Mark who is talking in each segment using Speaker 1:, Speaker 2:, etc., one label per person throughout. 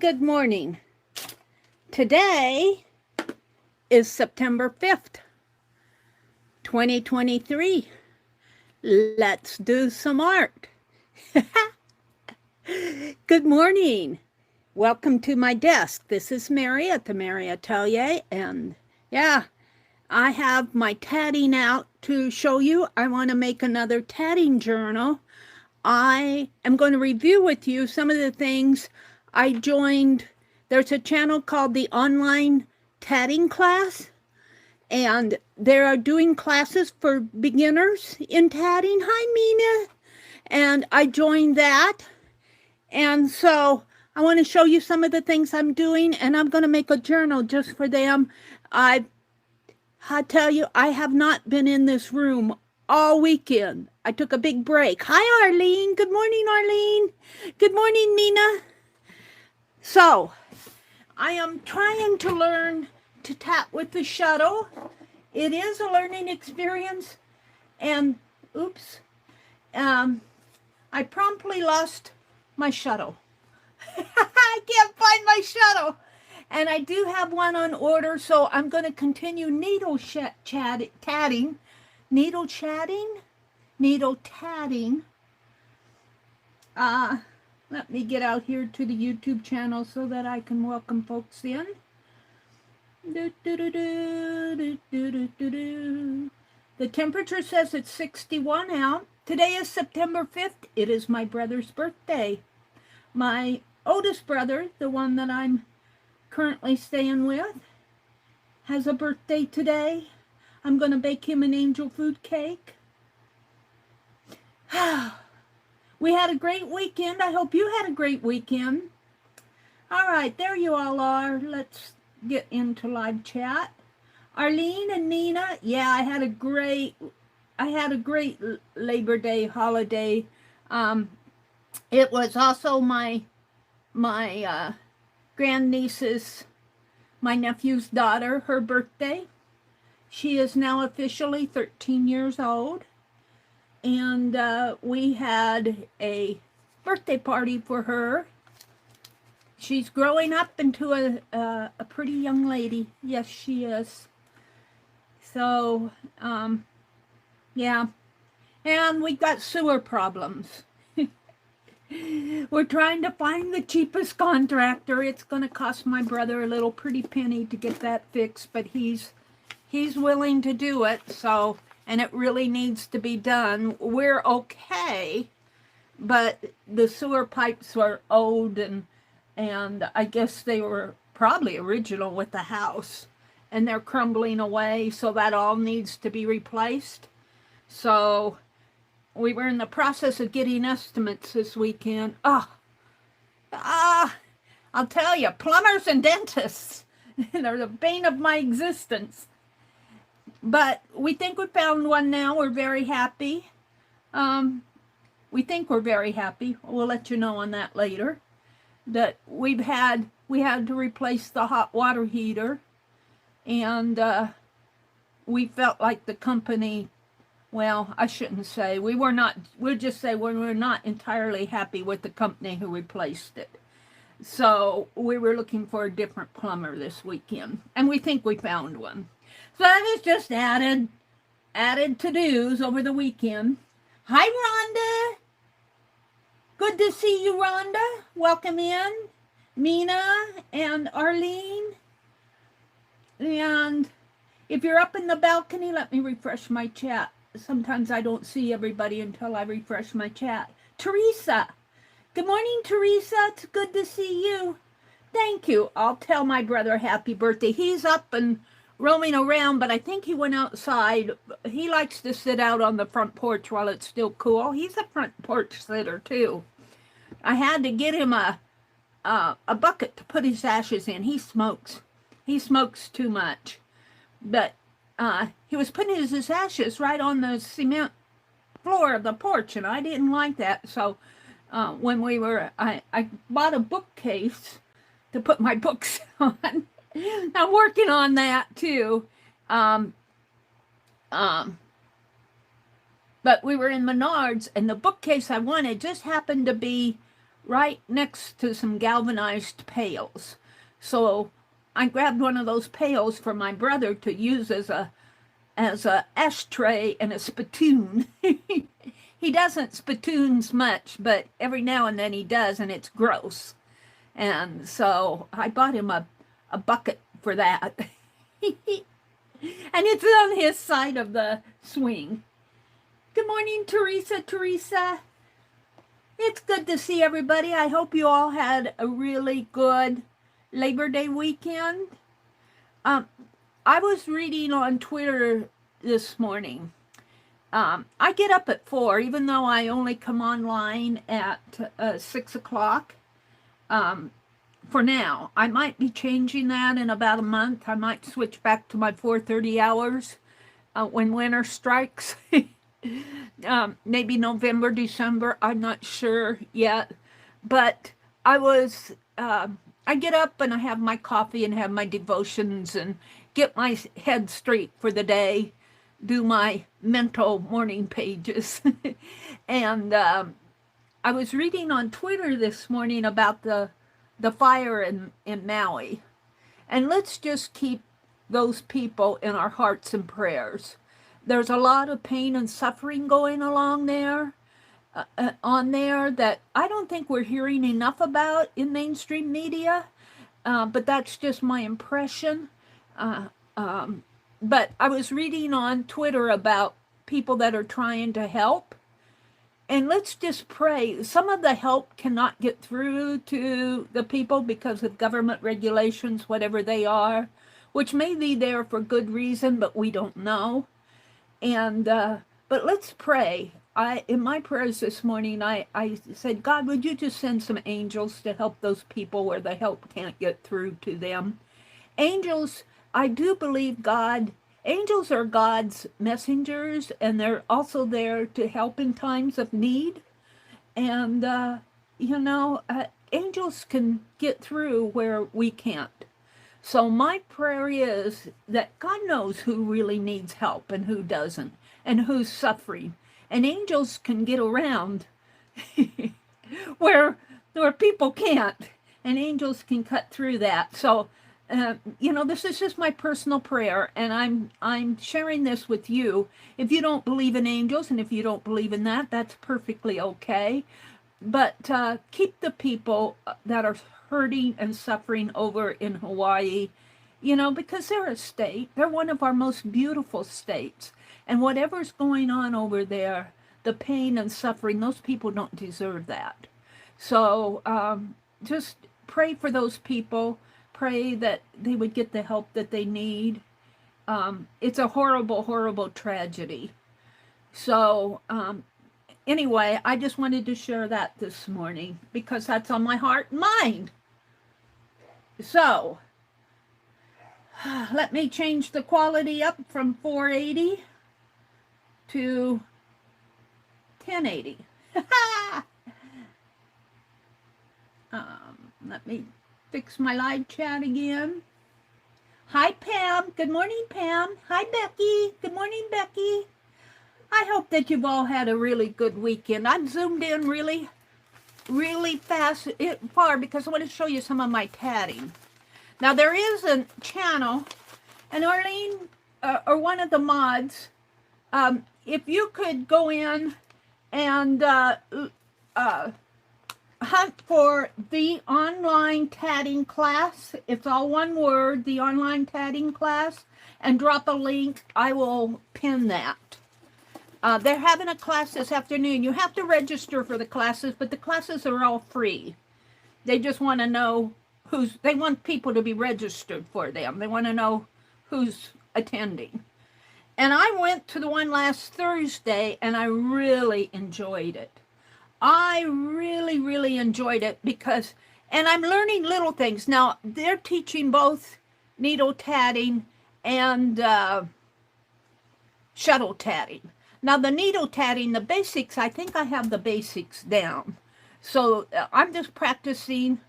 Speaker 1: good morning. Today is September 5th, 2023. Let's do some art. Good morning. Welcome to my desk. This is Meri at the Meri Atelier, and yeah, I have my tatting out to show you. I want to make another tatting journal. I am going to review with you some of the things I joined. There's a channel called the Online Tatting Class, and they are doing classes for beginners in tatting. Hi, Mina. And I joined that. And so I want to show you some of the things I'm doing, and I'm going to make a journal just for them. I tell you, I have not been in this room all weekend. I took a big break. Hi, Arlene. Good morning, Arlene. Good morning, Mina. So, I am trying to learn to tap with the shuttle. It is a learning experience, and oops, I promptly lost my shuttle. I can't find my shuttle. And I do have one on order, so I'm going to continue needle tatting. Needle tatting. Let me get out here to the YouTube channel so that I can welcome folks in. The temperature says it's 61 out. Today is September 5th. It is my brother's birthday. My oldest brother, the one that I'm currently staying with, has a birthday today. I'm going to bake him an angel food cake. We had a great weekend. I hope you had a great weekend. All right, there you all are. Let's get into live chat. Arlene and Nina, yeah, I had a great Labor Day holiday. It was also my grandniece's, my nephew's daughter, her birthday. She is now officially 13 years old. And we had a birthday party for her. She's growing up into a pretty young lady. Yes, she is. So, yeah. And we got sewer problems. We're trying to find the cheapest contractor. It's going to cost my brother a little pretty penny to get that fixed, but he's willing to do it, so, and it really needs to be done. We're okay, but the sewer pipes are old, and I guess they were probably original with the house, and they're crumbling away, so that all needs to be replaced. So we were in the process of getting estimates this weekend. I'll tell you, plumbers and dentists, they're the bane of my existence. But we think we found one now. We're very happy. We think we're very happy. We'll let you know on that later. That we had to replace the hot water heater, and we felt like the company, well, I shouldn't say, we'll just say we were not entirely happy with the company who replaced it. So we were looking for a different plumber this weekend, and we think we found one. So that was just added to-dos over the weekend. Hi, Rhonda. Good to see you, Rhonda. Welcome in. Mina and Arlene. And if you're up in the balcony, let me refresh my chat. Sometimes I don't see everybody until I refresh my chat. Teresa. Good morning, Teresa. It's good to see you. Thank you. I'll tell my brother happy birthday. He's up and roaming around, but I think he went outside. He likes to sit out on the front porch while it's still cool. He's a front porch sitter too. I had to get him a bucket to put his ashes in. He smokes too much, but he was putting his ashes right on the cement floor of the porch, and I didn't like that. So when I bought a bookcase to put my books on. I'm working on that too. But we were in Menards, and the bookcase I wanted just happened to be right next to some galvanized pails. So I grabbed one of those pails for my brother to use as a ashtray and a spittoon. He doesn't spittoons much, but every now and then he does, and it's gross. And so I bought him a bucket for that. And it's on his side of the swing. Good morning, Teresa. It's good to see everybody. I hope you all had a really good Labor Day weekend. I was reading on Twitter this morning. I get up at 4, even though I only come online at 6 o'clock. For now, I might be changing that in about a month. I might switch back to my 4:30 hours when winter strikes. Maybe November, December, I'm not sure yet. But I get up and I have my coffee and have my devotions and get my head straight for the day, do my mental morning pages. And I was reading on Twitter this morning about the fire in Maui. And let's just keep those people in our hearts and prayers. There's a lot of pain and suffering going along there, on there that I don't think we're hearing enough about in mainstream media, but that's just my impression. But I was reading on Twitter about people that are trying to help. And let's just pray. Some of the help cannot get through to the people because of government regulations, whatever they are, which may be there for good reason, but we don't know. And but let's pray. In my prayers this morning, I said, God, would you just send some angels to help those people where the help can't get through to them? Angels, I do believe angels are God's messengers, and they're also there to help in times of need. And, angels can get through where we can't. So my prayer is that God knows who really needs help and who doesn't, and who's suffering. And angels can get around where people can't, and angels can cut through that. So, this is just my personal prayer, and I'm sharing this with you. If you don't believe in angels, and if you don't believe in that, that's perfectly okay. But keep the people that are hurting and suffering over in Hawaii, because they're a state. They're one of our most beautiful states. And whatever's going on over there, the pain and suffering, those people don't deserve that. So just pray for those people. Pray that they would get the help that they need. It's a horrible, horrible tragedy. So anyway, I just wanted to share that this morning because that's on my heart and mind. So let me change the quality up from 480 to 1080. Let me fix my live chat again. Hi, Pam. Good morning, Pam. Hi, Becky. Good morning, Becky. I hope that you've all had a really good weekend. I'm zoomed in really far because I want to show you some of my tatting. Now, there is a channel, and Arlene, or one of the mods, if you could go in and hunt for the online tatting class. It's all one word, the online tatting class, and drop a link. I will pin that. They're having a class this afternoon. You have to register for the classes, but the classes are all free. They just want to know they want people to be registered for them. They want to know who's attending. And I went to the one last Thursday, and I really enjoyed it. I really, really enjoyed it because, and I'm learning little things. Now, they're teaching both needle tatting and shuttle tatting. Now, the needle tatting, the basics, I think I have the basics down. So I'm just practicing.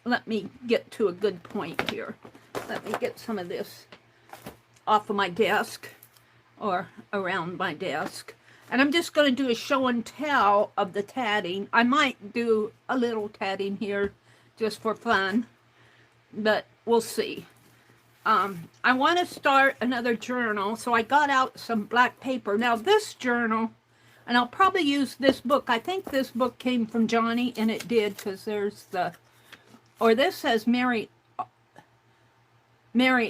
Speaker 1: Let me get to a good point here. Let me get some of this off of my desk or around my desk. And I'm just going to do a show and tell of the tatting. I might do a little tatting here just for fun, but we'll see. I want to start another journal, so I got out some black paper. Now this journal, and I'll probably use this book. I think this book came from Johnny, and it did, because there's the, or this says Meri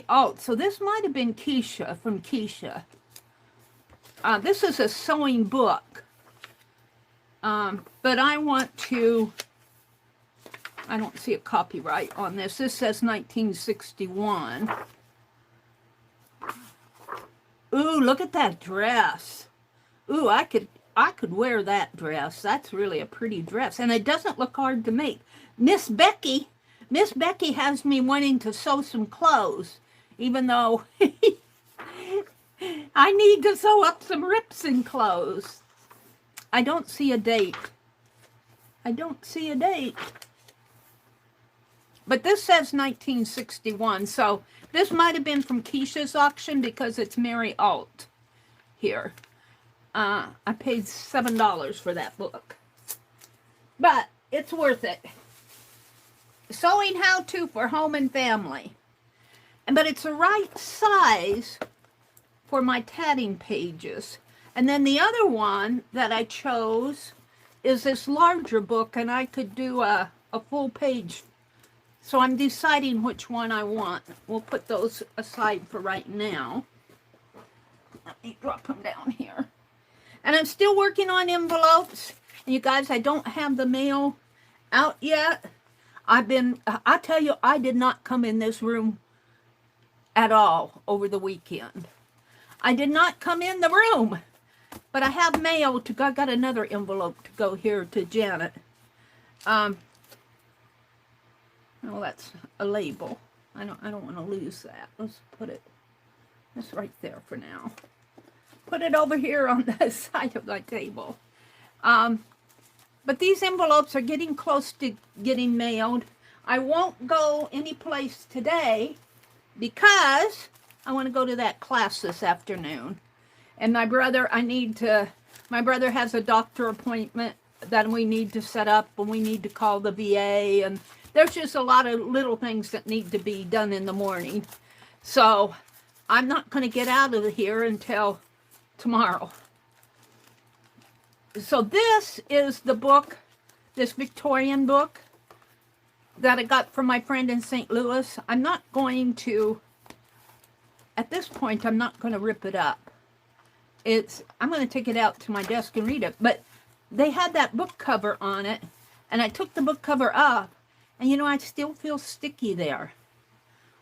Speaker 1: Alt. So this might have been Keisha, from Keisha. This is a sewing book. But I want to, I don't see a copyright on this. This says 1961. Ooh, look at that dress. Ooh, I could wear that dress. That's really a pretty dress. And it doesn't look hard to make. Miss Becky has me wanting to sew some clothes, even though I need to sew up some rips in clothes. I don't see a date. I don't see a date. But this says 1961, so this might have been from Keisha's auction because it's Meri Alt here. I paid $7 for that book. But it's worth it. Sewing how-to for home and family. But it's the right size for my tatting pages. And then the other one that I chose is this larger book, and I could do a full page. So I'm deciding which one I want. We'll put those aside for right now. Let me drop them down here. And I'm still working on envelopes. And you guys, I don't have the mail out yet. I tell you, I did not come in this room at all over the weekend. I did not come in the room. But I have mail to go. I got another envelope to go here to Janet. Well, that's a label. I don't want to lose that. Let's put it. That's right there for now. Put it over here on the side of my table. But these envelopes are getting close to getting mailed. I won't go anyplace today because I want to go to that class this afternoon. And my brother, my brother has a doctor appointment that we need to set up, and we need to call the VA, and there's just a lot of little things that need to be done in the morning. So I'm not going to get out of here until tomorrow. So this is the book, this Victorian book that I got from my friend in St. Louis. I'm not going to, at this point, I'm not going to rip it up. I'm going to take it out to my desk and read it. But they had that book cover on it, and I took the book cover up, and you know, I still feel sticky there.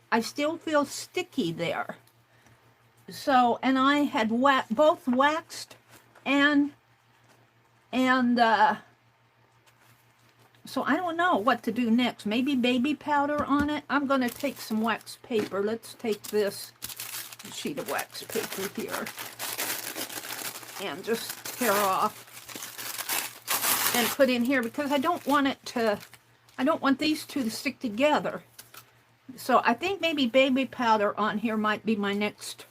Speaker 1: I still feel sticky there. So, and I had both waxed and so I don't know what to do next. Maybe baby powder on it. I'm going to take some wax paper. Let's take this sheet of wax paper here and just tear off and put in here, because I don't want these two to stick together. So I think maybe baby powder on here might be my next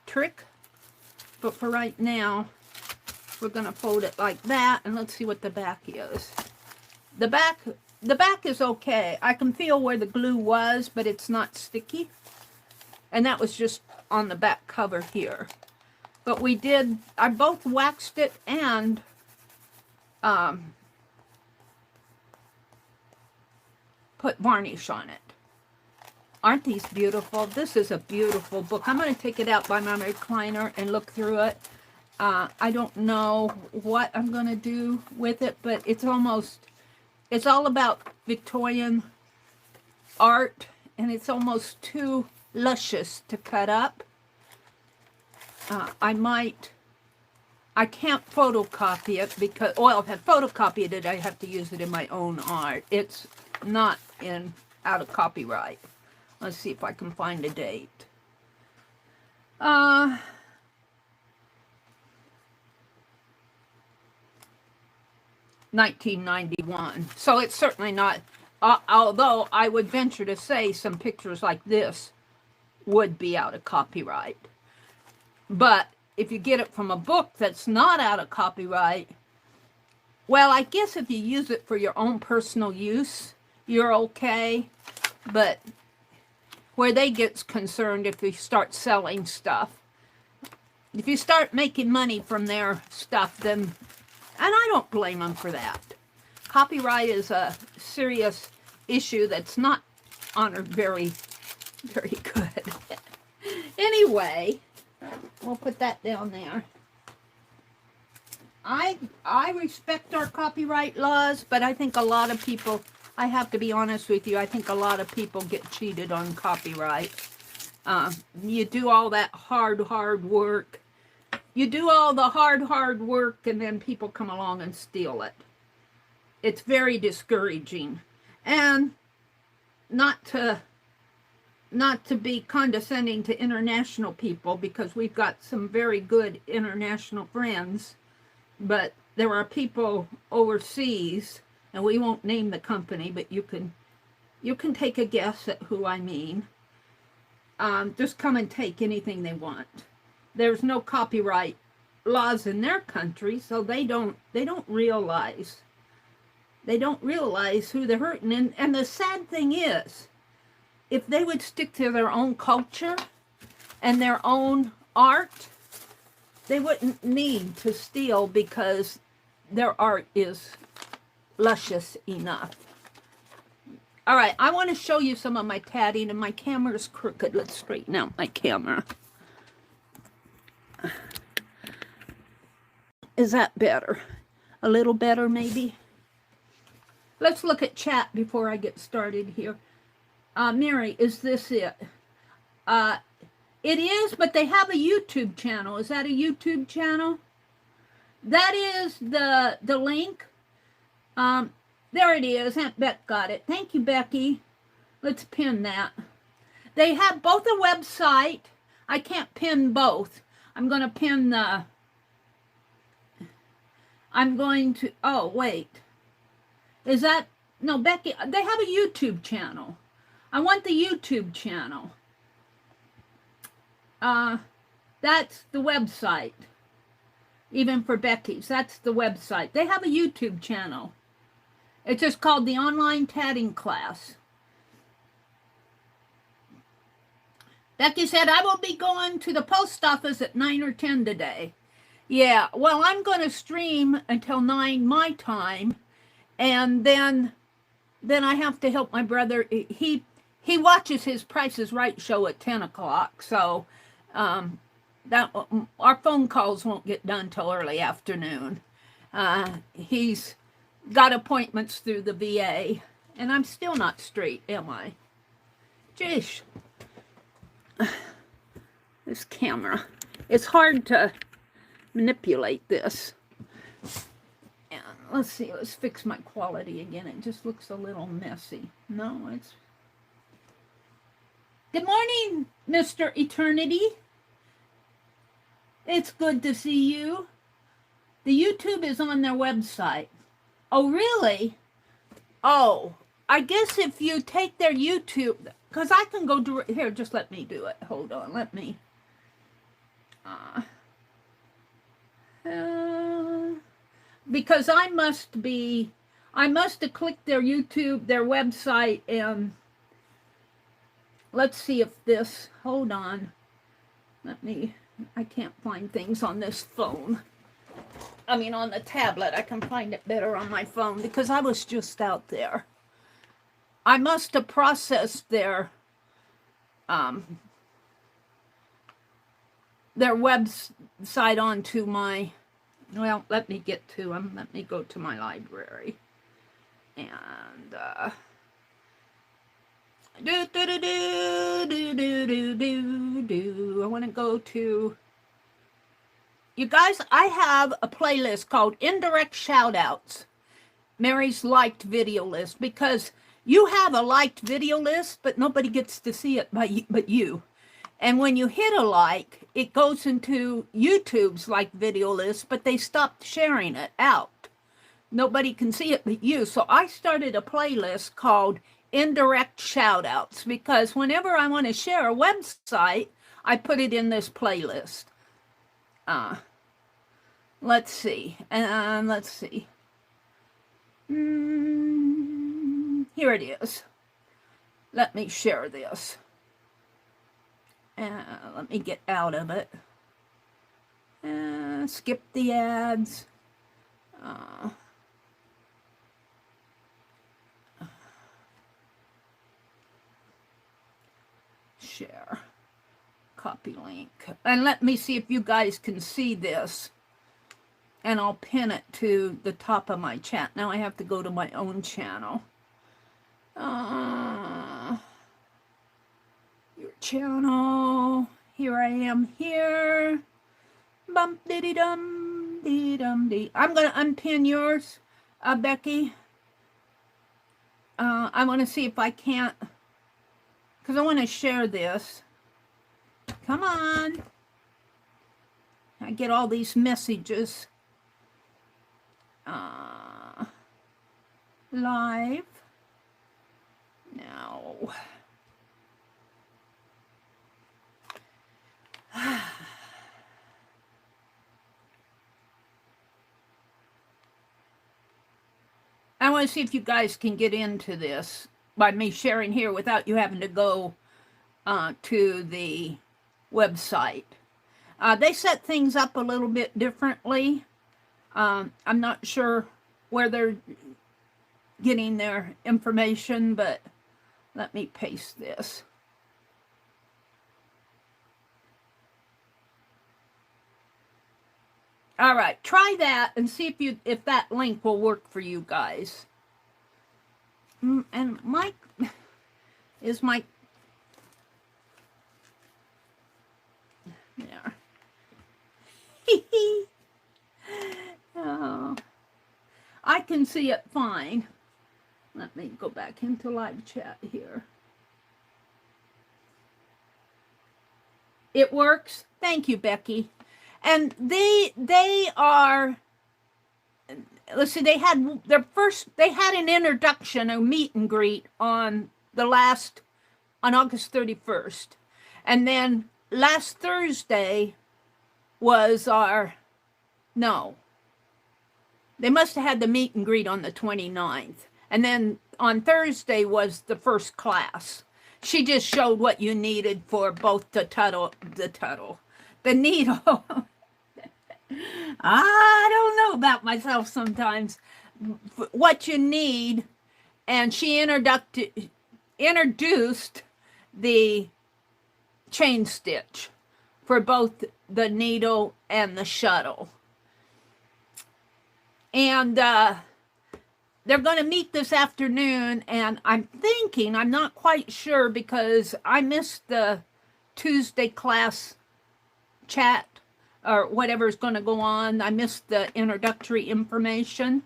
Speaker 1: trick. But for right now, we're going to fold it like that, and let's see what the back is. The back is okay. I can feel where the glue was, but it's not sticky. And that was just on the back cover here. But I both waxed it and put varnish on it. Aren't these beautiful? This is a beautiful book. I'm going to take it out by my recliner and look through it. I don't know what I'm going to do with it, but it's all about Victorian art, and it's almost too luscious to cut up. I can't photocopy it because, well, if I photocopy it, I have to use it in my own art. It's not out of copyright. Let's see if I can find a date. 1991. So it's certainly not, although I would venture to say some pictures like this would be out of copyright. But if you get it from a book that's not out of copyright, well, I guess if you use it for your own personal use, you're okay. But where they get concerned if you start selling stuff, if you start making money from their stuff, then, and I don't blame them for that. Copyright is a serious issue that's not honored very, very good. Anyway, we'll put that down there. I respect our copyright laws, but I think a lot of people, I have to be honest with you, I think a lot of people get cheated on copyright. You do all that hard work. You do all the hard work, and then people come along and steal it. It's very discouraging. And not to be condescending to international people, because we've got some very good international friends, but there are people overseas, and we won't name the company, but you can take a guess at who I mean. Just come and take anything they want. There's no copyright laws in their country, so they don't realize who they're hurting. And the sad thing is, if they would stick to their own culture and their own art, they wouldn't need to steal, because their art is luscious enough. All right, I want to show you some of my tatting, and my camera's crooked. Let's straighten out my camera. Is that better? A little better, maybe? Let's look at chat before I get started here. Meri, is this it? It is, but they have a YouTube channel. Is that a YouTube channel? That is the link. There it is. Aunt Beck got it. Thank you, Becky. Let's pin that. They have both a website. I can't pin both. I'm going to pin the... I'm going to... Oh, wait. Is that... No, Becky, they have a YouTube channel. I want the YouTube channel. That's the website. Even for Becky's, that's the website. They have a YouTube channel. It's just called the Online Tatting Class. Becky said, I will be going to the post office at 9 or 10 today. Yeah, well, I'm going to stream until 9 my time, and then I have to help my brother. He watches his Price is Right show at 10 o'clock, so that our phone calls won't get done till early afternoon. He's got appointments through the VA, and I'm still not straight, am I? Jeez. This camera. It's hard to manipulate this. And let's see, let's fix my quality again. It just looks a little messy. No, it's... Good morning, Mr. Eternity. It's good to see you. The YouTube is on their website. Oh, really? Oh, I guess if you take their YouTube, because I can go direct, here, just let me do it. Hold on, let me. Because I must have clicked their YouTube, their website, and let's see if this, hold on. I can't find things on this phone. I mean, on the tablet. I can find it better on my phone because I was just out there. I must have processed their website onto my, well, let me get to them. Let me go to my library. And, I want to go to, you guys, I have a playlist called Indirect Shoutouts, Meri's liked video list, because you have a liked video list, but nobody gets to see it but you. And when you hit a like, it goes into YouTube's like video list, but they stopped sharing it out. Nobody can see it but you. So I started a playlist called Indirect Shoutouts, because whenever I want to share a website, I put it in this playlist. let's see. Let's see. Here it is. Let me share this. Let me get out of it. Skip the ads. Share. Copy link. And let me see if you guys can see this. And I'll pin it to the top of my chat. Now I have to go to my own channel. Your channel. Here I am here. Bump diddy dum dee dum dee. I'm gonna unpin yours, Becky. I want to see if I can't, because I want to share this. Come on. I get all these messages. Live. No. I want to see if you guys can get into this by me sharing here without you having to go to the website. They set things up a little bit differently. I'm not sure where they're getting their information, but let me paste this. All right, try that and see if that link will work for you guys. And Mike is my there. Oh, I can see it fine. Let me go back into live chat here. It works. Thank you, Becky. And they are, let's see, they had an introduction, a meet and greet on August 31st. And then last Thursday was they must have had the meet and greet on the 29th. And then on Thursday was the first class. She just showed what you needed for both the needle. I don't know about myself sometimes. What you need, and she introduced the chain stitch for both the needle and the shuttle. And they're going to meet this afternoon, and I'm not quite sure because I missed the Tuesday class chat or whatever is going to go on. I missed the introductory information.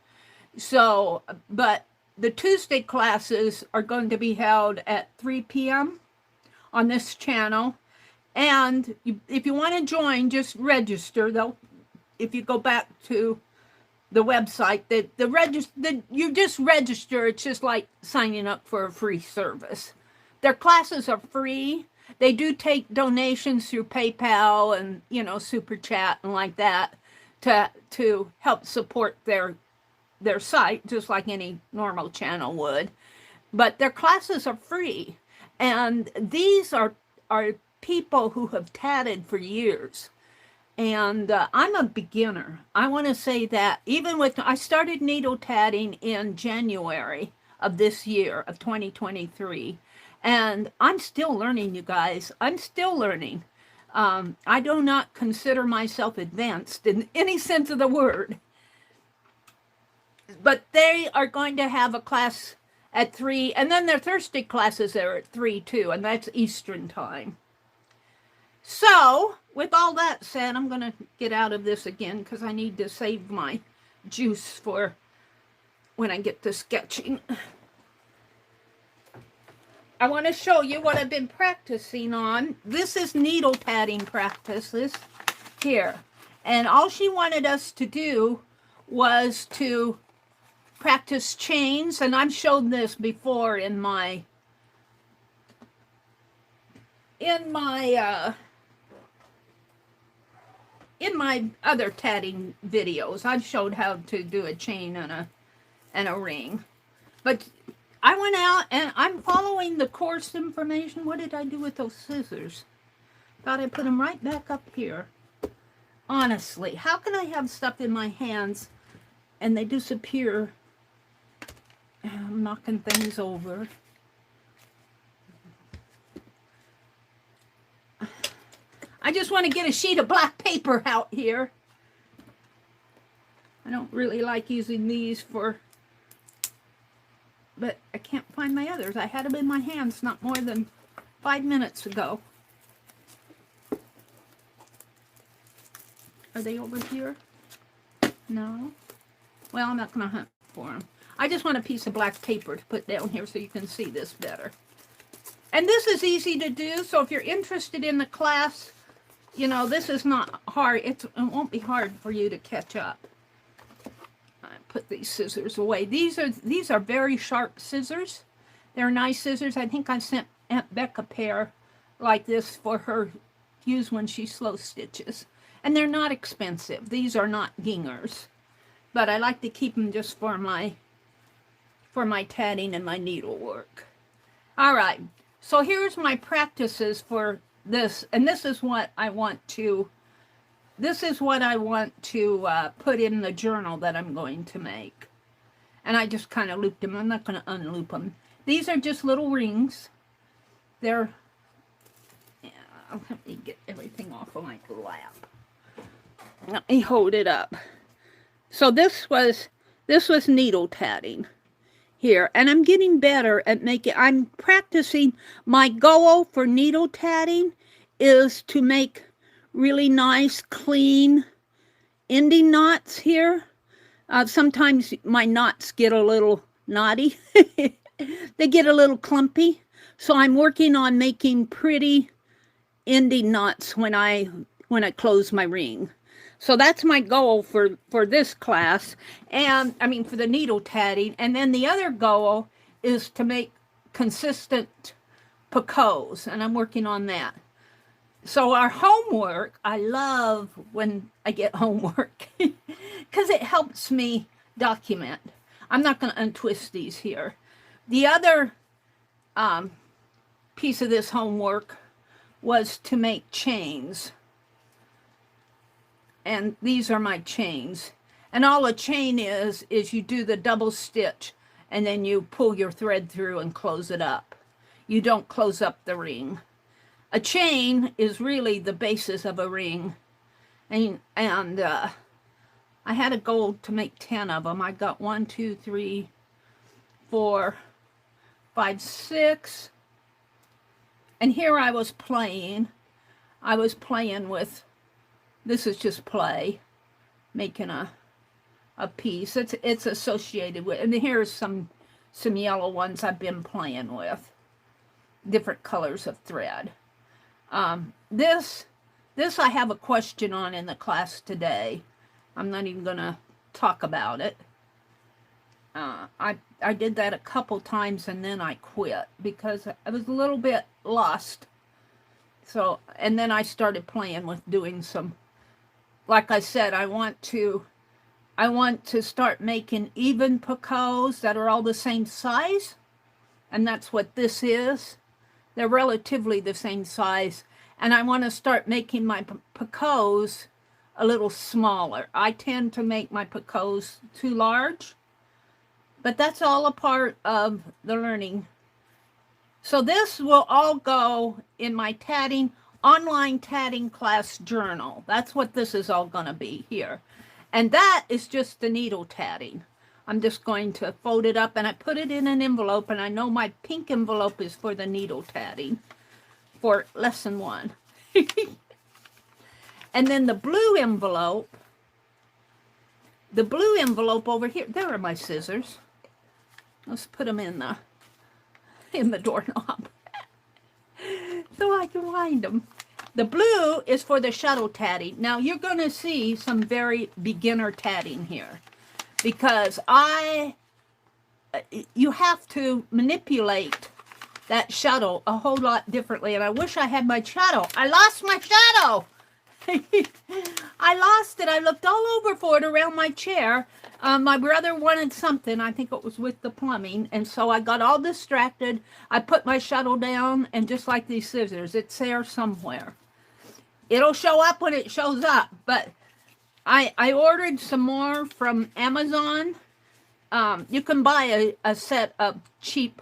Speaker 1: So, but the Tuesday classes are going to be held at 3 p.m. on this channel. And if you want to join, just register. If you go back to the website, you just register. It's just like signing up for a free service. Their classes are free. They do take donations through PayPal and, Super Chat and like that to help support their site, just like any normal channel would. But their classes are free. And these are people who have tatted for years. And I'm a beginner. I want to say that I started needle tatting in January of this year, of 2023. And I'm still learning, you guys. I'm still learning. I do not consider myself advanced in any sense of the word. But they are going to have a class at 3, and then their Thursday classes are at 3 too, and that's Eastern time. So, with all that said, I'm going to get out of this again because I need to save my juice for when I get to sketching. I want to show you what I've been practicing on. This is needle tatting practices here. And all she wanted us to do was to practice chains. And I've shown this before in my in my other tatting videos, I've showed how to do a chain and a ring. But I went out and I'm following the course information. What did I do with those scissors? Thought I put them right back up here. Honestly, how can I have stuff in my hands and they disappear? I'm knocking things over. I just want to get a sheet of black paper out here. I don't really like using these for, but I can't find my others. I had them in my hands not more than 5 minutes ago. Are they over here? No. Well, I'm not going to hunt for them. I just want a piece of black paper to put down here so you can see this better. And this is easy to do, so if you're interested in the class, you know, this is not hard. It won't be hard for you to catch up. I put these scissors away. These are very sharp scissors. They're nice scissors. I think I sent Aunt Beck a pair like this for her to use when she slow stitches. And they're not expensive. These are not gingers. But I like to keep them just for my tatting and my needlework. All right. So here's my practices for this, and this is what I want to put in the journal that I'm going to make. And I just kind of looped them. I'm not going to unloop them. These are just little rings. They're, yeah, let me get everything off of my lap. Let me hold it up. So this was needle tatting here, and I'm getting better at I'm practicing. My goal for needle tatting is to make really nice, clean ending knots here. Sometimes my knots get a little knotty. They get a little clumpy. So I'm working on making pretty ending knots when I close my ring. So that's my goal for this class, and I mean for the needle tatting. And then the other goal is to make consistent picots, and I'm working on that. So our homework, I love when I get homework because it helps me document. I'm not going to untwist these here. The other piece of this homework was to make chains. And these are my chains. And all a chain is you do the double stitch and then you pull your thread through and close it up. You don't close up the ring. A chain is really the basis of a ring. And I had a goal to make 10 of them. I got 1, 2, 3, 4, 5, 6. And here I was playing. I was playing with, this is just play, making a piece. It's associated with, and here's some yellow ones I've been playing with, different colors of thread. This I have a question on in the class today. I'm not even gonna talk about it. I did that a couple times and then I quit because I was a little bit lost. So, and then I started playing with doing some, like I said, I want to start making even picots that are all the same size. And that's what this is. They're relatively the same size. And I want to start making my picots a little smaller. I tend to make my picots too large. But that's all a part of the learning. So this will all go in my tatting, online tatting class journal. That's what this is all going to be here. And that is just the needle tatting. I'm just going to fold it up and I put it in an envelope, and I know my pink envelope is for the needle tatting for lesson 1. And then the blue envelope over here, there are my scissors. Let's put them in the doorknob so I can find them. The blue is for the shuttle tatting. Now you're going to see some very beginner tatting here because you have to manipulate that shuttle a whole lot differently. And I wish I had my shuttle. I lost my shuttle. I lost it. I looked all over for it around my chair. My brother wanted something. I think it was with the plumbing. And so I got all distracted. I put my shuttle down, and just like these scissors, it's there somewhere. It'll show up when it shows up. But I ordered some more from Amazon. You can buy a set of cheap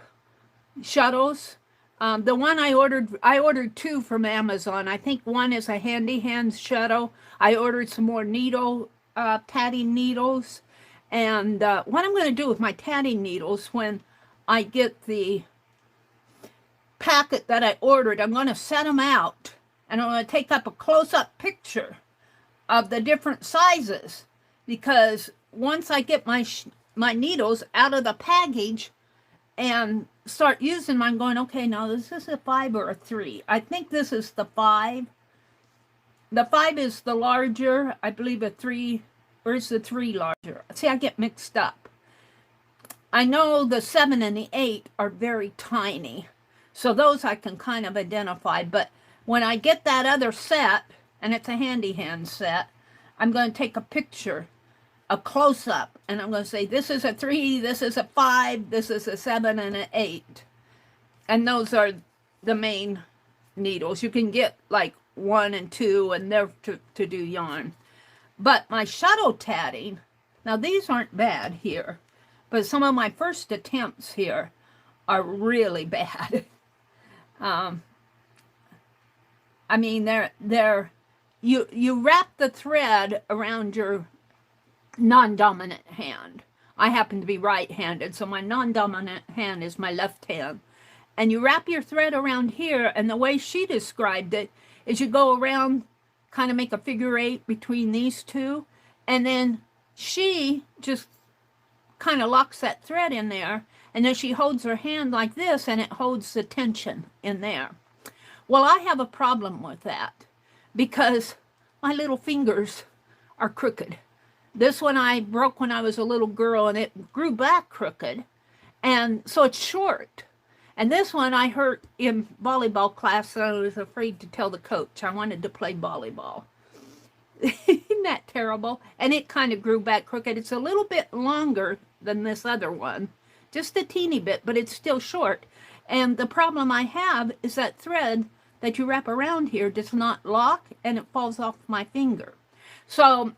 Speaker 1: shuttles. The one I ordered two from Amazon. I think one is a handy hands shuttle. I ordered some more needle, tatting needles. And what I'm going to do with my tatting needles when I get the packet that I ordered, I'm going to set them out. And I'm going to take up a close-up picture of the different sizes. Because once I get my needles out of the package and start using them, I'm going, okay, now is this a 5 or a 3? I think this is the 5. The 5 is the larger. I believe a 3, or is the 3 larger? See, I get mixed up. I know the 7 and the 8 are very tiny, so those I can kind of identify. But when I get that other set, and it's a handy hand set, I'm going to take a picture, a close-up, and I'm going to say, this is a 3, this is a 5, this is a 7 and an 8. And those are the main needles. You can get like 1 and 2, and they're to do yarn. But my shuttle tatting, now these aren't bad here, but some of my first attempts here are really bad. I mean, you wrap the thread around your non-dominant hand. I happen to be right-handed, so my non-dominant hand is my left hand. And you wrap your thread around here, and the way she described it is you go around, kind of make a figure 8 between these two, and then she just kind of locks that thread in there, and then she holds her hand like this, and it holds the tension in there. Well, I have a problem with that because my little fingers are crooked. This one I broke when I was a little girl, and it grew back crooked, and so it's short. And this one I hurt in volleyball class, and I was afraid to tell the coach. I wanted to play volleyball. Isn't that terrible? And it kind of grew back crooked. It's a little bit longer than this other one, just a teeny bit, but it's still short. And the problem I have is that thread that you wrap around here does not lock, and it falls off my finger. So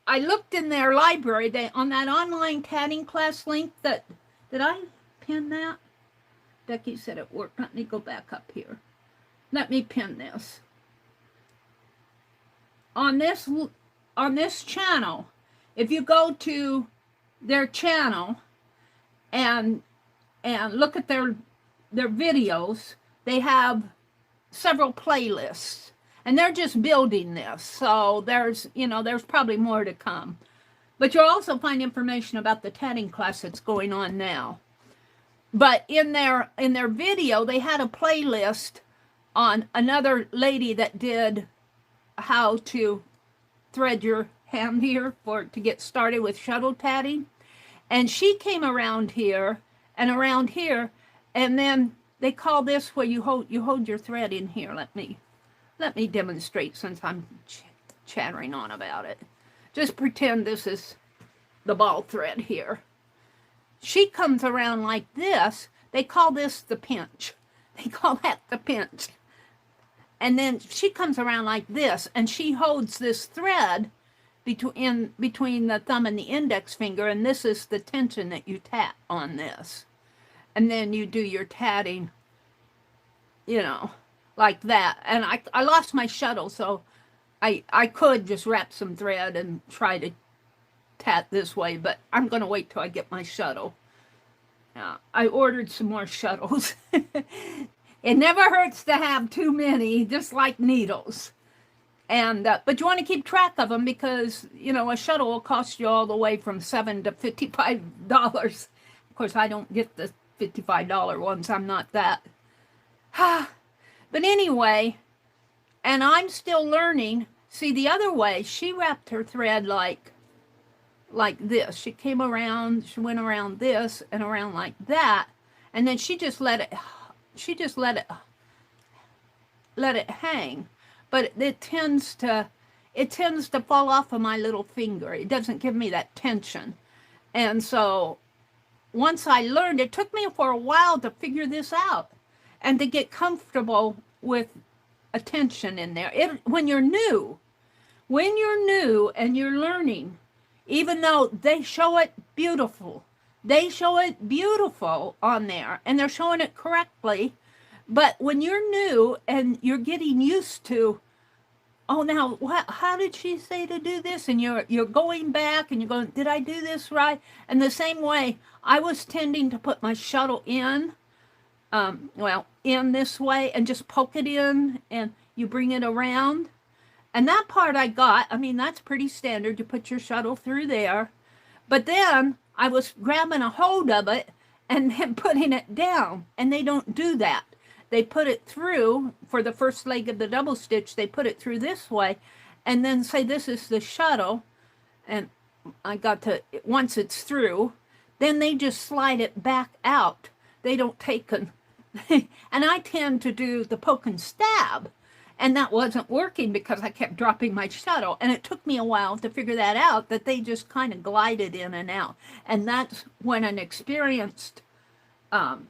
Speaker 1: I looked in their library, on that online tatting class link that, did I pin that? Becky said it worked. Let me go back up here. Let me pin this. On this channel, if you go to their channel and look at their videos, they have several playlists, and they're just building this. So there's probably more to come. But you'll also find information about the tatting class that's going on now. But in their video, they had a playlist on another lady that did how to thread your hand here to get started with shuttle tatting. And she came around here and around here, and then they call this where you hold your thread in here. Let me demonstrate since I'm chattering on about it. Just pretend this is the ball thread here. She comes around like this. They call this the pinch. They call that the pinch. And then she comes around like this, and she holds this thread between the thumb and the index finger, and this is the tension that you tat on this. And then you do your tatting, like that. And I lost my shuttle, so I could just wrap some thread and try to tat this way, but I'm going to wait till I get my shuttle. I ordered some more shuttles. It never hurts to have too many, just like needles. And but you want to keep track of them because, a shuttle will cost you all the way from $7 to $55. Of course, I don't get the $55 ones. I'm not that. But anyway, and I'm still learning. See, the other way, she wrapped her thread like this. She came around, she went around this and around like that, and then she just let it hang. but it tends to fall off of my little finger. It doesn't give me that tension. And so once I learned, it took me for a while to figure this out and to get comfortable with a tension in there. When you're new and you're learning, even though they show it beautiful on there and they're showing it correctly, but when you're new and you're getting used to, oh, now how did she say to do this? And you're going back and you're going, did I do this right? And the same way, I was tending to put my shuttle in, in this way and just poke it in and you bring it around. And that part I got. I mean, that's pretty standard. You put your shuttle through there. But then I was grabbing a hold of it and then putting it down. And they don't do that. They put it through, for the first leg of the double stitch, they put it through this way and then say this is the shuttle. And I got to, once it's through, then they just slide it back out. They don't take and I tend to do the poke and stab. And that wasn't working because I kept dropping my shuttle. And it took me a while to figure that out, that they just kind of glided in and out. And that's when an experienced tatter,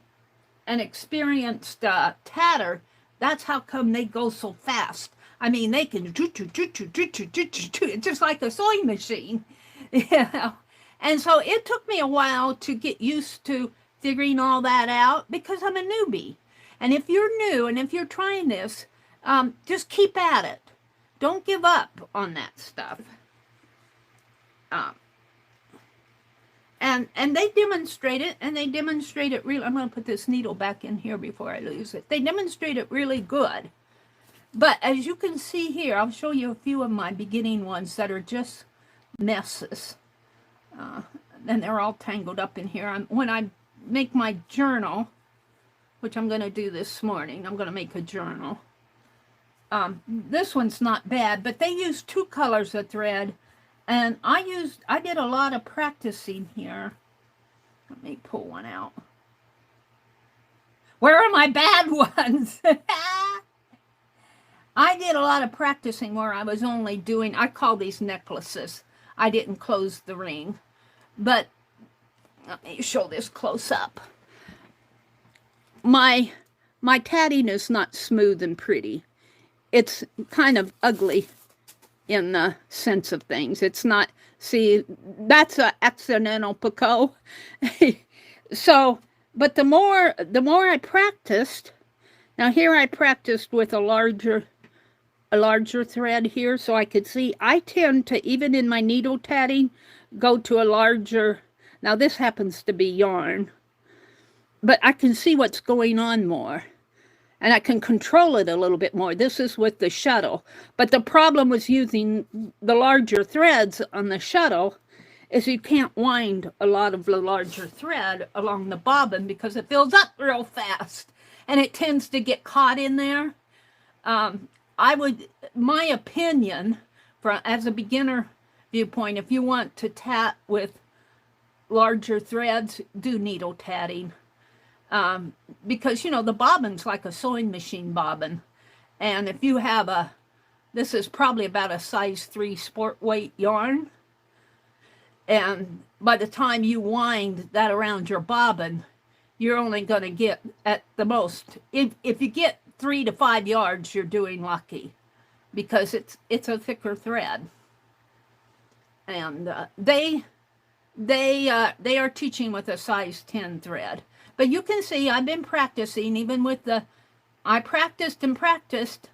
Speaker 1: that's how come they go so fast. I mean, they can it's just like a sewing machine. And so it took me a while to get used to figuring all that out because I'm a newbie. And if you're new and if you're trying this, just keep at it. Don't give up on that stuff. And they demonstrate it, and they demonstrate it really. I'm going to put this needle back in here before I lose it. They demonstrate it really good. But as you can see here, I'll show you a few of my beginning ones that are just messes. And they're all tangled up in here. When I make my journal, which I'm going to do this morning, I'm going to make a journal. This one's not bad, but they use 2 colors of thread, and I did a lot of practicing here. Let me pull one out. Where are my bad ones? I did a lot of practicing where I was only doing, I call these necklaces. I didn't close the ring, but let me show this close up. My tatting is not smooth and pretty. It's kind of ugly in the sense of things. It's not, see, that's an accidental Picasso. So, but the more I practiced, now here I practiced with a larger thread here so I could see. I tend to, even in my needle tatting, go to a larger, now this happens to be yarn, but I can see what's going on more. And I can control it a little bit more. This is with the shuttle. But the problem with using the larger threads on the shuttle is you can't wind a lot of the larger thread along the bobbin because it fills up real fast. And it tends to get caught in there. My opinion, as a beginner viewpoint, if you want to tat with larger threads, do needle tatting. Because, you know, the bobbin's like a sewing machine bobbin. And if you have this is probably about a size 3 sport weight yarn. And by the time you wind that around your bobbin, you're only going to get at the most, if you get 3 to 5 yards, you're doing lucky. Because it's a thicker thread. And they are teaching with a size 10 thread. But you can see I've been practicing even with I practiced and practiced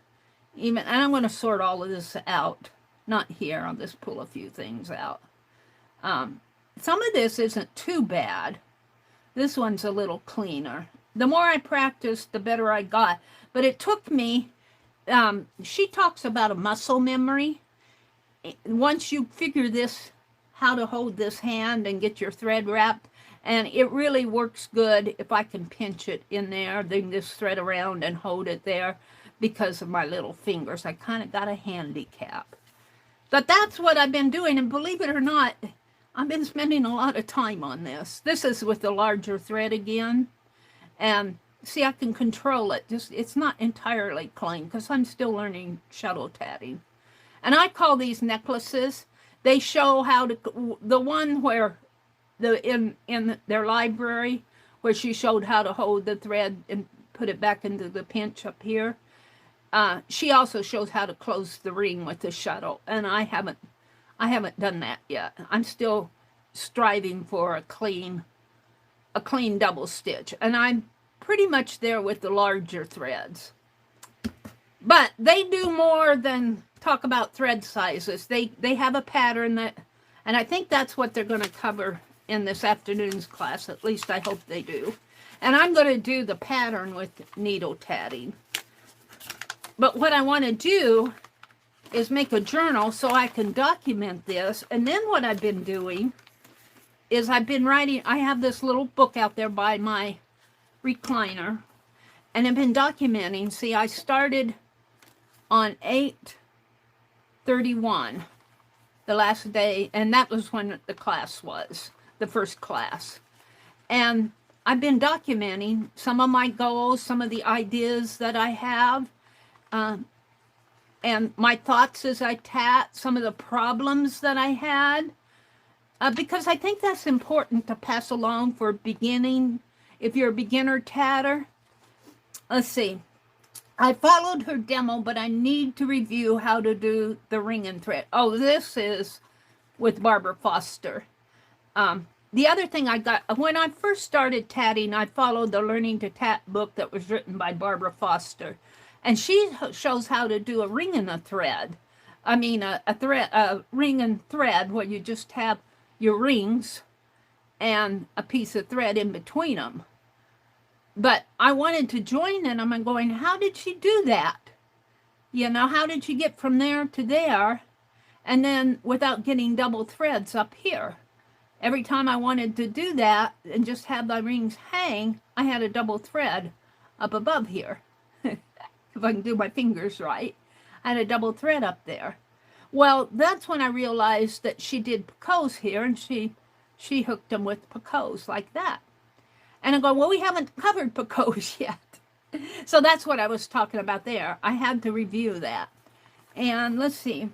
Speaker 1: even, and I'm going to sort all of this out. Not here, I'll just pull a few things out. Some of this isn't too bad. This one's a little cleaner. The more I practiced, the better I got. But it took me, she talks about a muscle memory. Once you figure this, how to hold this hand and get your thread wrapped, and it really works good if I can pinch it in there, then this thread around and hold it there because of my little fingers. I kind of got a handicap. But that's what I've been doing, and believe it or not, I've been spending a lot of time on this. This is with the larger thread again. And see, I can control it. Just, it's not entirely clean because I'm still learning shuttle tatting. And I call these necklaces. They show how to, the one where, in their library, where she showed how to hold the thread and put it back into the pinch up here. She also shows how to close the ring with the shuttle. And I haven't done that yet. I'm still striving for a clean double stitch. And I'm pretty much there with the larger threads. But they do more than talk about thread sizes. They have a pattern that, and I think that's what they're going to cover in this afternoon's class. At least I hope they do. And I'm going to do the pattern with needle tatting. But what I want to do is make a journal so I can document this. And then what I've been doing is I've been writing, I have this little book out there by my recliner, and I've been documenting. See, I started on 8/31, the last day, and that was when the class was, the first class. And I've been documenting some of my goals, some of the ideas that I have, and my thoughts as I tat, some of the problems that I had, because I think that's important to pass along for beginning, if you're a beginner tatter. Let's see. I followed her demo, but I need to review how to do the ring and thread. Oh, this is with Barbara Foster. The other thing I got, when I first started tatting, I followed the Learning to Tat book that was written by Barbara Foster. And she shows how to do a ring and a thread. I mean, a ring and thread where you just have your rings and a piece of thread in between them. But I wanted to join in them and going, how did she do that? You know, how did she get from there to there? And then without getting double threads up here. Every time I wanted to do that and just have the rings hang, I had a double thread up above here. If I can do my fingers right. I had a double thread up there. Well, that's when I realized that she did picots here, and she hooked them with picots like that. And I go, well, we haven't covered picots yet. So that's what I was talking about there. I had to review that. And let's see.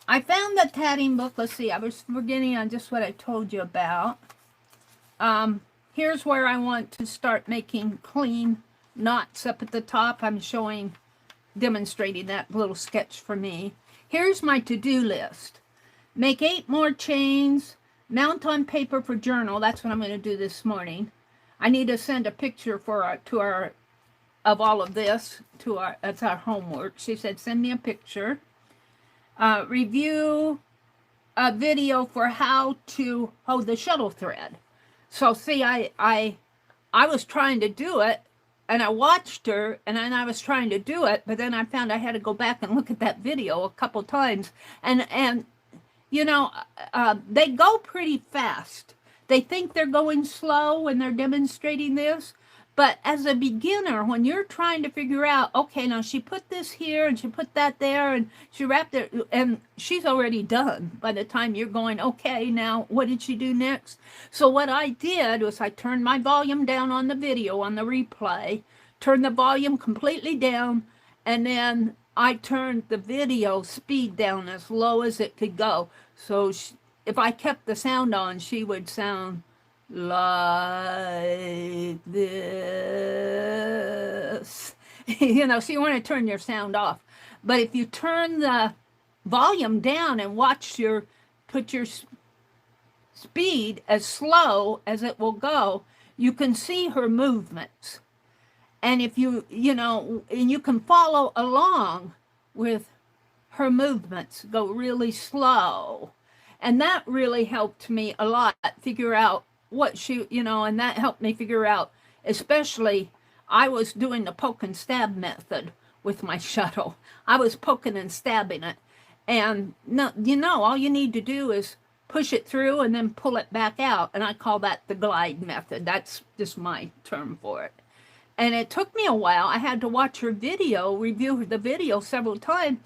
Speaker 1: I found the tatting book. Let's see. I was forgetting on just what I told you about. Here's where I want to start making clean knots up at the top. I'm demonstrating that little sketch for me. Here's my to-do list. Make 8 more chains. Mount on paper for journal. That's what I'm going to do this morning. I need to send a picture of all of this that's our homework. She said, send me a picture. Review a video for how to hold the shuttle thread. So see, I was trying to do it, and I watched her, and then I was trying to do it, but then I found I had to go back and look at that video a couple times, and you know, they go pretty fast. They think they're going slow when they're demonstrating this, but as a beginner, when you're trying to figure out, okay, now she put this here, and she put that there, and she wrapped it, and she's already done by the time you're going, okay, now what did she do next? So what I did was I turned my volume down on the video, on the replay, turned the volume completely down, and then I turned the video speed down as low as it could go. So if I kept the sound on, she would sound like this. You know, so you want to turn your sound off. But if you turn the volume down and put your speed as slow as it will go, you can see her movements. And if you can follow along with her movements, go really slow. And that really helped me a lot figure out what and that helped me figure out, especially I was doing the poke and stab method with my shuttle. I was poking and stabbing it. And all you need to do is push it through and then pull it back out. And I call that the glide method. That's just my term for it. And it took me a while. I had to watch her video, review the video several times.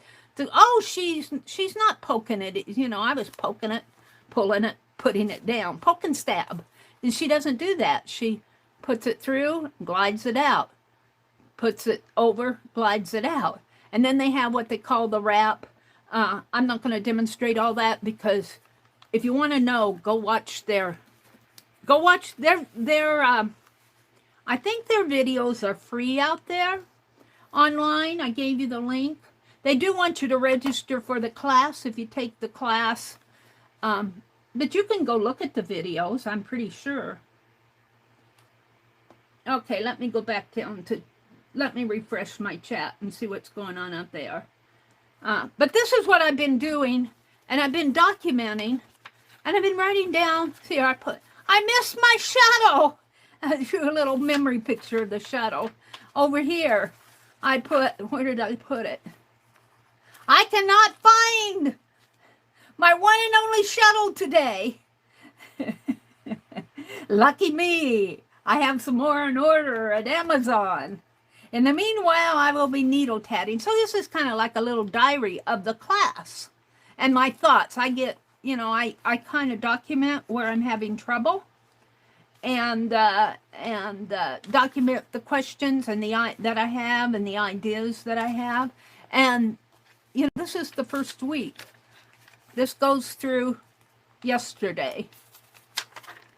Speaker 1: She's not poking it. I was poking it, pulling it, putting it down, poke and stab. And she doesn't do that. She puts it through, glides it out, puts it over, glides it out. And then they have what they call the wrap. I'm not going to demonstrate all that because if you want to know, go watch their I think their videos are free out there online. I gave you the link. They do want you to register for the class if you take the class. But you can go look at the videos, I'm pretty sure. Okay, let me go back down to, let me refresh my chat and see what's going on out there. But this is what I've been doing, and I've been documenting, and I've been writing down. See, I missed my shadow. I drew a little memory picture of the shadow. Over here, I put, where did I put it? I cannot find my one and only shadow today. Lucky me. I have some more in order at Amazon. In the meanwhile, I will be needle tatting. So this is kind of like a little diary of the class and my thoughts. I get, you know, I kind of document where I'm having trouble and document the questions and that I have and the ideas that I have. And, you know, this is the first week. This goes through yesterday.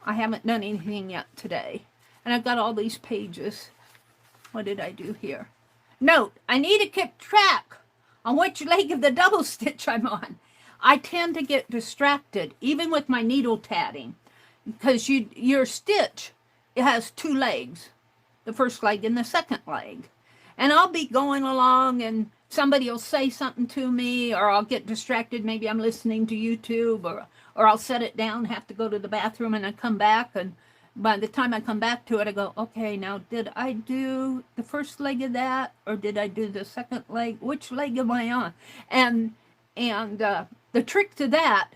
Speaker 1: I haven't done anything yet today. And I've got all these pages. What did I do here? Note, I need to keep track on which leg of the double stitch I'm on. I tend to get distracted, even with my needle tatting, because your stitch, it has two legs, the first leg and the second leg. And I'll be going along and somebody will say something to me, or I'll get distracted. Maybe I'm listening to YouTube, or I'll set it down, have to go to the bathroom, and I come back, and by the time I come back to it, I go, okay, now did I do the first leg of that, or did I do the second leg? Which leg am I on? And the trick to that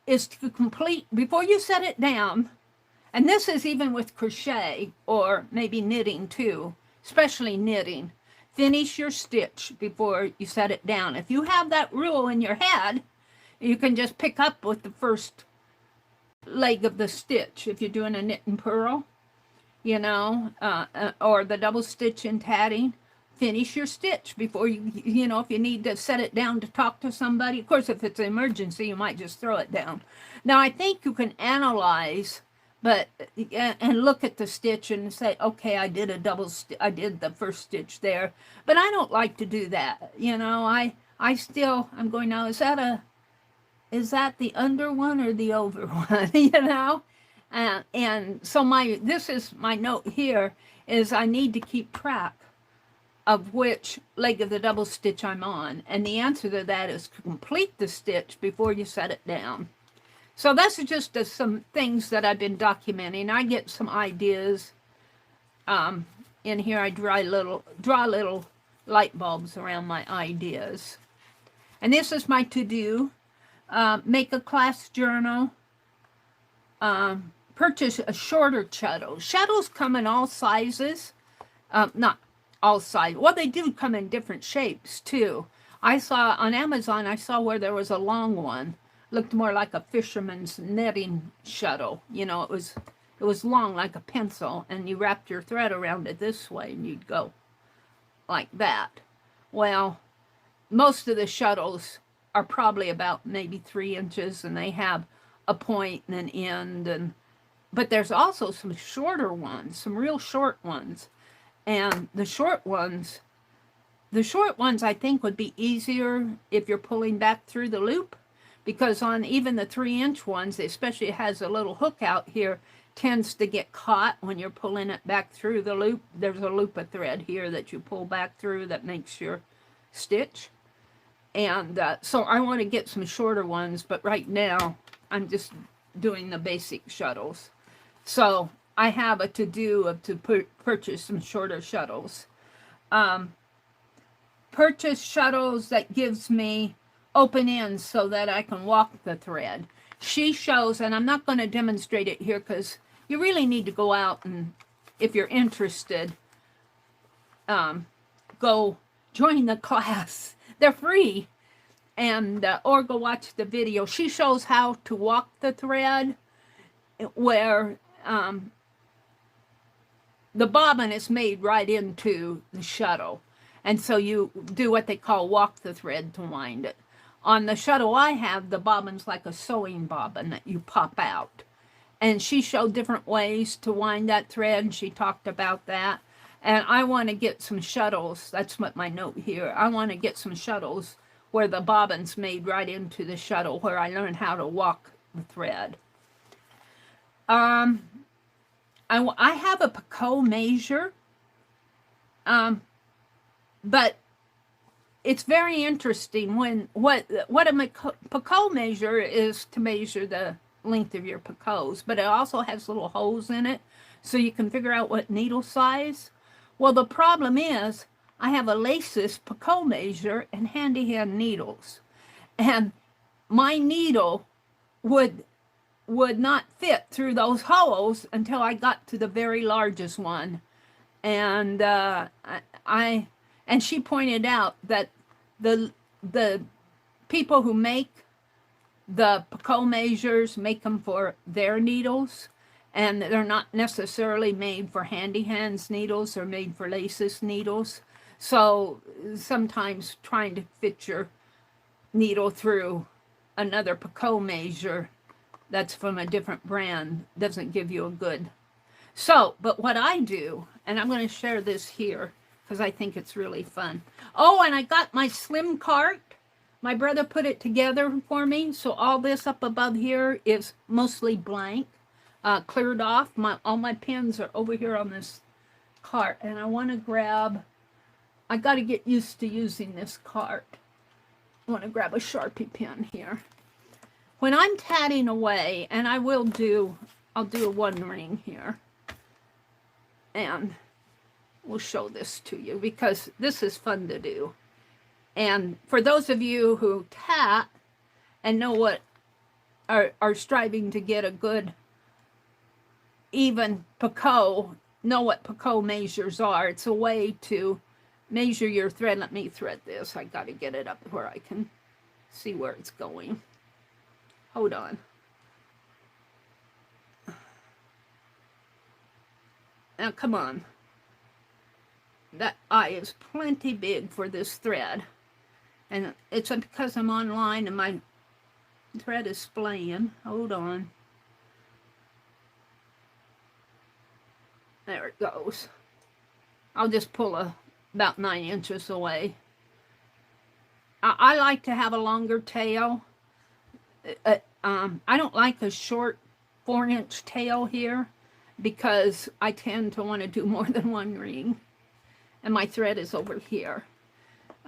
Speaker 1: is to complete, before you set it down, and this is even with crochet, or maybe knitting too, especially knitting, finish your stitch before you set it down. If you have that rule in your head, you can just pick up with the first leg of the stitch if you're doing a knit and purl, you know, or the double stitch in tatting. Finish your stitch before you know, if you need to set it down to talk to somebody. Of course, if it's an emergency, you might just throw it down. Now, I think you can analyze, and look at the stitch and say, okay, I did I did the first stitch there, but I don't like to do that. You know, I'm going, now, is that the under one or the over one? You know, and so this is my note here, is I need to keep track of which leg of the double stitch I'm on, and the answer to that is to complete the stitch before you set it down. So that's just some things that I've been documenting. I get some ideas in here. I draw little light bulbs around my ideas, and this is my to-do. Make a class journal, purchase a shorter shuttle. Shuttles come in all sizes, not all sizes. Well, they do come in different shapes too. I saw on Amazon, where there was a long one, looked more like a fisherman's netting shuttle. You know, it was long like a pencil, and you wrapped your thread around it this way, and you'd go like that. Well, most of the shuttles are probably about maybe 3 inches, and they have a point and an end, but there's also some shorter ones, some real short ones. And the short ones I think would be easier if you're pulling back through the loop, because on even the 3-inch ones, especially it has a little hook out here, tends to get caught when you're pulling it back through the loop. There's a loop of thread here that you pull back through that makes your stitch. And so I want to get some shorter ones, but right now I'm just doing the basic shuttles. So I have a to-do of to purchase some shorter shuttles. Purchase shuttles that gives me open ends so that I can walk the thread. She shows, and I'm not going to demonstrate it here because you really need to go out and, if you're interested, go join the class. They're free, and or go watch the video. She shows how to walk the thread, where the bobbin is made right into the shuttle. And so you do what they call walk the thread to wind it. On the shuttle I have, the bobbin's like a sewing bobbin that you pop out. And she showed different ways to wind that thread, and she talked about that. And I want to get some shuttles. That's what my note here. I want to get some shuttles where the bobbin's made right into the shuttle, where I learn how to walk the thread. I have a Picasso measure, but it's very interesting when what a Picasso measure is to measure the length of your Picassos, but it also has little holes in it, so you can figure out what needle size. Well, the problem is I have a laces Picasso measure and handy hand needles, and my needle would not fit through those holes until I got to the very largest one. And and she pointed out that the people who make the Picasso measures make them for their needles, and they're not necessarily made for handy hands needles or made for laces needles. So sometimes trying to fit your needle through another Picasso measure that's from a different brand doesn't give you a good. So, but what I do, and I'm going to share this here because I think it's really fun. Oh, and I got my slim cart. My brother put it together for me. So all this up above here is mostly blank, cleared off. All my pens are over here on this cart. And I want to grab, I got to get used to using this cart. I want to grab a Sharpie pen here. When I'm tatting away, and I'll do a one ring here. And we'll show this to you because this is fun to do. And for those of you who tat and know what are striving to get a good even Picasso, know what Picasso measures are. It's a way to measure your thread. Let me thread this. I got to get it up where I can see where it's going. Hold on. Now, come on. That eye is plenty big for this thread. And it's because I'm online and my thread is splaying. Hold on. There it goes. I'll just pull about 9 inches away. I like to have a longer tail. I don't like a short 4-inch tail here because I tend to want to do more than one ring. And my thread is over here.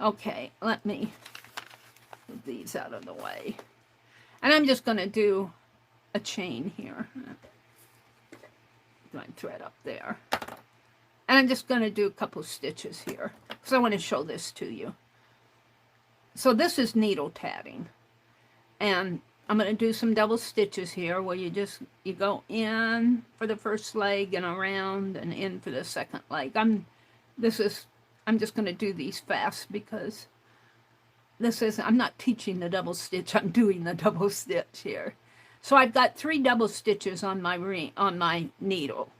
Speaker 1: Okay, let me move these out of the way. And I'm just going to do a chain here. My thread up there. And I'm just going to do a couple stitches here because I want to show this to you. So this is needle tatting. And I'm going to do some double stitches here where you go in for the first leg and around and in for the second leg. I'm just going to do these fast because I'm not teaching the double stitch, I'm doing the double stitch here. So I've got 3 double stitches on my needle.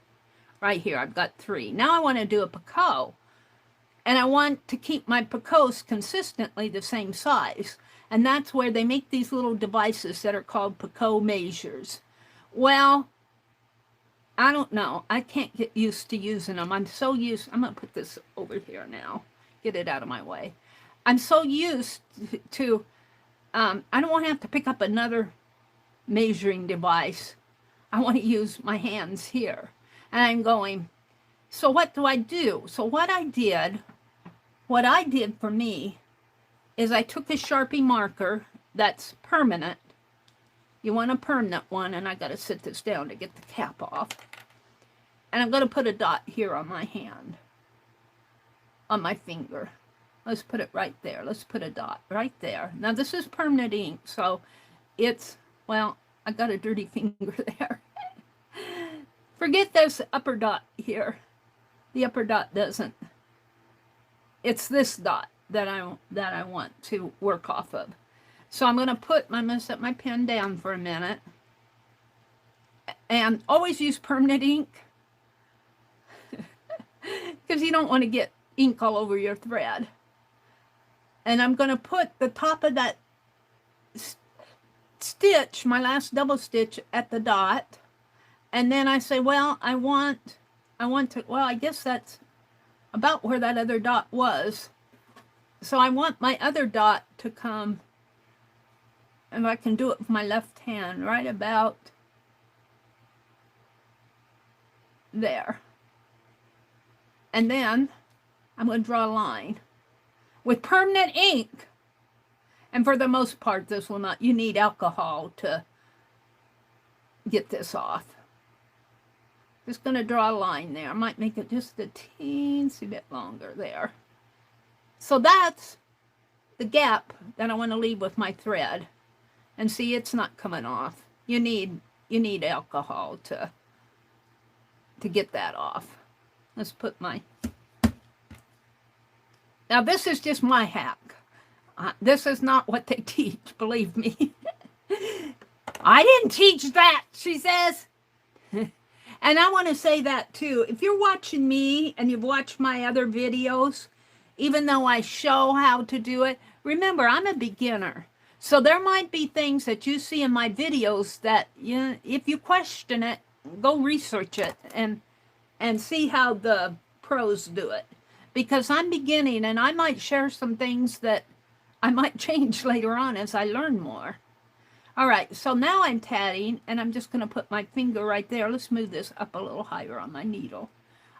Speaker 1: Right here, I've got 3. Now I want to do a Picasso. And I want to keep my Picassos consistently the same size. And that's where they make these little devices that are called Picasso measures. Well, I don't know. I can't get used to using them. I'm going to put this over here now. Get it out of my way. I'm so used to, I don't want to have to pick up another measuring device. I want to use my hands here. And I'm going, so what do I do? So what I did for me is I took a Sharpie marker that's permanent. You want a permanent one, and I got to sit this down to get the cap off. And I'm going to put a dot here on my hand, on my finger. Let's put it right there. Let's put a dot right there. Now this is permanent ink, so it's, well, I got a dirty finger there. Forget this upper dot here. The upper dot doesn't. It's this dot that I want to work off of. So I'm going to set my pen down for a minute. And always use permanent ink. because you don't want to get ink all over your thread. And I'm going to put the top of that stitch, my last double stitch, at the dot. And then I say, well, I want to, well, I guess that's about where that other dot was. So I want my other dot to come, and I can do it with my left hand, right about there. And then I'm going to draw a line with permanent ink. And for the most part, this will not, you need alcohol to get this off. Just going to draw a line there. I might make it just a teensy bit longer there. So that's the gap that I want to leave with my thread. And see, it's not coming off. You need alcohol to get that off. Let's put my... Now this is just my hack. This is not what they teach, believe me. I didn't teach that, she says. And I want to say that too. If you're watching me and you've watched my other videos, even though I show how to do it, remember, I'm a beginner. So there might be things that you see in my videos that, you know, if you question it, go research it and see how the pros do it. Because I'm beginning, and I might share some things that I might change later on as I learn more. All right, so now I'm tatting, and I'm just going to put my finger right there. Let's move this up a little higher on my needle.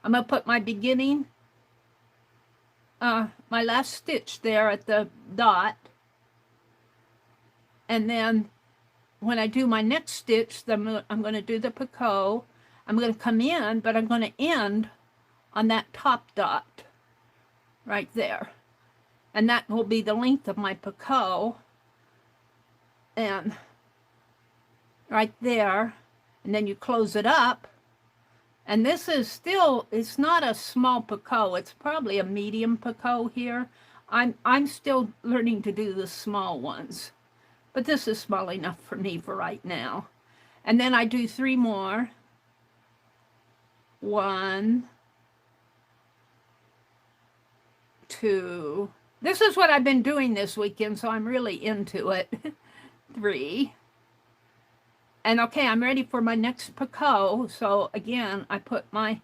Speaker 1: I'm going to put my beginning, my last stitch there at the dot. And then when I do my next stitch, I'm going to do the picot. I'm going to come in, but I'm going to end on that top dot right there. And that will be the length of my picot. And right there, and then you close it up. And this is still, it's not a small picot, it's probably a medium picot here. I'm still learning to do the small ones, but this is small enough for me for right now. And then I do 3 more. 1, 2. This is what I've been doing this weekend, so I'm really into it. 3. And okay, I'm ready for my next picot. So again, I put my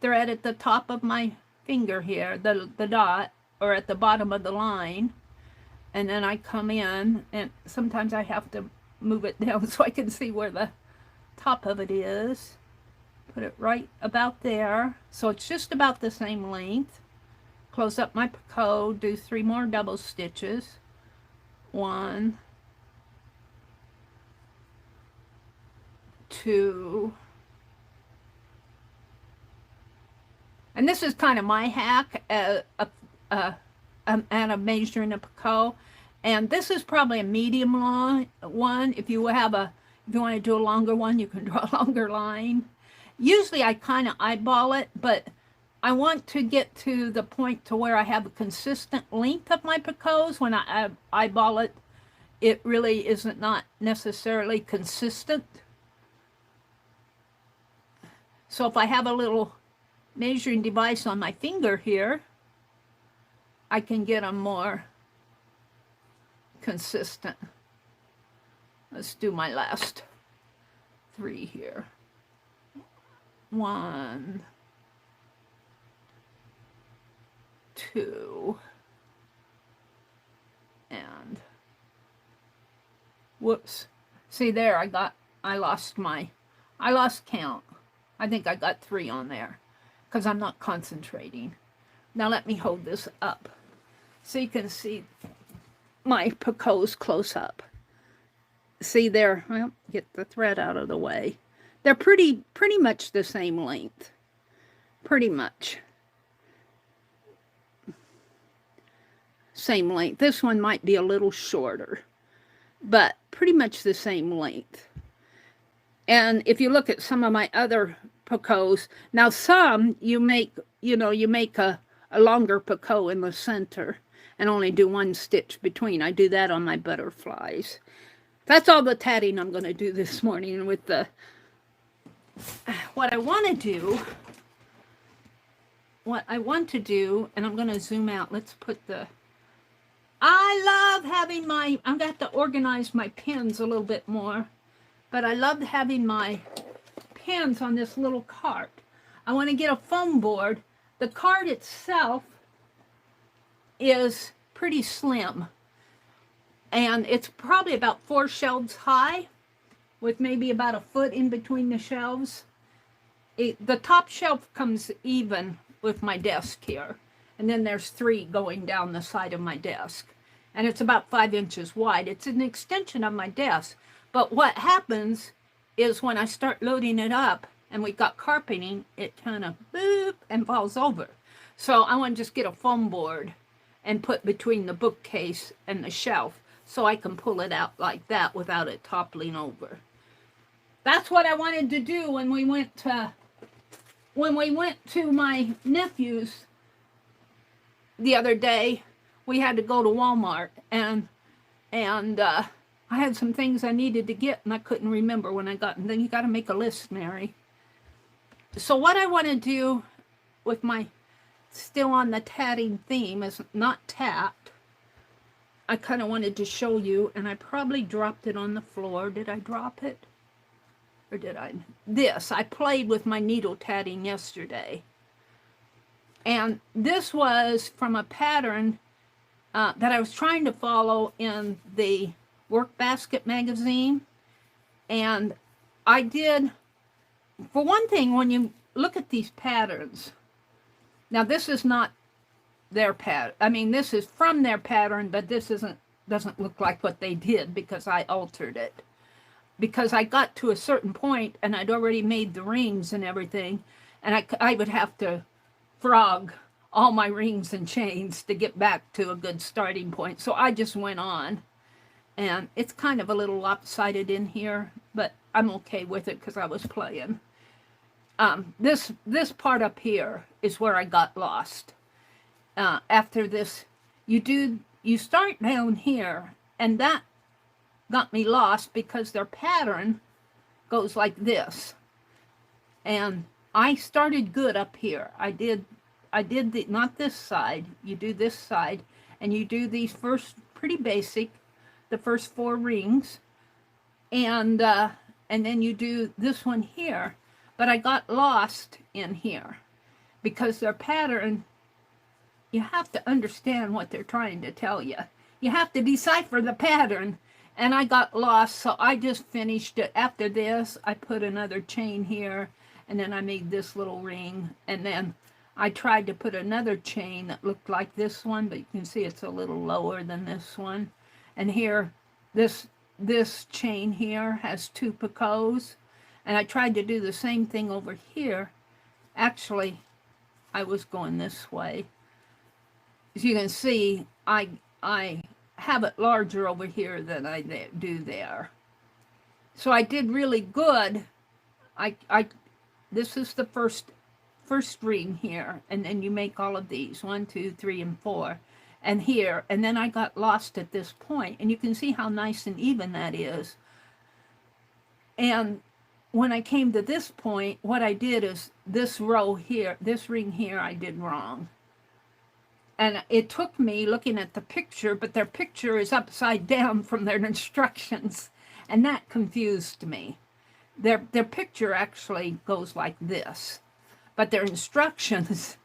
Speaker 1: thread at the top of my finger here, the dot, or at the bottom of the line. And then I come in, and sometimes I have to move it down so I can see where the top of it is. Put it right about there. So it's just about the same length. Close up my picot, do 3 more double stitches. 1, 2. And this is kind of my hack at measuring a picot. And this is probably a medium long one. If you want to do a longer one, you can draw a longer line. Usually I kind of eyeball it, but I want to get to the point to where I have a consistent length of my picots. When I eyeball it, it really isn't not necessarily consistent. So if I have a little measuring device on my finger here, I can get them more consistent. Let's do my last 3 here. 1, 2, and whoops. See there, I lost count. I think I got 3 on there because I'm not concentrating. Now let me hold this up so you can see my picots close up. See there, well, get the thread out of the way. They're pretty much the same length. Pretty much. Same length. This one might be a little shorter, but pretty much the same length. And if you look at some of my other picots, now some you make a longer picot in the center and only do 1 stitch between. I do that on my butterflies. That's all the tatting I'm going to do this morning with the... What I want to do what I want to do, and I'm going to zoom out. Let's put the, I love having my, I'm going to have to organize my pins a little bit more, but I love having my pins on this little cart. I want to get a foam board. The cart itself is pretty slim, and it's probably about 4 shelves high with maybe about a foot in between the shelves. The top shelf comes even with my desk here, and then there's 3 going down the side of my desk, and it's about 5 inches wide. It's an extension of my desk, but what happens is when I start loading it up and we've got carpeting, it kind of boop and falls over. So I want to just get a foam board and put between the bookcase and the shelf so I can pull it out like that without it toppling over. That's what I wanted to do when we went to my nephew's the other day. We had to go to Walmart, and I had some things I needed to get, and I couldn't remember when I got. And then you got to make a list, Meri. So what I want to do with my, still on the tatting theme, is not tat. I kind of wanted to show you, and I probably dropped it on the floor. Did I drop it? Or did I? This, I played with my needle tatting yesterday. And this was from a pattern that I was trying to follow in the Work Basket magazine. And I did, for one thing, when you look at these patterns, now this is not their pattern. I mean, this is from their pattern, but this doesn't look like what they did because I altered it. Because I got to a certain point and I'd already made the rings and everything, and I would have to frog all my rings and chains to get back to a good starting point. So I just went on, and it's kind of a little lopsided in here, but I'm okay with it because I was playing. This part up here is where I got lost. After this, you start down here, and that got me lost because their pattern goes like this. And I started good up here. I did the, not this side, you do this side, and you do these first, pretty basic, the first 4 rings, and then you do this one here. But I got lost in here because their pattern, you have to understand what they're trying to tell you. You have to decipher the pattern. And I got lost, so I just finished it. After this, I put another chain here, and then I made this little ring, and then I tried to put another chain that looked like this one, but you can see it's a little lower than this one. And here, this chain here has 2 picots, and I tried to do the same thing over here. Actually, I was going this way. As you can see, I have it larger over here than I do there. So I did really good. This is the first ring here, and then you make all of these 1, 2, 3, and 4, and here, and then I got lost at this point, and you can see how nice and even that is. And when I came to this point, what I did is this row here, this ring here, I did wrong. And it took me looking at the picture, but their picture is upside down from their instructions, and that confused me. Their picture actually goes like this, but their instructions,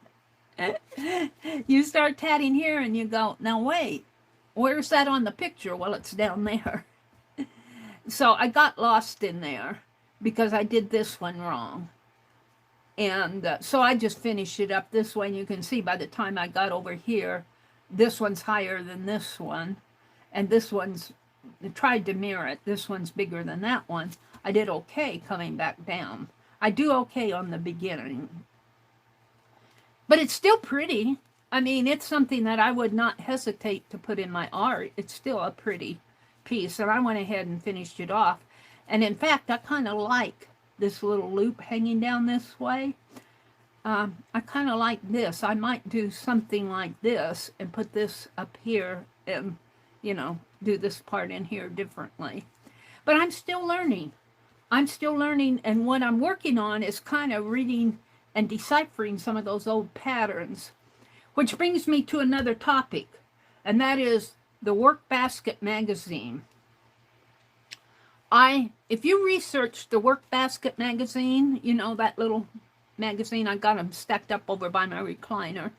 Speaker 1: you start tatting here and you go, now wait, where's that on the picture? Well, it's down there. So I got lost in there because I did this one wrong. And so I just finished it up this way, and you can see by the time I got over here, this one's higher than this one, and this one's, I tried to mirror it, this one's bigger than that one. I did okay coming back down. I do okay on the beginning. But it's still pretty. I mean, it's something that I would not hesitate to put in my art. It's still a pretty piece, and I went ahead and finished it off. And in fact, I kind of like this little loop hanging down this way. I kind of like this. I might do something like this and put this up here and, you know, do this part in here differently. But I'm still learning. I'm still learning, and what I'm working on is kind of reading and deciphering some of those old patterns. Which brings me to another topic, and that is the Workbasket magazine. If you research the Workbasket magazine, you know, that little magazine, I got them stacked up over by my recliner,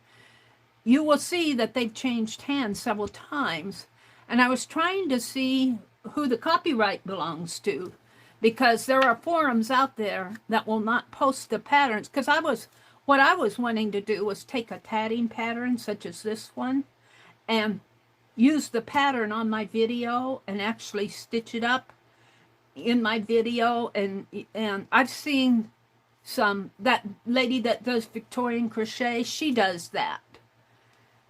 Speaker 1: you will see that they've changed hands several times. And I was trying to see who the copyright belongs to, because there are forums out there that will not post the patterns. Because what I was wanting to do was take a tatting pattern such as this one and use the pattern on my video and actually stitch it up in my video. And I've seen that lady that does Victorian crochet, she does that.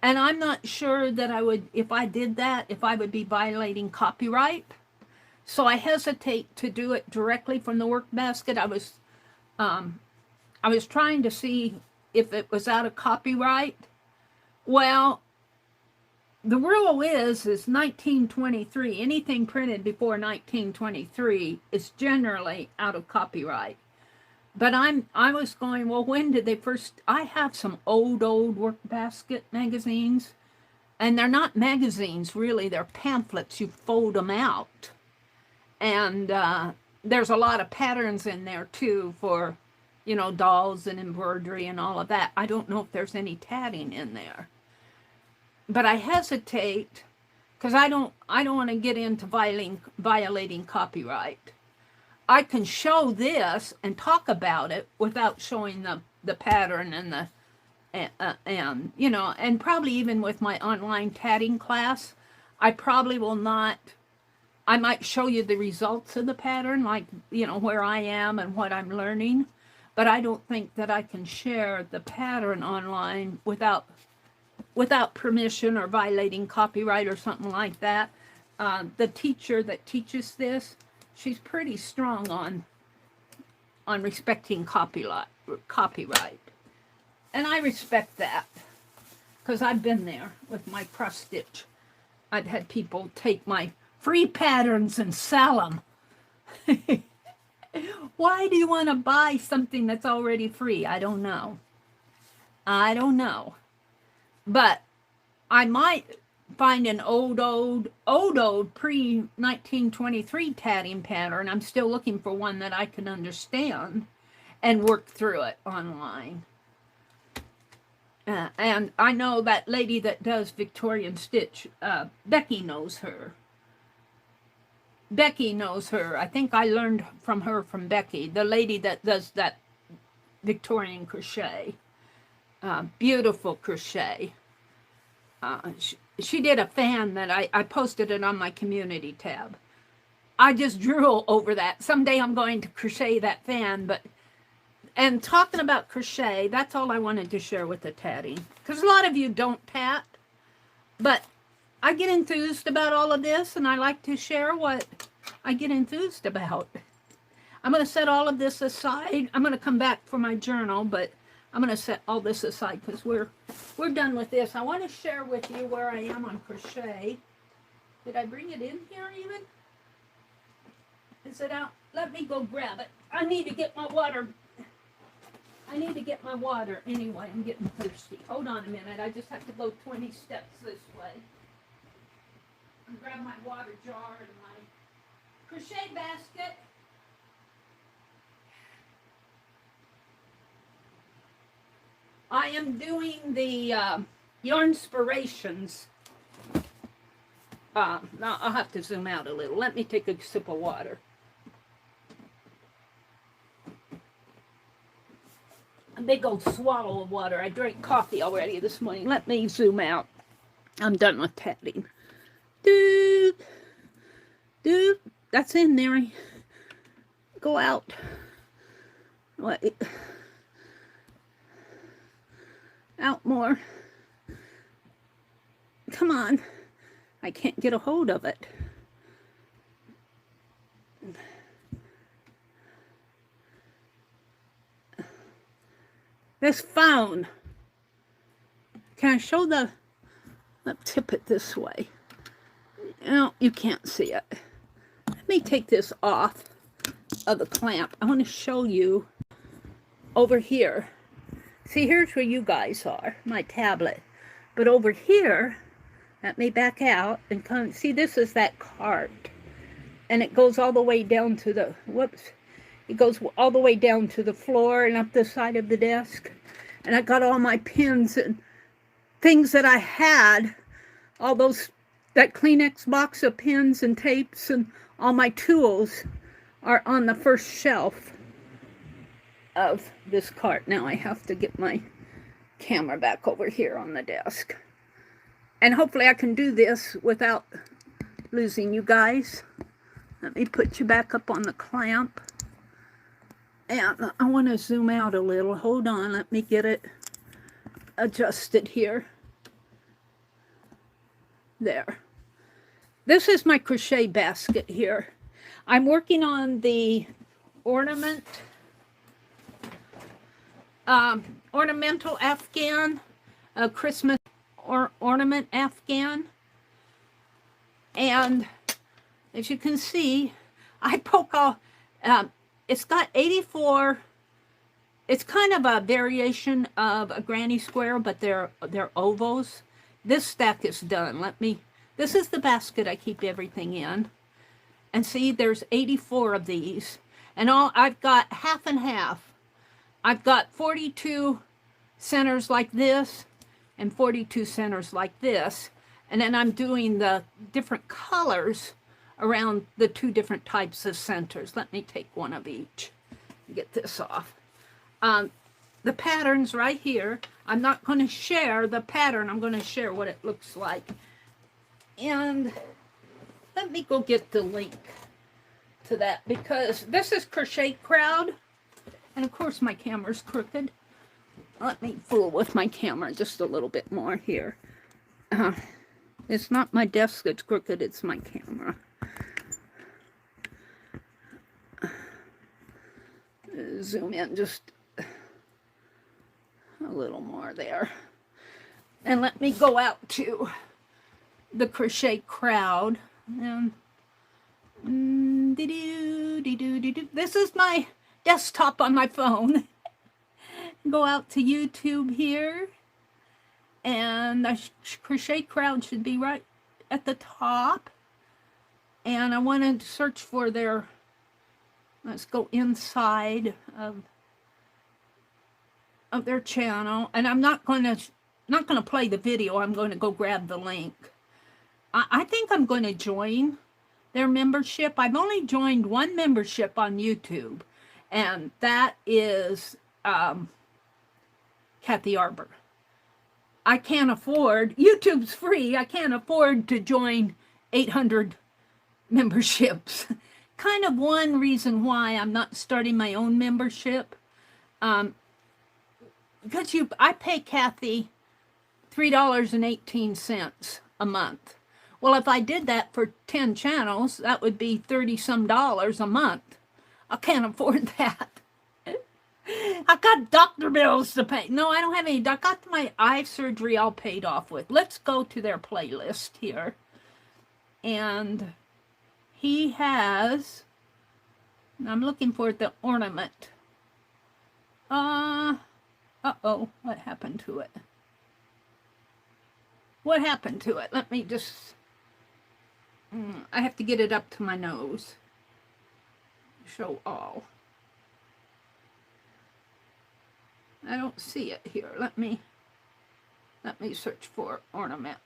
Speaker 1: And I'm not sure that I would, if I did that, if I would be violating copyright. So I hesitate to do it directly from the Workbasket. I was trying to see if it was out of copyright. Well, the rule is 1923. Anything printed before 1923 is generally out of copyright. But I was going, well, when did they first? I have some old Workbasket magazines, and they're not magazines really. They're pamphlets. You fold them out, and there's a lot of patterns in there too for, you know, dolls and embroidery and all of that. I don't know if there's any tatting in there, but I hesitate because I don't want to get into violating copyright. I can show this and talk about it without showing the pattern and and you know, and probably even with my online tatting class, I probably will not. I might show you the results of the pattern, like, you know, where I am and what I'm learning, but I don't think that I can share the pattern online without permission or violating copyright or something like that. The teacher that teaches this, she's pretty strong on respecting copyright. And I respect that, because I've been there with my cross stitch. I've had people take my free patterns and sell them. Why do you want to buy something that's already free? I don't know. But I might find an old pre-1923 tatting pattern. I'm still looking for one that I can understand and work through it online. And I know that lady that does Victorian stitch, Becky knows her. I think I learned from Becky, the lady that does that Victorian crochet. Beautiful crochet. She did a fan that I posted it on my community tab. I just drool over that. Someday I'm going to crochet that fan, and talking about crochet, that's all I wanted to share with the tatting. Because a lot of you don't tat, but I get enthused about all of this, and I like to share what I get enthused about. I'm going to set all of this aside. I'm going to come back for my journal, but I'm going to set all this aside because we're done with this. I want to share with you where I am on crochet. Did I bring it in here even? Is it out? Let me go grab it. I need to get my water. Anyway. I'm getting thirsty. Hold on a minute. I just have to go 20 steps this way. And grab my water jar and my crochet basket. I am doing the Yarnspirations. Now I'll have to zoom out a little. Let me take a sip of water. A big old swallow of water. I drank coffee already this morning. Let me zoom out. I'm done with tatting. Doop. That's in, Meri. Go out. What? Out more. Come on. I can't get a hold of it. This phone. Can I show let's tip it this way. No, you can't see it. Let me take this off of the clamp. I want to show you over here. See, here's where you guys are, my tablet. But over here, let me back out and come, see, this is that cart. And it goes all the way down to the, whoops, it goes all the way down to the floor and up the side of the desk. And I got all my pins and things that I had, all those, that Kleenex box of pins and tapes and all my tools are on the first shelf of this cart. Now I have to get my camera back over here on the desk. And hopefully I can do this without losing you guys. Let me put you back up on the clamp. And I want to zoom out a little. Hold on, let me get it adjusted here. There. This is my crochet basket here. I'm working on the ornamental Afghan, Christmas ornament Afghan. And as you can see, I poke all, it's got 84, it's kind of a variation of a granny square, but they're ovals. This stack is done. This is the basket I keep everything in. And see, there's 84 of these. And I've got half and half. I've got 42 centers like this and 42 centers like this. And then I'm doing the different colors around the two different types of centers. Let me take one of each. Get this off. The pattern's right here. I'm not going to share the pattern. I'm going to share what it looks like. And let me go get the link to that, because this is Crochet Crowd. And of course my camera's crooked. Let me fool with my camera just a little bit more here. It's not my desk that's crooked, it's my camera. Zoom in just a little more there. And let me go out to the Crochet Crowd. And this is my desktop on my phone. Go out to YouTube here. And the Crochet Crowd should be right at the top. And I want to search for their, let's go inside of their channel. And I'm not going to play the video. I'm going to go grab the link. I think I'm going to join their membership. I've only joined one membership on YouTube, and that is Kathy Arbor. I can't afford, YouTube's free, I can't afford to join 800 memberships. Kind of one reason why I'm not starting my own membership. Because I pay Kathy $3.18 a month. Well, if I did that for 10 channels, that would be $30-some a month. I can't afford that. I got doctor bills to pay. No, I don't have any. I got my eye surgery all paid off with. Let's go to their playlist here. And he has, I'm looking for the ornament. Uh-oh, what happened to it? What happened to it? Let me just, I have to get it up to my nose. Show all. I don't see it here. Let me search for ornament.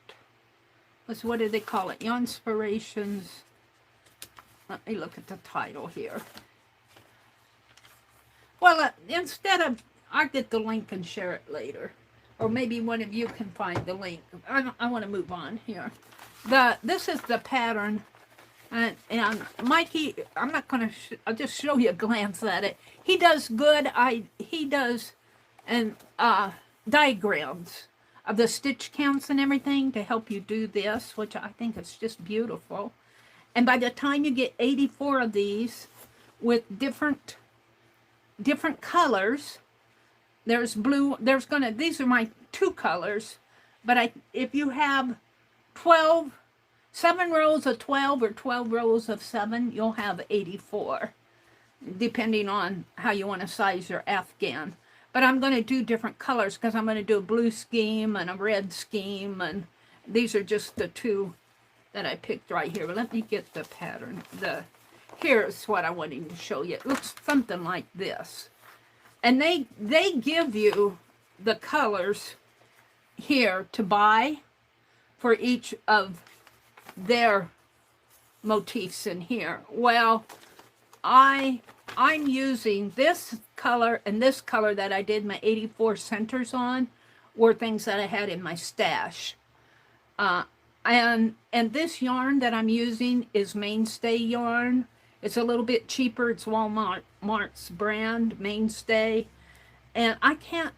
Speaker 1: What do they call it? Inspirations. Let me look at the title here. Well, instead of, I'll get the link and share it later. Or maybe one of you can find the link. I want to move on here. This is the pattern. And Mikey, I'm not going to, I'll just show you a glance at it. He does good. He does diagrams of the stitch counts and everything to help you do this, which I think is just beautiful. And by the time you get 84 of these with different colors, there's blue, these are my 2 colors, but if you have 7 rows of 12 or 12 rows of 7, you'll have 84, depending on how you want to size your Afghan. but I'm going to do different colors because I'm going to do a blue scheme and a red scheme, and these are just the two that I picked right here. But let me get the pattern. Here's what I wanted to show you. It looks something like this. And they give you the colors here to buy for each of their motifs in here. Well, I'm using this color and this color that I did my 84 centers on were things that I had in my stash. And this yarn that I'm using is Mainstay yarn. It's a little bit cheaper. It's Walmart's brand, Mainstay. And I can't,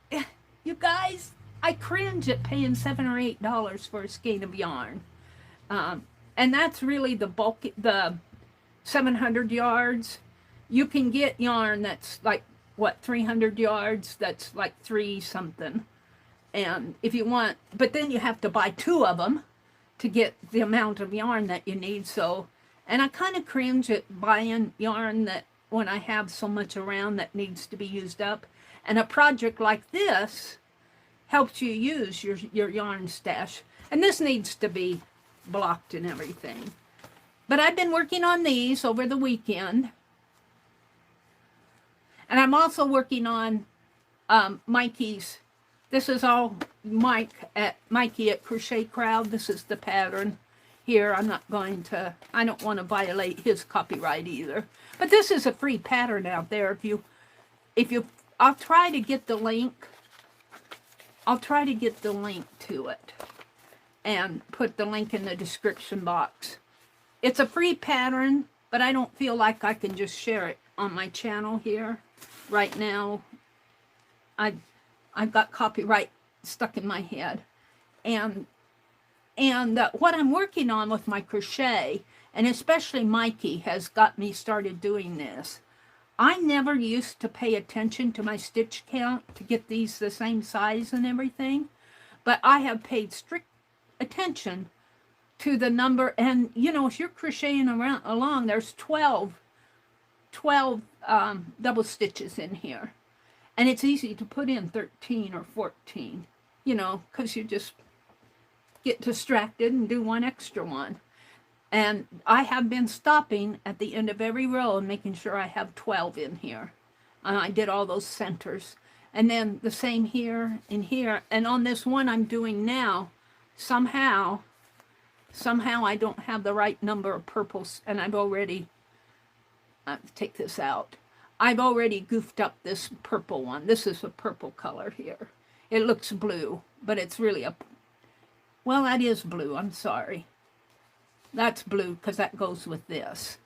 Speaker 1: you guys, I cringe at paying $7 or $8 for a skein of yarn. And that's really the bulk, the 700 yards. You can get yarn that's like, what, 300 yards? That's like 3 something. And if you want, but then you have to buy 2 of them to get the amount of yarn that you need. So, and I kind of cringe at buying yarn that when I have so much around that needs to be used up. And a project like this helps you use your yarn stash. And this needs to be blocked and everything. But I've been working on these over the weekend. And I'm also working on Mikey's. This is all Mikey at Crochet Crowd. This is the pattern here. I'm not going to, I don't want to violate his copyright either. But this is a free pattern out there. I'll try to get the link. I'll try to get the link to it and put the link in the description box. It's a free pattern, but I don't feel like I can just share it on my channel here right now. I've got copyright stuck in my head. And what I'm working on with my crochet, and especially Mikey has got me started doing this. I never used to pay attention to my stitch count to get these the same size and everything, but I have paid strict attention to the number. And you know, if you're crocheting along, there's 12 double stitches in here. And it's easy to put in 13 or 14, you know, because you just get distracted and do one extra one. And I have been stopping at the end of every row and making sure I have 12 in here. And I did all those centers. And then the same here and here. And on this one I'm doing now, somehow I don't have the right number of purples. And I've already, take this out. I've already goofed up this purple one. This is a purple color here. It looks blue, but it's really well, that is blue. I'm sorry. That's blue because that goes with this.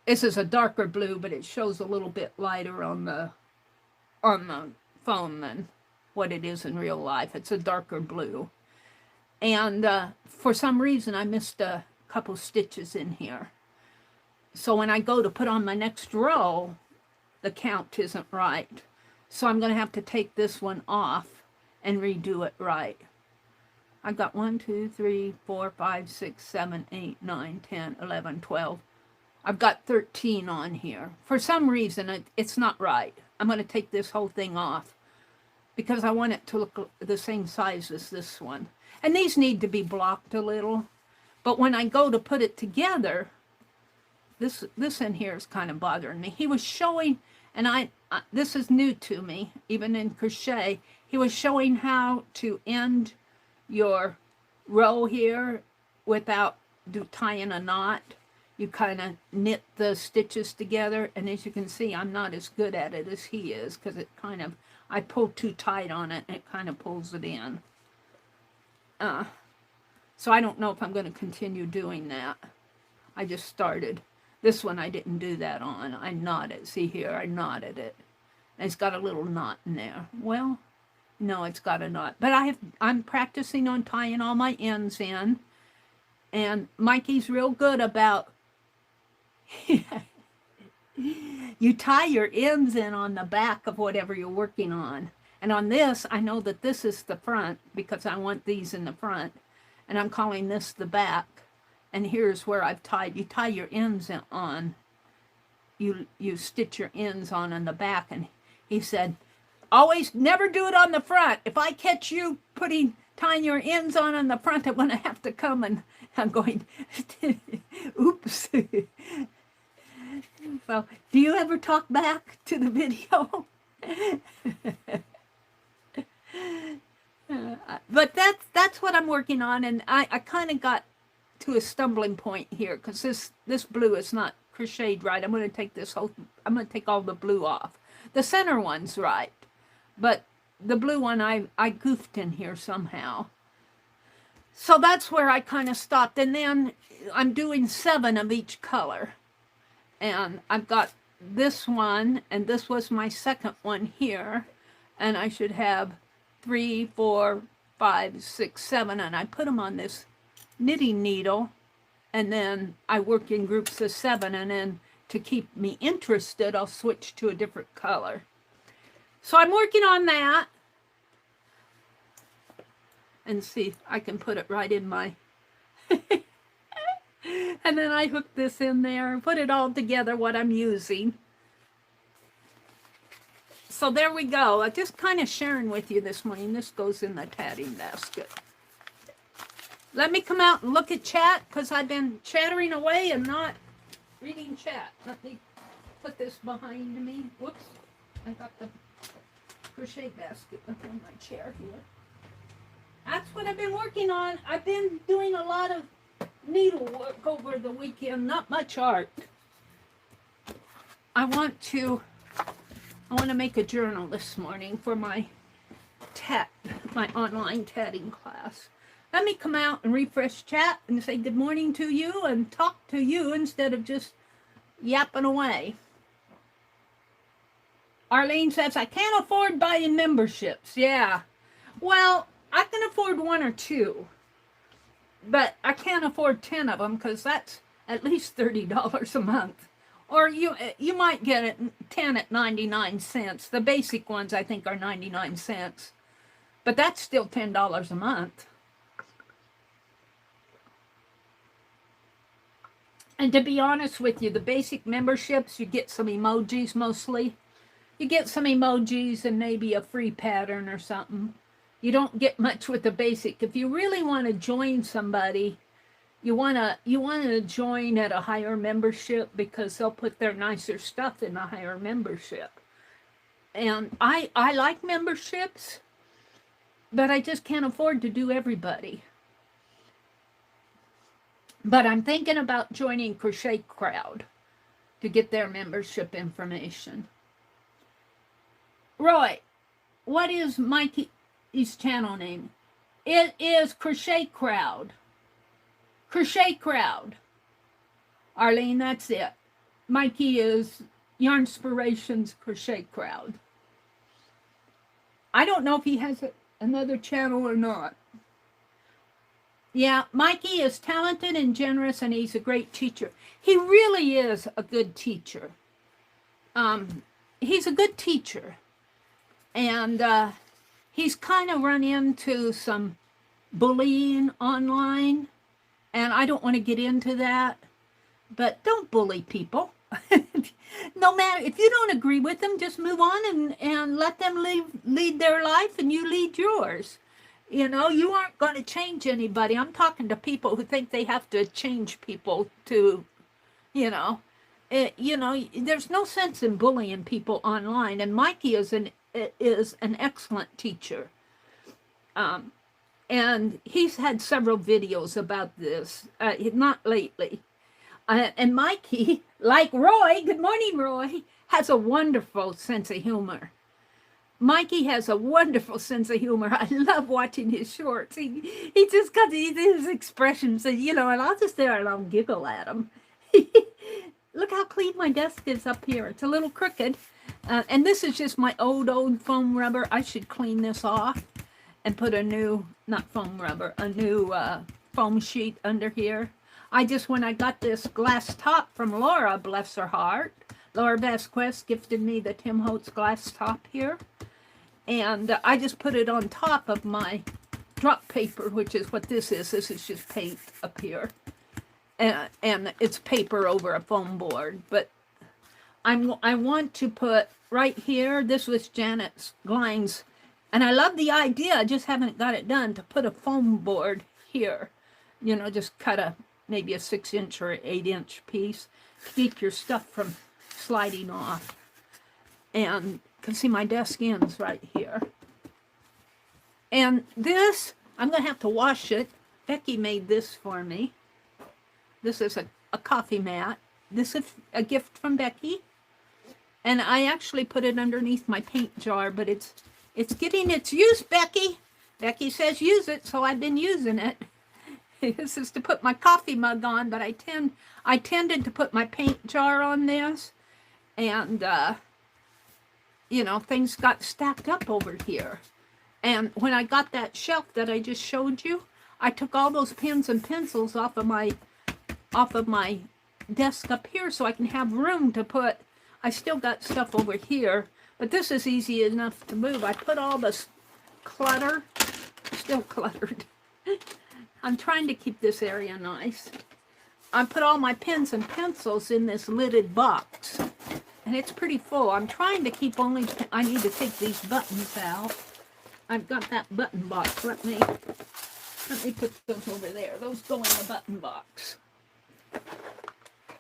Speaker 1: This is a darker blue, but it shows a little bit lighter on the phone than what it is in real life. It's a darker blue. And for some reason, I missed a couple stitches in here. So when I go to put on my next row, the count isn't right. So I'm going to have to take this one off and redo it right. I've got 1, 2, 3, 4, 5, 6, 7, 8, 9, 10, 11, 12. I've got 13 on here. For some reason, it's not right. I'm going to take this whole thing off because I want it to look the same size as this one. And these need to be blocked a little. But when I go to put it together, this in here is kind of bothering me. He was showing, and this is new to me, even in crochet. He was showing how to end your row here without tying a knot. You kind of knit the stitches together, and as you can see, I'm not as good at it as he is because it kind of, I pull too tight on it and it kind of pulls it in. So I don't know if I'm going to continue doing that. I just started. This one I didn't do that on. I knotted. See here, I knotted it. And it's got a little knot in there. Well, no, it's got a knot. But I'm practicing on tying all my ends in. And Mikey's real good about you tie your ends in on the back of whatever you're working on. And on this, I know that this is the front because I want these in the front. And I'm calling this the back. And here's where I've tied. You tie your ends on you stitch your ends on the back. And he said, always never do it on the front. If I catch you tying your ends on the front, I'm going to have to come. And I'm going, oops. So, do you ever talk back to the video? But that's what I'm working on, and I kind of got to a stumbling point here because this blue is not crocheted right. I'm going to take all the blue off. The center one's right, but the blue one I goofed in here somehow. So that's where I kind of stopped, and then I'm doing 7 of each color. And I've got this one, and this was my second one here, and I should have 3, 4, 5, 6, 7, and I put them on this knitting needle, and then I work in groups of 7, and then to keep me interested, I'll switch to a different color. So I'm working on that, and see, I can put it right in my... And then I hook this in there and put it all together, what I'm using. So there we go. I'm just kind of sharing with you this morning. This goes in the tatting basket. Let me come out and look at chat because I've been chattering away and not reading chat. Let me put this behind me. Whoops. I got the crochet basket behind my chair here. That's what I've been working on. I've been doing a lot of needlework over the weekend, not much art. I want to make a journal this morning for my online tatting class. Let me come out and refresh chat and say good morning to you and talk to you instead of just yapping away. Arlene says, I can't afford buying memberships. Yeah. Well, I can afford 1 or 2. But I can't afford 10 of them because that's at least $30 a month. Or you might get it 10 at 99 cents. The basic ones I think are 99 cents. But that's still $10 a month. And to be honest with you, the basic memberships, you get some emojis mostly. You get some emojis and maybe a free pattern or something. You don't get much with the basic. If you really want to join somebody, you want to join at a higher membership because they'll put their nicer stuff in a higher membership. And I like memberships, but I just can't afford to do everybody. But I'm thinking about joining Crochet Crowd to get their membership information. Roy, what is Mikey's channel name? It is Crochet Crowd. Crochet Crowd. Arlene, that's it. Mikey is Yarnspirations Crochet Crowd. I don't know if he has another channel or not. Yeah, Mikey is talented and generous, and he's a great teacher. He really is a good teacher. He's a good teacher. And he's kind of run into some bullying online, and I don't want to get into that. But don't bully people. No matter, if you don't agree with them, just move on and let them lead their life, and you lead yours. You know, you aren't going to change anybody. I'm talking to people who think they have to change people to, there's no sense in bullying people online. And Mikey is an excellent teacher. And he's had several videos about this, not lately. And Mikey, like Roy, good morning, Roy, has a wonderful sense of humor. Mikey has a wonderful sense of humor. I love watching his shorts. He just got these expressions, and I'll just sit there and I'll giggle at him. Look how clean my desk is up here. It's a little crooked. And this is just my old foam rubber. I should clean this off and put a new, not foam rubber, a new foam sheet under here. When I got this glass top from Laura, bless her heart, Laura Vasquez gifted me the Tim Holtz glass top here. And I just put it on top of my drop paper, which is what this is. This is just paint up here. And it's paper over a foam board. But I want to put right here, this was Janet's lines, and I love the idea, I just haven't got it done, to put a foam board here. You know, just cut maybe a 6-inch or 8-inch piece to keep your stuff from sliding off. And you can see my desk ends right here. And this, I'm going to have to wash it. Becky made this for me. This is a coffee mat. This is a gift from Becky. And I actually put it underneath my paint jar, but it's getting its use, Becky. Becky says use it, so I've been using it. This is to put my coffee mug on, but I tended to put my paint jar on this. And, you know, things got stacked up over here. And when I got that shelf that I just showed you, I took all those pens and pencils off of my desk up here so I can have room to put. I still got stuff over here, but this is easy enough to move. I put all this clutter, still cluttered. I'm trying to keep this area nice. I put all my pens and pencils in this lidded box, and it's pretty full. I'm trying to keep only, I need to take these buttons out. I've got that button box. Let me put those over there. Those go in the button box.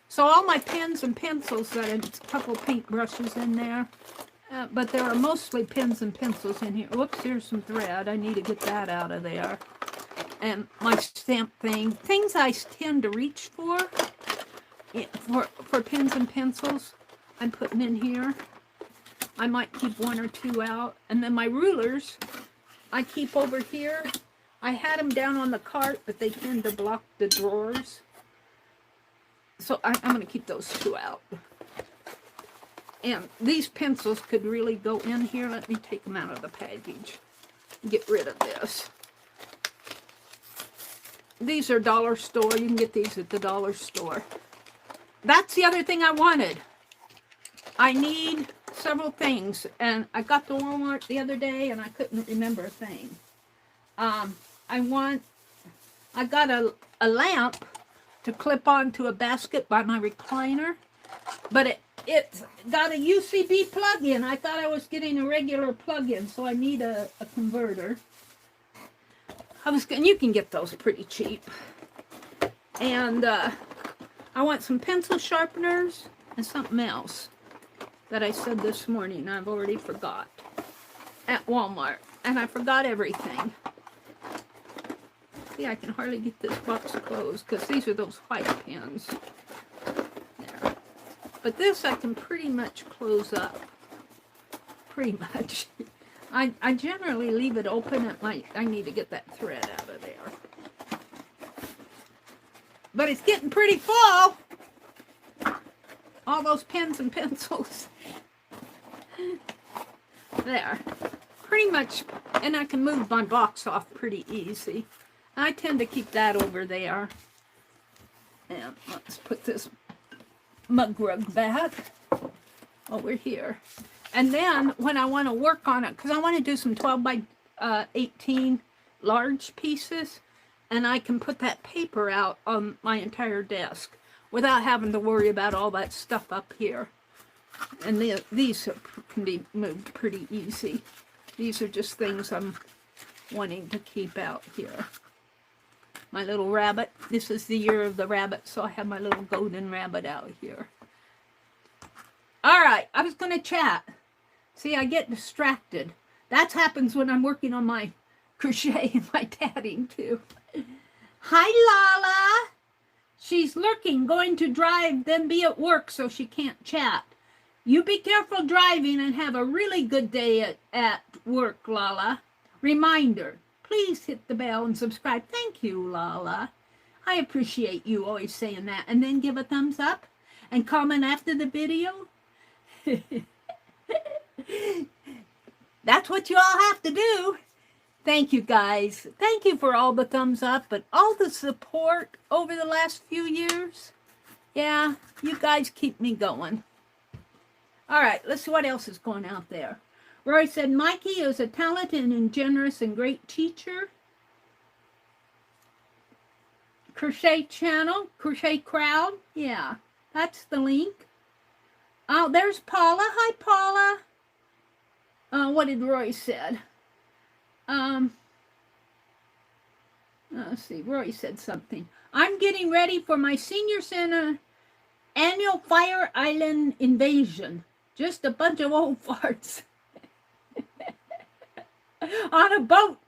Speaker 1: So all my pens and pencils, and a couple paint brushes in there, but there are mostly pens and pencils in here. Whoops, here's some thread. I need to get that out of there. And my stamp things I tend to reach for pens and pencils, I'm putting in here. I might keep 1 or 2 out. And then my rulers, I keep over here. I had them down on the cart, but they tend to block the drawers. So I'm going to keep those 2 out. And these pencils could really go in here. Let me take them out of the package. Get rid of this. These are dollar store. You can get these at the dollar store. That's the other thing I wanted. I need several things. And I got to Walmart the other day and I couldn't remember a thing. I got a lamp to clip onto a basket by my recliner. But it's got a USB plug-in. I thought I was getting a regular plug-in, so I need a converter. You can get those pretty cheap. And I want some pencil sharpeners and something else that I said this morning. I've already forgot at Walmart. And I forgot everything. See, I can hardly get this box closed because these are those white pens. There. But this I can pretty much close up. Pretty much. I generally leave it open at I need to get that thread out of there. But it's getting pretty full. All those pens and pencils. There. Pretty much, and I can move my box off pretty easy. I tend to keep that over there. And let's put this mug rug back over here. And then when I want to work on it, because I want to do some 12 by 18 large pieces, and I can put that paper out on my entire desk without having to worry about all that stuff up here. And these can be moved pretty easy. These are just things I'm wanting to keep out here. My little rabbit. This is the year of the rabbit, so I have my little golden rabbit out here. All right, I was going to chat. See, I get distracted. That happens when I'm working on my crochet and my tatting, too. Hi, Lala. She's lurking, going to drive, then be at work, so she can't chat. You be careful driving and have a really good day at work, Lala. Reminder, please hit the bell and subscribe. Thank you, Lala. I appreciate you always saying that. And then give a thumbs up and comment after the video. That's what you all have to do. Thank you, guys. Thank you for all the thumbs up, but all the support over the last few years. Yeah, you guys keep me going. All right, let's see what else is going out there. Roy said, Mikey is a talented and generous and great teacher. Crochet channel, crochet crowd. Yeah, that's the link. Oh, there's Paula. Hi, Paula. What did Roy said? Let's see. Roy said something. I'm getting ready for my senior center annual Fire Island invasion. Just a bunch of old farts on a boat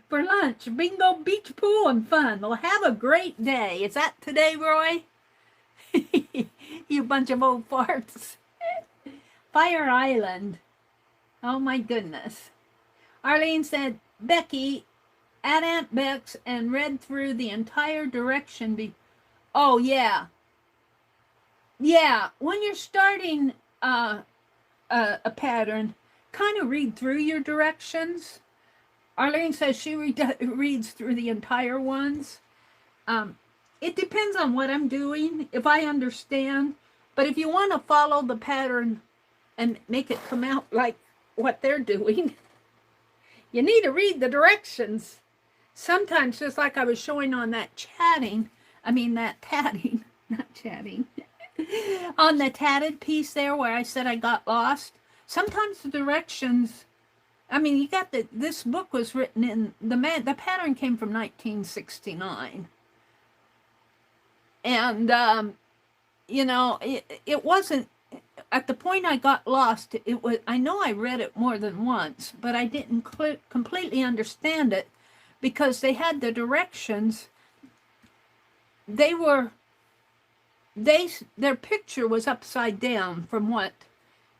Speaker 1: for lunch. Bingo, beach, pool, and fun. Well, have a great day. Is that today, Roy? You bunch of old farts. Fire Island. Oh my goodness. Arlene said, Becky, at Aunt Beck's and read through the entire direction. Oh, yeah. Yeah, when you're starting a pattern, kind of read through your directions. Arlene says she reads through the entire ones. It depends on what I'm doing, if I understand. But if you want to follow the pattern and make it come out like what they're doing, you need to read the directions. Sometimes, just like I was showing on that tatting, not chatting, on the tatted piece there where I said I got lost, sometimes the directions, you got this book was written in, the pattern came from 1969. And, it wasn't, at the point I got lost, I know I read it more than once, but I didn't completely understand it because they had the directions. Their picture was upside down from what,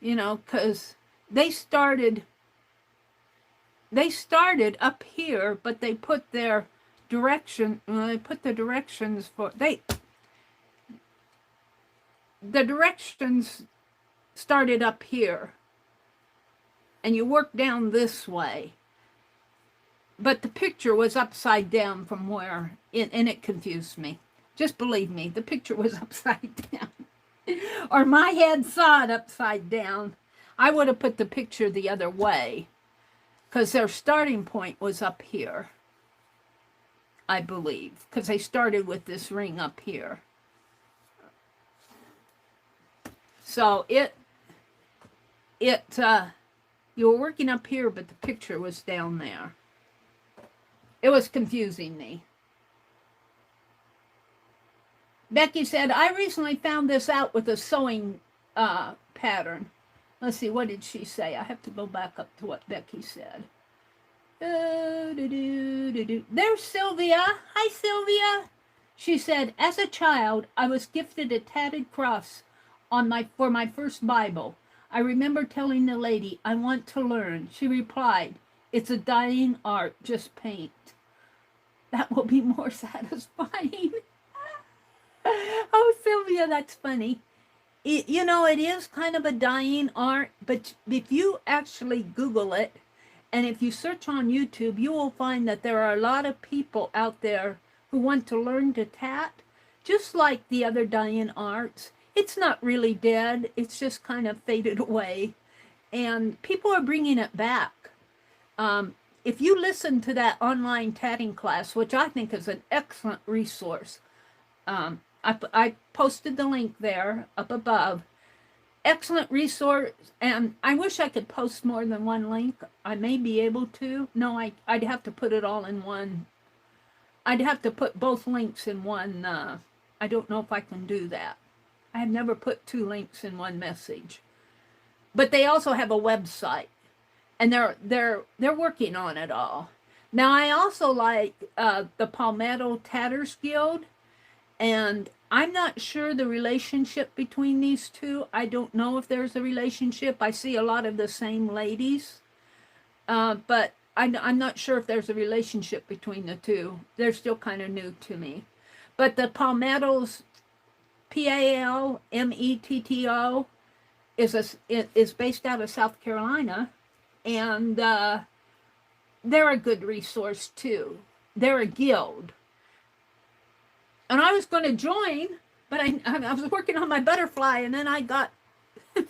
Speaker 1: because they started up here, but they put their direction, they put the directions for, the directions started up here, and you work down this way. But the picture was upside down from where, and it confused me. Just believe me, the picture was upside down. Or my head saw it upside down. I would have put the picture the other way, because their starting point was up here, I believe, because they started with this ring up here. So you were working up here, but the picture was down there. It was confusing me. Becky said, I recently found this out with a sewing pattern. Let's see, what did she say? I have to go back up to what Becky said. There's Sylvia. Hi, Sylvia. She said, as a child, I was gifted a tatted cross for my first Bible. I remember telling the lady, I want to learn. She replied, it's a dying art, just paint. That will be more satisfying. Oh, Sylvia, that's funny. It is kind of a dying art, but if you actually Google it, and if you search on YouTube, you will find that there are a lot of people out there who want to learn to tat, just like the other dying arts. It's not really dead. It's just kind of faded away. And people are bringing it back. If you listen to that online tatting class, which I think is an excellent resource, I posted the link there up above. Excellent resource, and I wish I could post more than one link. I may be able to. No, I'd have to put it all in one. I'd have to put both links in one. I don't know if I can do that. I have never put two links in one message. But they also have a website, and they're working on it all. Now, I also like the Palmetto Tatters Guild, and I'm not sure the relationship between these two. I don't know if there's a relationship. I see a lot of the same ladies, but I'm not sure if there's a relationship between the two. They're still kind of new to me. But the Palmetto's, Palmetto, is based out of South Carolina, and they're a good resource too. They're a guild. And I was going to join, but I was working on my butterfly, and then I got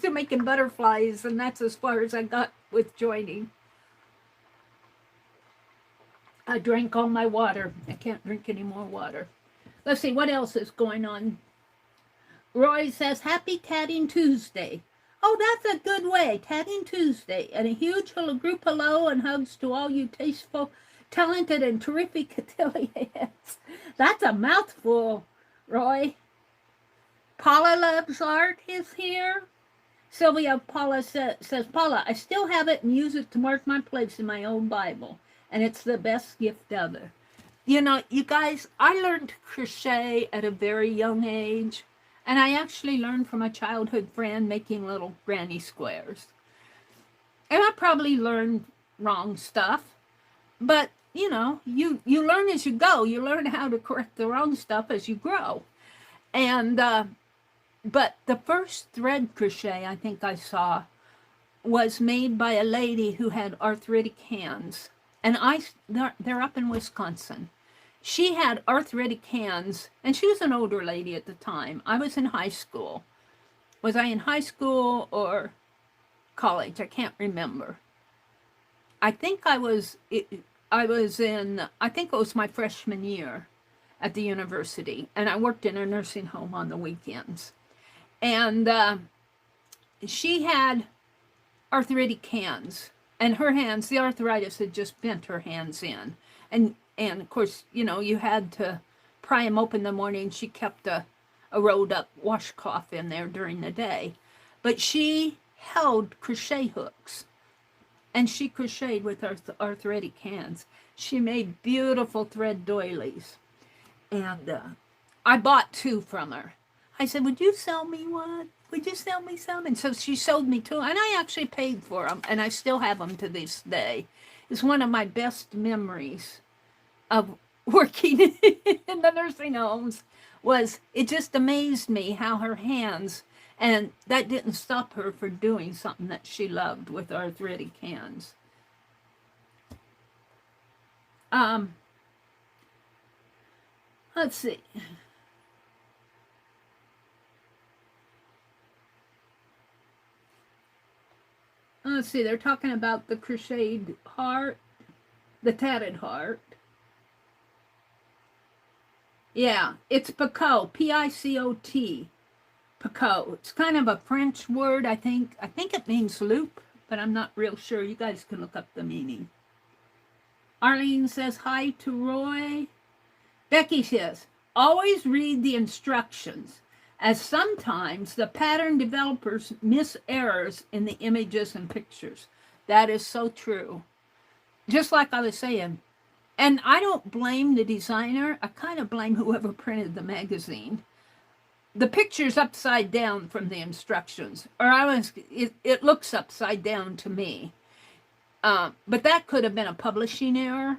Speaker 1: to making butterflies, and that's as far as I got with joining. I drank all my water. I can't drink any more water. Let's see, what else is going on? Roy says, Happy Tatting Tuesday. Oh, that's a good way. Tatting Tuesday. And a huge group hello and hugs to all you tasteful, talented, and terrific ateliers. That's a mouthful, Roy. Paula Loves Art is here. Sylvia Paula says, Paula, I still have it and use it to mark my place in my own Bible. And it's the best gift ever. You know, you guys, I learned to crochet at a very young age. And I actually learned from a childhood friend making little granny squares. And I probably learned wrong stuff. But, you know, you learn as you go. You learn how to correct the wrong stuff as you grow. And, but the first thread crochet I think I saw was made by a lady who had arthritic hands. And they're up in Wisconsin. She had arthritic hands, and she was an older lady at the time. I was in high school. Was I in high school or college? I can't remember. I think I think it was my freshman year at the university, and I worked in a nursing home on the weekends. And she had arthritic hands, and her hands, the arthritis had just bent her hands in. And of course, you know, you had to pry them open in the morning. She kept a rolled up washcloth in there during the day. But she held crochet hooks, and she crocheted with her arthritic hands. She made beautiful thread doilies. And I bought 2 from her. I said, would you sell me one? Would you sell me some? And so she sold me 2, and I actually paid for them, and I still have them to this day. It's one of my best memories of working in the nursing homes. It just amazed me how her hands, and that didn't stop her for doing something that she loved with arthritic hands. Let's see. Let's see, they're talking about the crocheted heart, the tatted heart. Yeah, it's Picasso, P-I-C-O-T, Picasso. It's kind of a French word, I think. I think it means loop, but I'm not real sure. You guys can look up the meaning. Arlene says hi to Roy. Becky says, always read the instructions, as sometimes the pattern developers miss errors in the images and pictures. That is so true. Just like I was saying, and I don't blame the designer. I kind of blame whoever printed the magazine. The picture's upside down from the instructions, or it looks upside down to me. But that could have been a publishing error.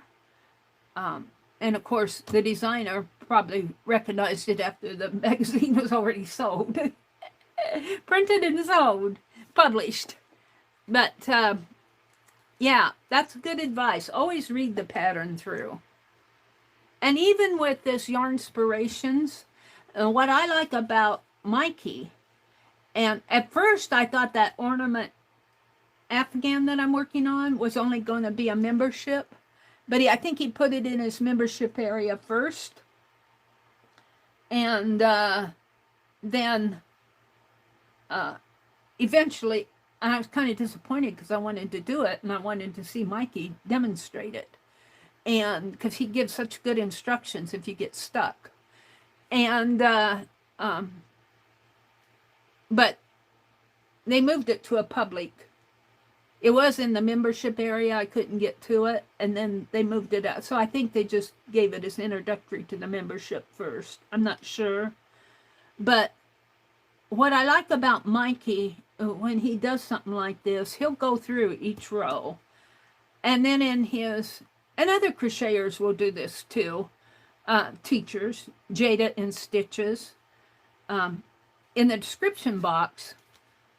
Speaker 1: And of course, the designer probably recognized it after the magazine was already sold. Printed and sold, published. But yeah, that's good advice. Always read the pattern through. And even with this Yarnspirations, what I like about Mikey, and at first I thought that ornament Afghan that I'm working on was only going to be a membership, but I think he put it in his membership area first. And then eventually, I was kind of disappointed because I wanted to do it and I wanted to see Mikey demonstrate it. And because he gives such good instructions if you get stuck. And, but they moved it to a public. It was in the membership area. I couldn't get to it. And then they moved it out. So I think they just gave it as introductory to the membership first. I'm not sure. But what I like about Mikey, when he does something like this, he'll go through each row. And then in his, and other crocheters will do this too, teachers, Jada in Stitches, in the description box,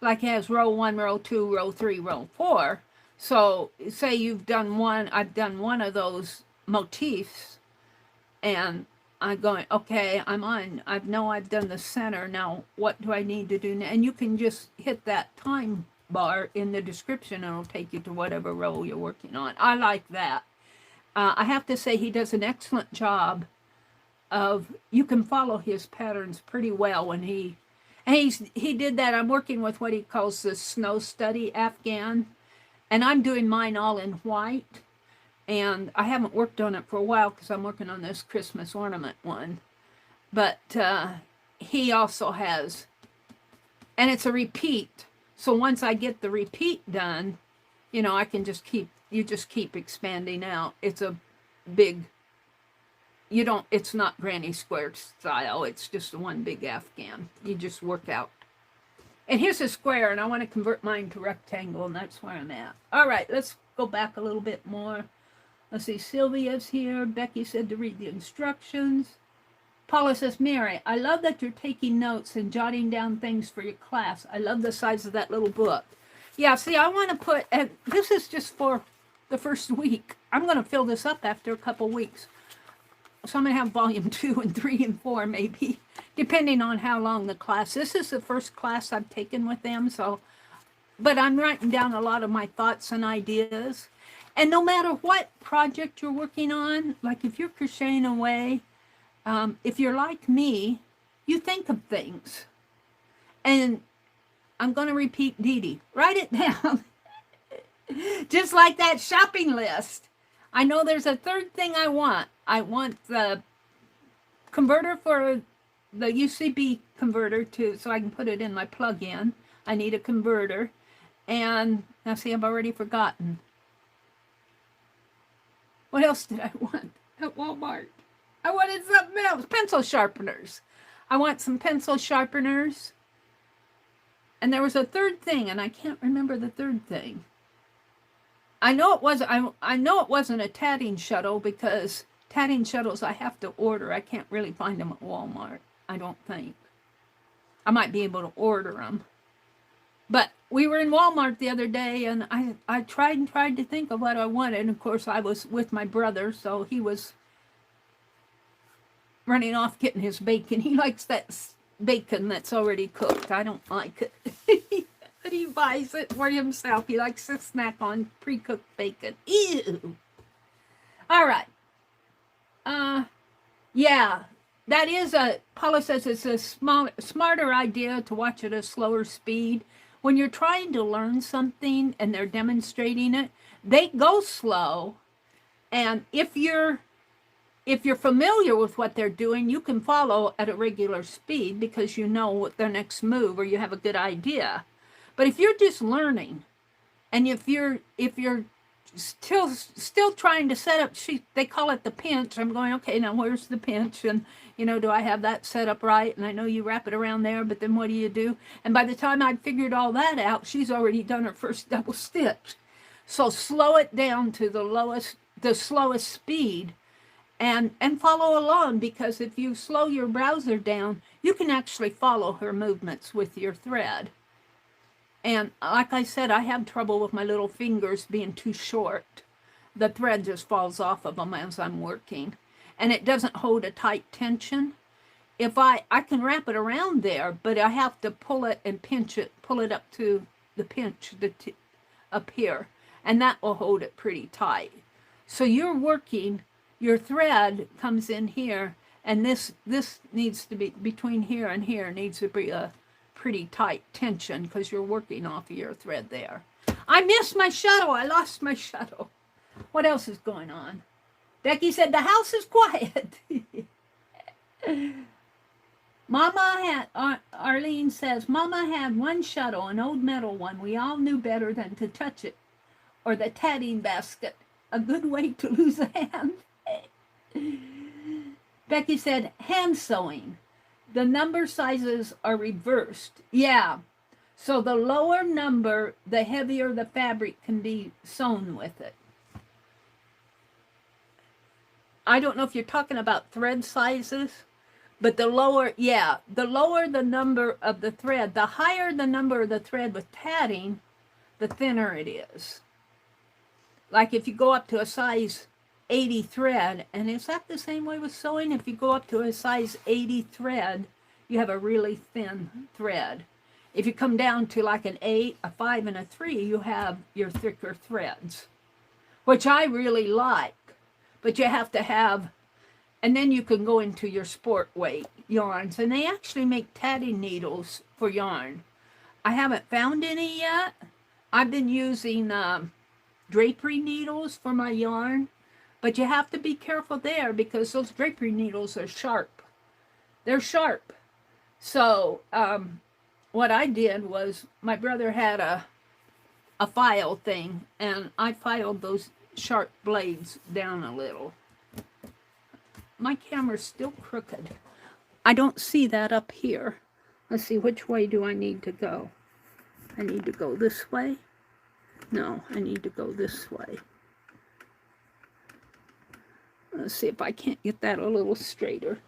Speaker 1: like it has row 1, row 2, row 3, row 4. So say you've done one, I've done one of those motifs, and I'm going, okay, I know I've done the center, now what do I need to do now? And you can just hit that time bar in the description and it'll take you to whatever row you're working on. I like that. I have to say he does an excellent job of, you can follow his patterns pretty well when he, And he did that. I'm working with what he calls the snow study Afghan. And I'm doing mine all in white. And I haven't worked on it for a while because I'm working on this Christmas ornament one. But he also has, and it's a repeat. So once I get the repeat done, you know, I can just keep expanding out. It's a big, it's not granny square style. It's just one big Afghan. You just work out. And here's a square, and I want to convert mine to rectangle, and that's where I'm at. All right, let's go back a little bit more. Let's see, Sylvia's here. Becky said to read the instructions. Paula says, Meri, I love that you're taking notes and jotting down things for your class. I love the size of that little book. Yeah, see, I want to put, and this is just for the first week. I'm going to fill this up after a couple weeks. So I'm going to have volume 2 and 3 and 4 maybe, depending on how long the class. This is the first class I've taken with them, so, but I'm writing down a lot of my thoughts and ideas. And no matter what project you're working on, like if you're crocheting away, if you're like me, you think of things. And I'm going to repeat Dee Dee. Write it down. Just like that shopping list. I know there's a third thing I want. I want the converter for the UCB converter so I can put it in my plug-in. I need a converter. And now see, I've already forgotten. What else did I want at Walmart? I wanted something else. Pencil sharpeners. I want some pencil sharpeners. And there was a third thing, and I can't remember the third thing. I know it wasn't a tatting shuttle, because tatting shuttles I have to order. I can't really find them at Walmart, I don't think. I might be able to order them. But we were in Walmart the other day, and I tried to think of what I wanted. And of course, I was with my brother, so he was running off getting his bacon. He likes that bacon that's already cooked. I don't like it. But he buys it for himself. He likes to snack on pre-cooked bacon. Ew. All right. Yeah, that is Paula says it's a smarter idea to watch at a slower speed. When you're trying to learn something and they're demonstrating it, they go slow. And if you're familiar with what they're doing, you can follow at a regular speed because you know what their next move, or you have a good idea. But if you're just learning, and if you're still trying to set up, they call it the pinch. I'm going, okay, now where's the pinch? And, you know, do I have that set up right? And I know you wrap it around there, but then what do you do? And by the time I'd figured all that out, she's already done her first double stitch. So slow it down to the slowest speed and follow along, because if you slow your browser down, you can actually follow her movements with your thread. And like I said, I have trouble with my little fingers being too short. The thread just falls off of them as I'm working. And it doesn't hold a tight tension. If I can wrap it around there, but I have to pull it and pinch it, pull it up to the pinch up here. And that will hold it pretty tight. So you're working, your thread comes in here, and this needs to be, between here and here, needs to be a pretty tight tension, because you're working off of your thread there. I missed my shuttle. I lost my shuttle. What else is going on? Becky said the house is quiet. Arlene says, Mama had one shuttle, an old metal one. We all knew better than to touch it, or the tatting basket. A good way to lose a hand. Becky said, hand sewing. The number sizes are reversed. Yeah. So the lower number, the heavier the fabric can be sewn with it. I don't know if you're talking about thread sizes, but the lower, yeah, the lower the number of the thread, the higher the number of the thread with tatting, the thinner it is. Like if you go up to a size 80 thread, and is that the same way with sewing? If you go up to a size 80 thread, you have a really thin thread. If you come down to like an 8, a 5, and a 3, you have your thicker threads, which I really like. But you have to have And then you can go into your sport weight yarns. And they actually make tatting needles for yarn. I haven't found any yet. I've been using drapery needles for my yarn. But you have to be careful there because those drapery needles are sharp. They're sharp. So what I did was my brother had a file thing, and I filed those sharp blades down a little. My camera's still crooked. I don't see that up here. Let's see, which way do I need to go? I need to go this way? No, I need to go this way. Let's see if I can't get that a little straighter.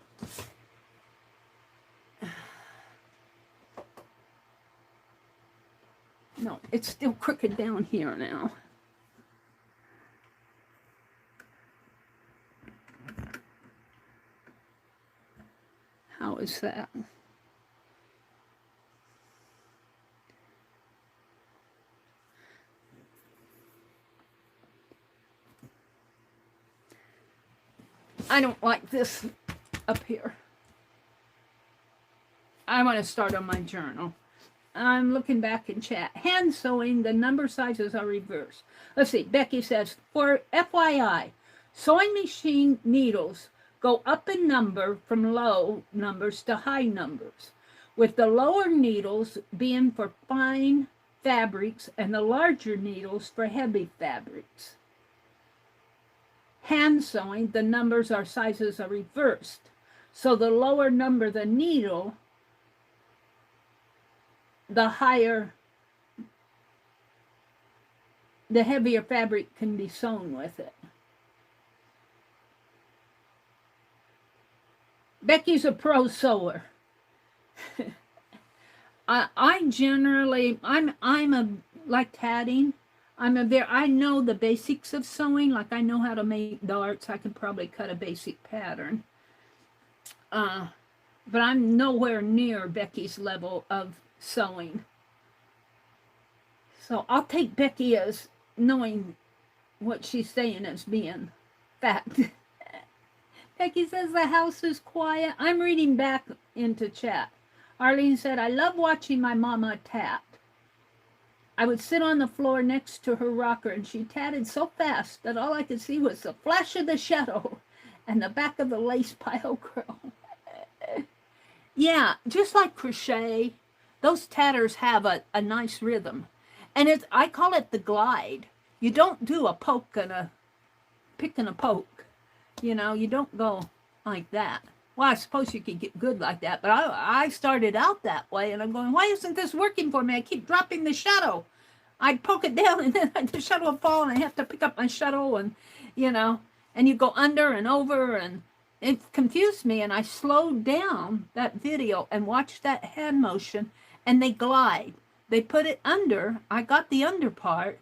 Speaker 1: No, it's still crooked down here now. How is that? I don't like this up here. I want to start on my journal. I'm looking back in chat. Hand sewing, the number sizes are reversed. Let's see. Becky says, for FYI, sewing machine needles go up in number from low numbers to high numbers, with the lower needles being for fine fabrics and the larger needles for heavy fabrics. Hand sewing, the numbers or sizes are reversed. So the lower number the needle, the higher, the heavier fabric can be sewn with it. Becky's a pro sewer. I generally, I'm a, like tatting, I know the basics of sewing, like I know how to make darts. I could probably cut a basic pattern. But I'm nowhere near Becky's level of sewing. So I'll take Becky as knowing what she's saying as being fact. Becky says the house is quiet. I'm reading back into chat. Arlene said, I love watching my mama tat. I would sit on the floor next to her rocker, and she tatted so fast that all I could see was the flash of the shadow and the back of the lace pile girl. Yeah, just like crochet, those tatters have a nice rhythm. And I call it the glide. You don't do a poke and a pick and a poke. You know, you don't go like that. Well, I suppose you could get good like that, but I started out that way, and I'm going, why isn't this working for me? I keep dropping the shuttle. I'd poke it down, and then the shuttle would fall, and I have to pick up my shuttle, and, you know, and you go under and over, and it confused me, and I slowed down that video and watched that hand motion, and they glide. They put it under. I got the under part,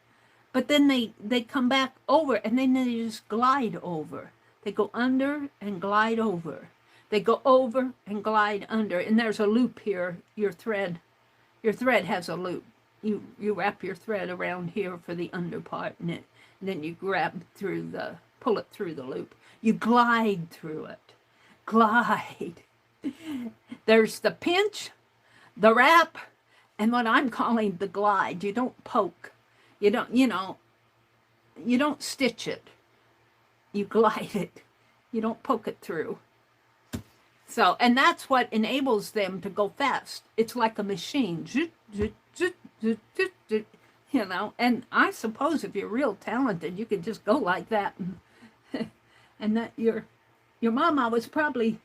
Speaker 1: but then they come back over, and then they just glide over. They go under and glide over. They go over and glide under, and there's a loop here. Your thread has a loop. You wrap your thread around here for the under part, and then you pull it through the loop. You glide through it. Glide. There's the pinch, the wrap, and what I'm calling the glide. You don't poke. You don't stitch it. You glide it. You don't poke it through. So, and that's what enables them to go fast. It's like a machine. You know, and I suppose if you're real talented, you could just go like that. And that your mama was probably,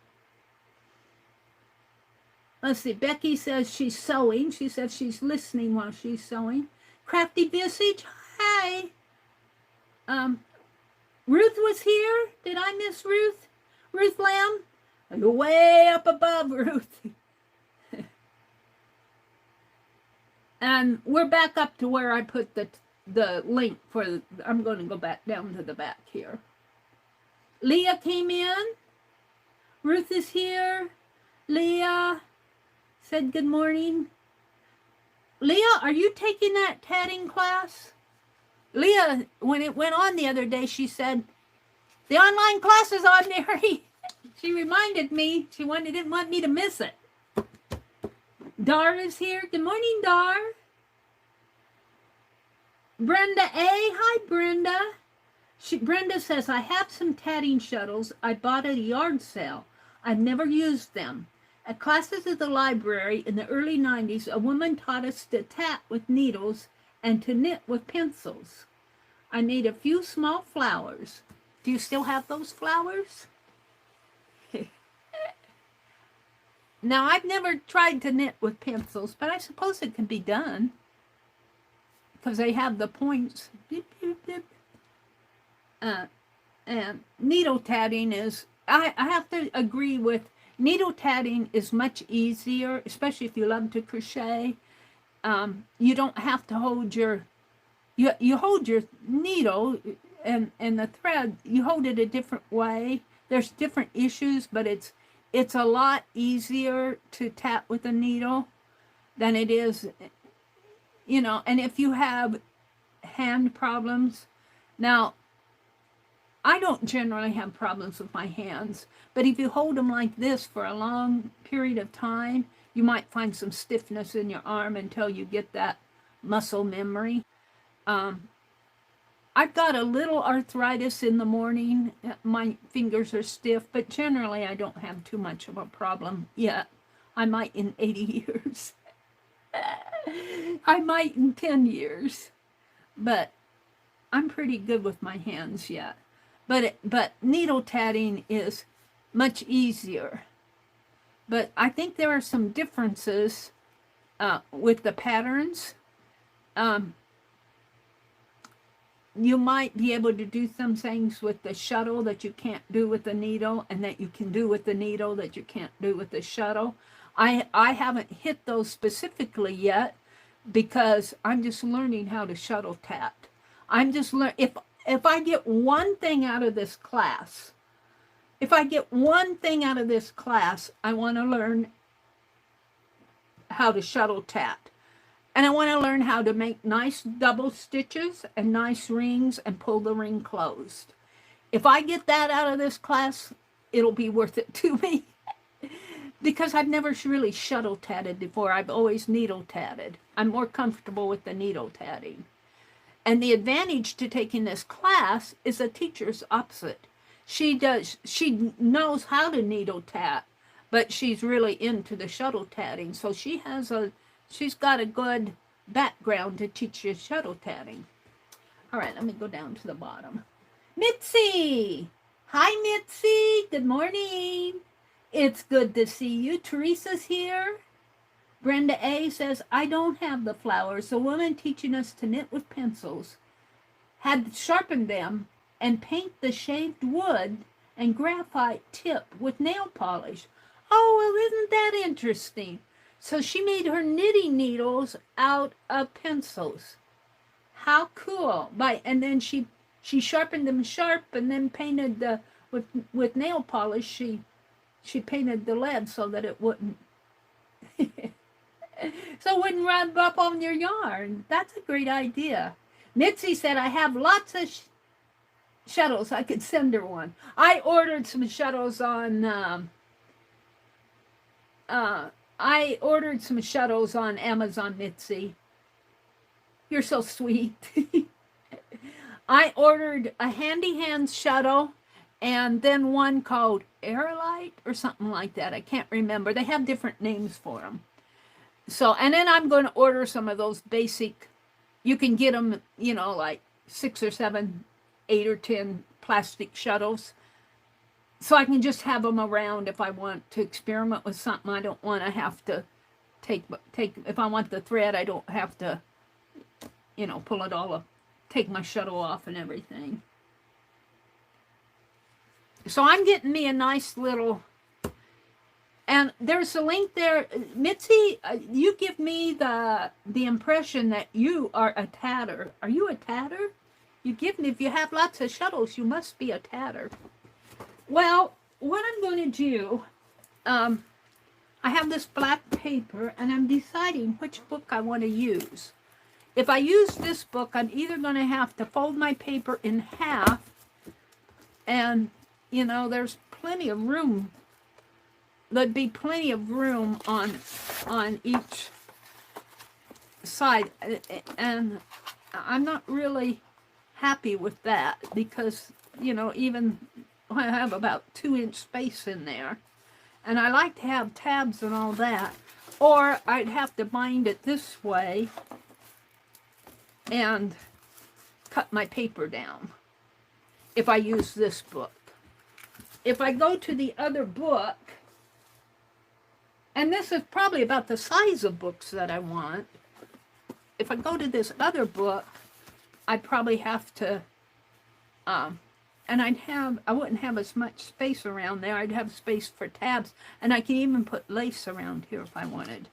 Speaker 1: let's see, Becky says she's sewing. She says she's listening while she's sewing. Crafty Visage, hi. Ruth was here. Did I miss Ruth? Ruth Lamb? You're way up above, Ruth. And we're back up to where I put the link for, I'm going to go back down to the back here. Leah came in. Ruth is here. Leah said good morning. Leah, are you taking that tatting class? Leah, when it went on the other day, she said, the online class is on, Meri. She reminded me. Didn't want me to miss it. Dar is here. Good morning, Dar. Brenda A. Hi, Brenda. Brenda says, I have some tatting shuttles I bought at a yard sale. I've never used them. At classes at the library in the early 90s, a woman taught us to tat with needles and to knit with pencils. I made a few small flowers. Do you still have those flowers? Now, I've never tried to knit with pencils, but I suppose it can be done because they have the points. Beep, beep, beep. And needle tatting is, I have to agree with, needle tatting is much easier, especially if you love to crochet. You don't have to hold your, you hold your needle and the thread, you hold it a different way. There's different issues, but it's a lot easier to tat with a needle than it is, you know, and if you have hand problems. Now, I don't generally have problems with my hands, but if you hold them like this for a long period of time, you might find some stiffness in your arm until you get that muscle memory. I've got a little arthritis in the morning. My fingers are stiff, but generally I don't have too much of a problem yet. I might in 80 years. I might in 10 years. But I'm pretty good with my hands yet. But needle tatting is much easier. But I think there are some differences with the patterns. You might be able to do some things with the shuttle that you can't do with the needle, and that you can do with the needle that you can't do with the shuttle. I haven't hit those specifically yet because I'm just learning how to shuttle tat. I'm just if I get one thing out of this class, I want to learn how to shuttle tat. And I want to learn how to make nice double stitches and nice rings and pull the ring closed. If I get that out of this class, it'll be worth it to me. Because I've never really shuttle tatted before. I've always needle tatted. I'm more comfortable with the needle tatting. And the advantage to taking this class is the teacher's opposite. She knows how to needle tat, but she's really into the shuttle tatting. So she's got a good background to teach you shuttle tatting. All right, let me go down to the bottom. Mitzi! Hi, Mitzi. Good morning. It's good to see you. Teresa's here. Brenda A. says, I don't have the flowers. The woman teaching us to knit with pencils had sharpened them and paint the shaved wood and graphite tip with nail polish. Oh, well, isn't that interesting? So she made her knitting needles out of pencils. How cool. And then she sharpened them sharp and then painted with nail polish. She painted the lead so that it wouldn't rub up on your yarn. That's a great idea. Mitzi said, I have lots of shuttles. I could send her one. I ordered some shuttles on Amazon, Mitzi. You're so sweet. I ordered a Handy Hands shuttle and then one called Aerolite or something like that. I can't remember. They have different names for them. So, and then I'm going to order some of those basic, you can get them, you know, like 6 or 7, 8 or 10 plastic shuttles. So I can just have them around if I want to experiment with something. I don't want to have to take, if I want the thread, I don't have to, you know, pull it all up, take my shuttle off and everything. So I'm getting me a nice little, and there's a link there. Mitzi, you give me the impression that you are a tatter. Are you a tatter? If you have lots of shuttles, you must be a tatter. Well, what I'm going to do, I have this black paper, and I'm deciding which book I want to use. If I use this book, I'm either going to have to fold my paper in half and, you know, there's plenty of room. There'd be plenty of room on each side, and I'm not really happy with that because, you know, even I have about 2-inch space in there, and I like to have tabs and all that, or I'd have to bind it this way and cut my paper down if I use this book. If I go to the other book, and this is probably about the size of books that I want, if I go to this other book, I'd probably have to, and I wouldn't have as much space around there. I'd have space for tabs, and I can even put lace around here if I wanted,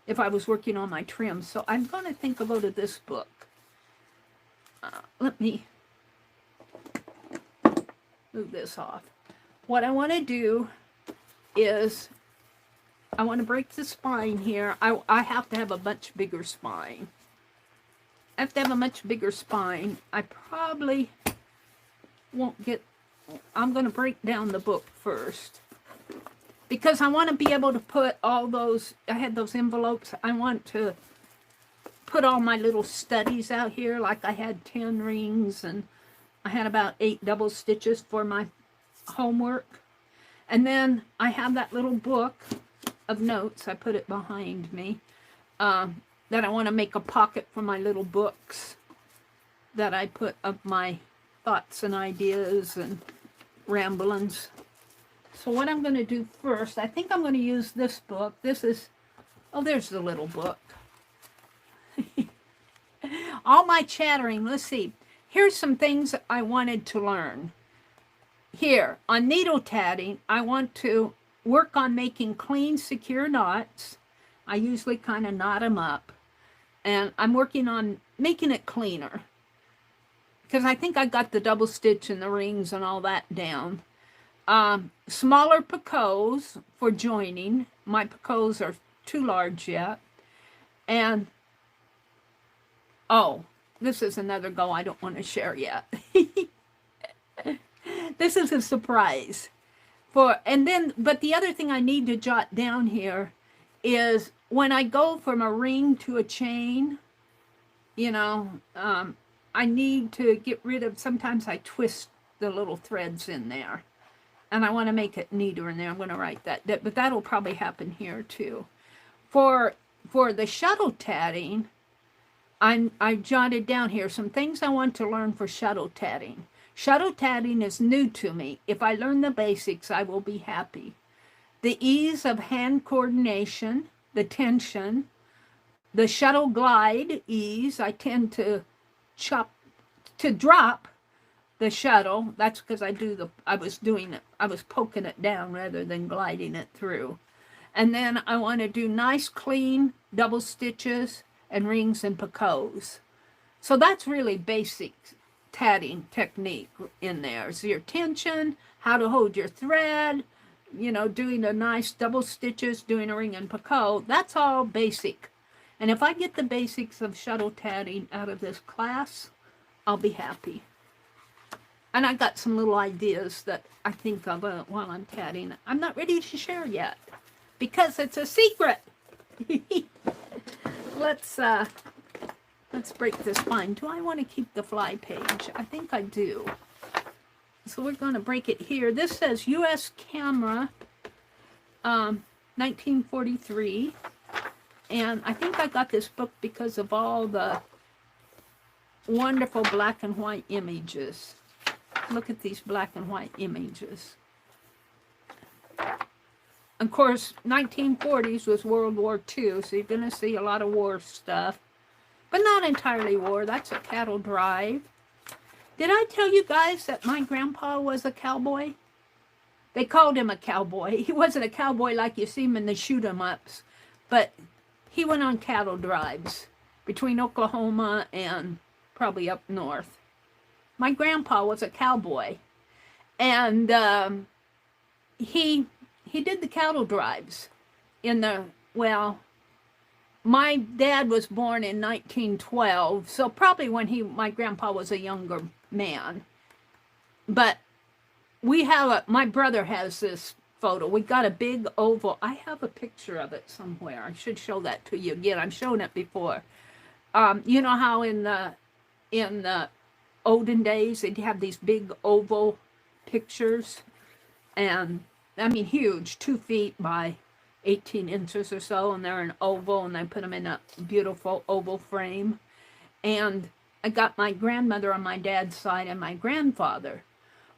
Speaker 1: if I was working on my trim. So I'm going to think I'll go to this book. Let me move this off. What I want to do is I want to break the spine here. I have to have a much bigger spine. I have to have a much bigger spine. I probably won't get... I'm going to break down the book first, because I want to be able to put all those... I had those envelopes. I want to put all my little studies out here, like I had 10 rings, and I had about 8 double stitches for my homework. And then I have that little book of notes. I put it behind me. That I want to make a pocket for my little books that I put of my thoughts and ideas and ramblings. So what I'm going to do first, I think I'm going to use this book. This is, oh, there's the little book. All my chattering, let's see. Here's some things I wanted to learn. Here, on needle tatting, I want to work on making clean, secure knots. I usually kind of knot them up. And I'm working on making it cleaner, because I think I got the double stitch and the rings and all that down. Smaller picots for joining. My picots are too large yet. And, oh, this is another go I don't want to share yet. This is a surprise. But the other thing I need to jot down here is when I go from a ring to a chain, you know, I need to get rid of, sometimes I twist the little threads in there, and I want to make it neater in there. I'm going to write that, but that'll probably happen here too. For the shuttle tatting, I jotted down here some things I want to learn for shuttle tatting. Shuttle tatting is new to me. If I learn the basics, I will be happy. The ease of hand coordination, the tension, the shuttle glide ease. I tend to drop the shuttle. That's because I was poking it down rather than gliding it through. And then I want to do nice, clean double stitches and rings and picots. So that's really basic tatting technique in there. So your tension, how to hold your thread, you know, doing a nice double stitches, doing a ring and picot. That's all basic. And if I get the basics of shuttle tatting out of this class, I'll be happy. And I got some little ideas that I think of while I'm tatting. I'm not ready to share yet because it's a secret. Let's break this spine. Do I want to keep the fly page? I think I do. So we're going to break it here. This says U.S. Camera, 1943. And I think I got this book because of all the wonderful black and white images. Look at these black and white images. Of course, 1940s was World War II, so you're going to see a lot of war stuff. But not entirely war. That's a cattle drive. Did I tell you guys that my grandpa was a cowboy? They called him a cowboy. He wasn't a cowboy like you see him in the shoot-em-ups, but he went on cattle drives between Oklahoma and probably up north. My grandpa was a cowboy, and he did the cattle drives in the, well, my dad was born in 1912, so probably when my grandpa was a younger man. But we have my brother has this photo. We got a big oval. I have a picture of it somewhere. I should show that to you again. I've shown it before. You know how in the olden days they'd have these big oval pictures, and I mean huge, 2 feet by 18 inches or so, and they're an oval, and I put them in a beautiful oval frame. And I got my grandmother on my dad's side and my grandfather.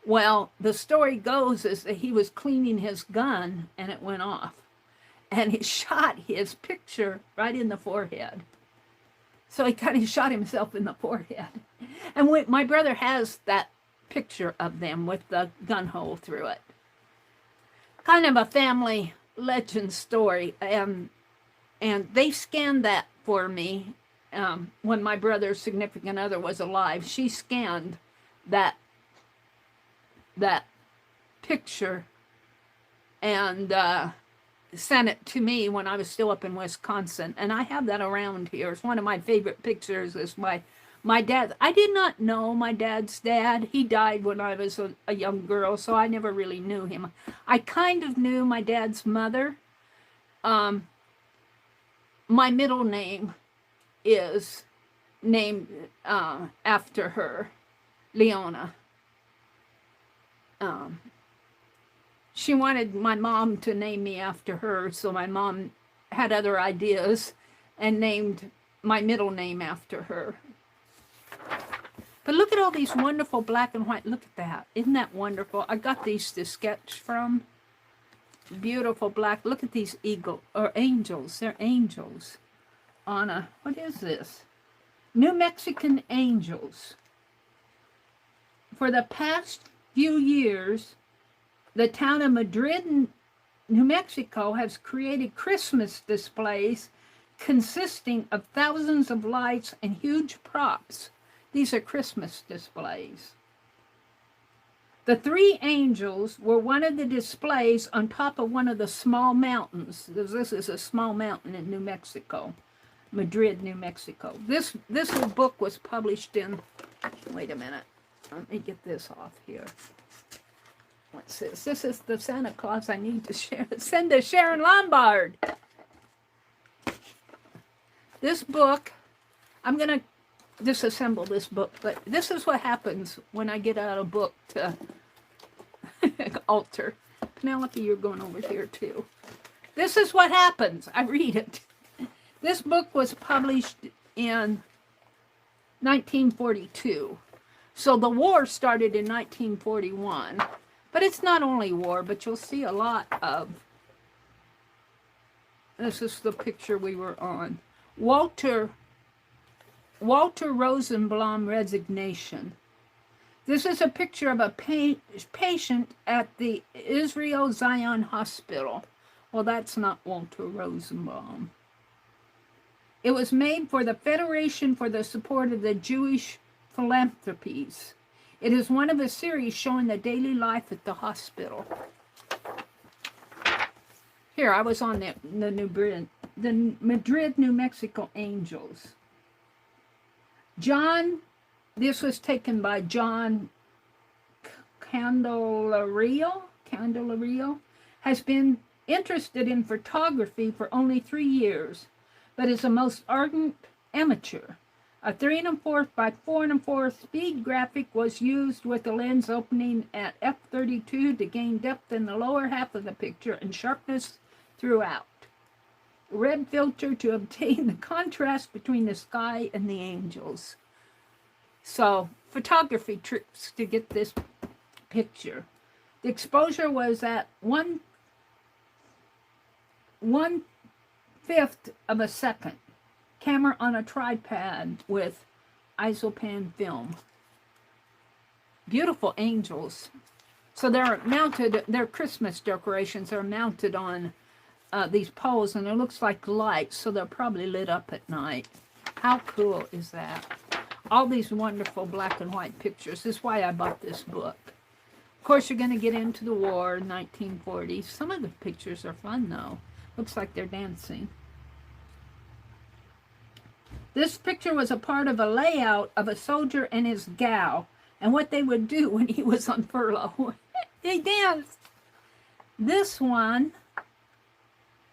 Speaker 1: Well, the story goes is that he was cleaning his gun and it went off. And he shot his picture right in the forehead. So he kind of shot himself in the forehead. And my brother has that picture of them with the gun hole through it. Kind of a family legend story. And they scanned that for me when my brother's significant other was alive. She scanned that picture and sent it to me when I was still up in Wisconsin, and I have that around here. It's one of my favorite pictures. Is my dad. I did not know my dad's dad. He died when I was a young girl, so I never really knew him. I kind of knew my dad's mother. My middle name is named after her, Leona. She wanted my mom to name me after her, so my mom had other ideas and named my middle name after her. But look at all these wonderful black and white. Look at that. Isn't that wonderful? I got these to sketch from. Beautiful black. Look at these angels. They're angels on a, what is this? New Mexican angels. For the past few years, the town of Madrid, New Mexico, has created Christmas displays consisting of thousands of lights and huge props. These are Christmas displays. The 3 angels were one of the displays on top of one of the small mountains. This is a small mountain in New Mexico, Madrid, New Mexico. This little book was published in, wait a minute, let me get this off here. What's this? This is the Santa Claus I need to send to Sharon Lombard. This book, I'm going to disassemble this book, but this is what happens when I get out a book to alter. Penelope, you're going over here too. This is what happens. I read it. This book was published in 1942. So the war started in 1941. But it's not only war, but you'll see a lot of, this is the picture we were on. Walter Rosenblum resignation. This is a picture of a patient at the Israel Zion Hospital. Well, that's not Walter Rosenblum. It was made for the Federation for the Support of the Jewish Philanthropies. It is one of a series showing the daily life at the hospital. Here, I was on the Madrid, New Mexico Angels. This was taken by John Candelario, has been interested in photography for only 3 years, but is a most ardent amateur. A 3 1/4 by 4 1/4 speed graphic was used with the lens opening at f32 to gain depth in the lower half of the picture and sharpness throughout. Red filter to obtain the contrast between the sky and the angels. So, photography tricks to get this picture. The exposure was at 1/5 of a second. Camera on a tripod with isopan film. Beautiful angels. So they're mounted, their Christmas decorations are mounted on these poles, and it looks like lights, so they're probably lit up at night. How cool is that? All these wonderful black and white pictures. This is why I bought this book. Of course, you're going to get into the war in 1940. Some of the pictures are fun, though. Looks like they're dancing. This picture was a part of a layout of a soldier and his gal, and what they would do when he was on furlough. They danced. This one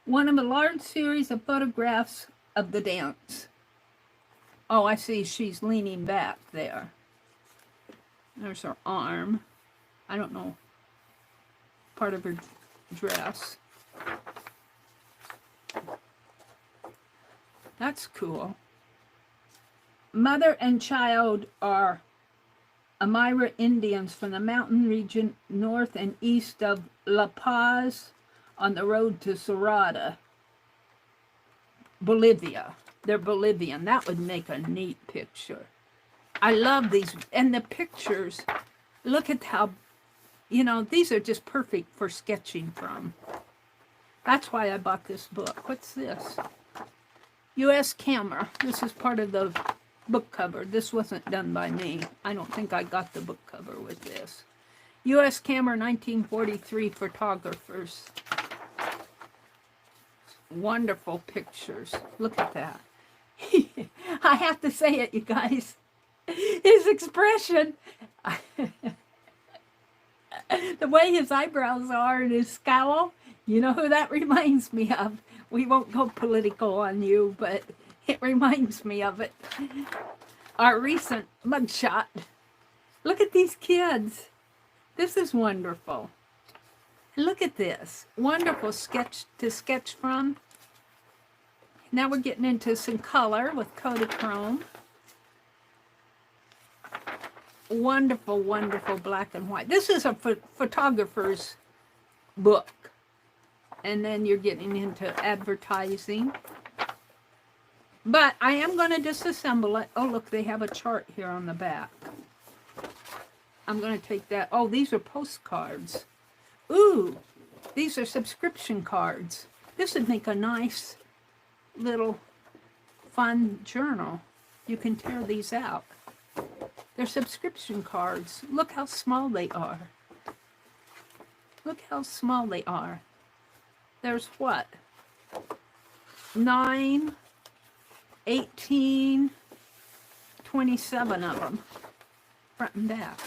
Speaker 1: of a large series of photographs of the dance. Oh, I see she's leaning back there. There's her arm. I don't know, part of her dress. That's cool. Mother and child are Aymara Indians from the mountain region north and east of La Paz on the road to Cerrada, Bolivia. They're Bolivian. That would make a neat picture. I love these. And the pictures, look at how, you know, these are just perfect for sketching from. That's why I bought this book. What's this? U.S. camera. This is part of the book cover. This wasn't done by me. I don't think I got the book cover with this. U.S. camera 1943 photographers. Wonderful pictures. Look at that. I have to say it, you guys. His expression, the way his eyebrows are and his scowl, you know who that reminds me of? We won't go political on you, but it reminds me of it. Our recent mugshot. Look at these kids. This is wonderful. Look at this. Wonderful sketch to sketch from. Now we're getting into some color with Kodachrome. Wonderful, wonderful black and white. This is a photographer's book. And then you're getting into advertising. But I am going to disassemble it. Oh, look, they have a chart here on the back. I'm going to take that. Oh, these are postcards. Ooh, these are subscription cards. This would make a nice little fun journal. You can tear these out. They're subscription cards. Look how small they are. Look how small they are. There's what? 9, 18, 27 of them. Front and back.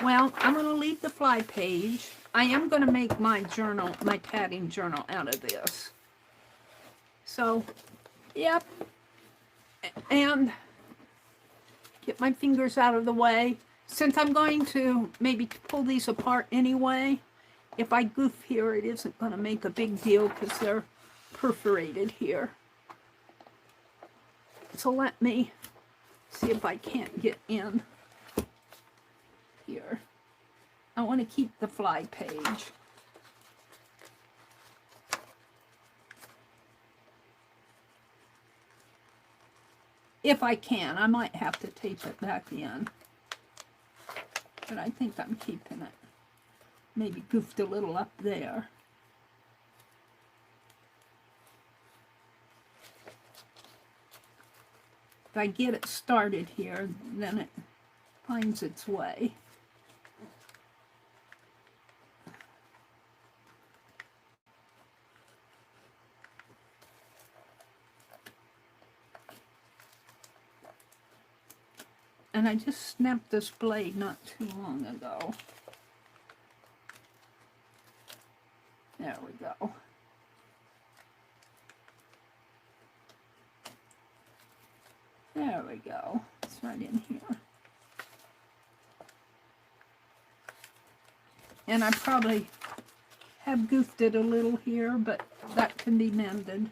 Speaker 1: Well, I'm going to leave the fly page. I am going to make my journal, my tatting journal out of this. So, yep. And get my fingers out of the way. Since I'm going to maybe pull these apart anyway, if I goof here, it isn't going to make a big deal because they're perforated here. So let me see if I can't get in here. I want to keep the fly page. If I can, I might have to tape it back in. But I think I'm keeping it. Maybe goofed a little up there. If I get it started here, then it finds its way. And I just snapped this blade not too long ago. There we go. There we go. It's right in here. And I probably have goofed it a little here, but that can be mended.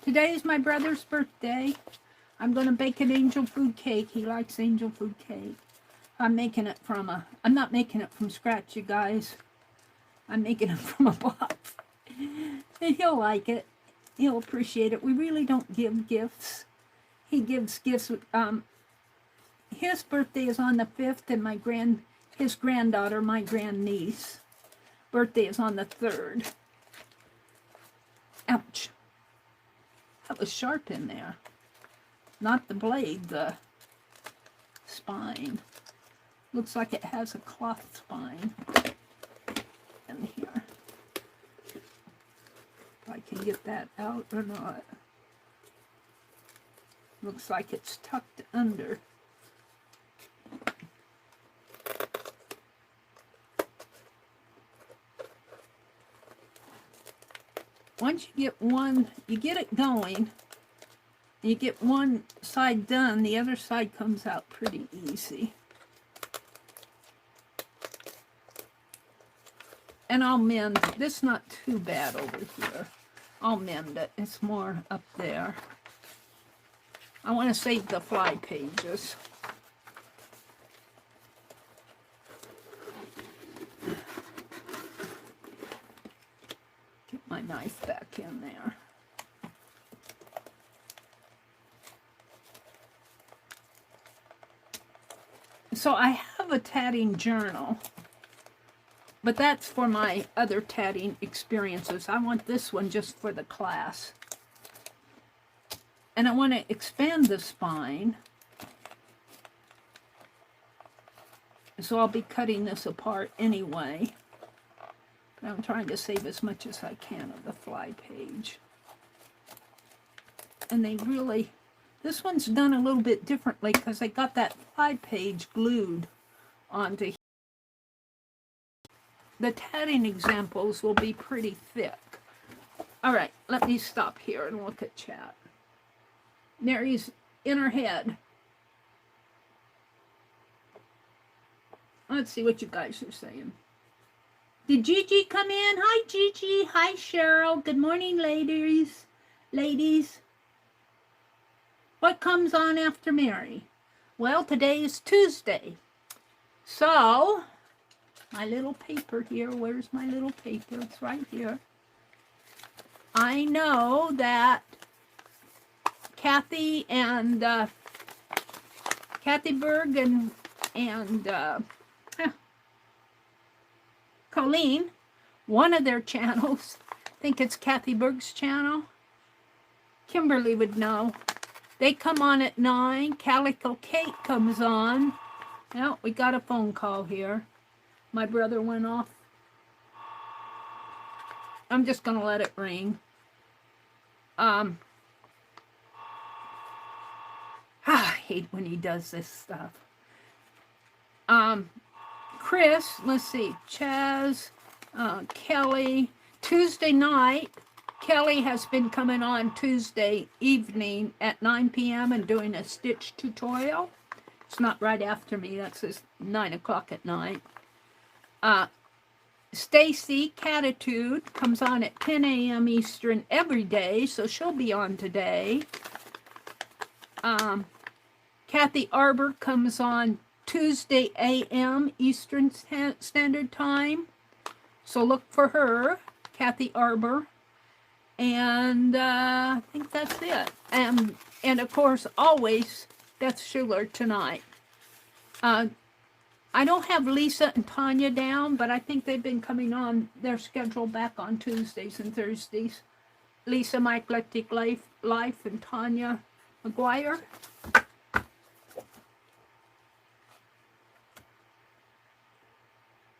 Speaker 1: Today is my brother's birthday. I'm going to bake an angel food cake. He likes angel food cake. I'm making it from I'm not making it from scratch, you guys. I'm making it from a box. And he'll like it. He'll appreciate it. We really don't give gifts. He gives gifts. His birthday is on the 5th, and his granddaughter, my grandniece, birthday is on the 3rd. Ouch. That was sharp in there. not the blade, the spine. Looks like it has a cloth spine in here. If I can get that out or not. Looks like it's tucked under. Once you get one, you get it going, you get one side done, the other side comes out pretty easy. And I'll mend, this is not too bad over here. I'll mend it, it's more up there. I want to save the fly pages. Get my knife back in there. So I have a tatting journal, but that's for my other tatting experiences. I want this one just for the class. And I want to expand the spine. So I'll be cutting this apart anyway. But I'm trying to save as much as I can of the fly page. And they really, this one's done a little bit differently because I got that fly page glued onto here. The tatting examples will be pretty thick. All right, let me stop here and look at chat. Meri's in her head. Let's see what you guys are saying. Did Gigi come in? Hi, Gigi. Hi, Cheryl. Good morning, ladies. Ladies. What comes on after Meri? Well, today is Tuesday. So, my little paper here. Where's my little paper? It's right here. I know that Kathy and Kathy Berg and Colleen, one of their channels, I think it's Kathy Berg's channel. Kimberly would know. They come on at 9. Calico Kate comes on. Well, we got a phone call here. My brother went off. I'm just going to let it ring. I hate when he does this stuff. Chris, let's see, Chaz, Kelly. Tuesday night, Kelly has been coming on Tuesday evening at 9 p.m. and doing a stitch tutorial. It's not right after me, that's just 9 o'clock at night. Stacy Catitude comes on at 10 a.m. Eastern every day, so she'll be on today. Kathy Arbor comes on Tuesday a.m. Eastern Standard Time, so look for her, Kathy Arbor. And I think that's it. And of course, always, Beth Schuler tonight. I don't have Lisa and Tanya down, but I think they've been coming on their schedule back on Tuesdays and Thursdays. Lisa, My Eclectic Life, and Tanya McGuire.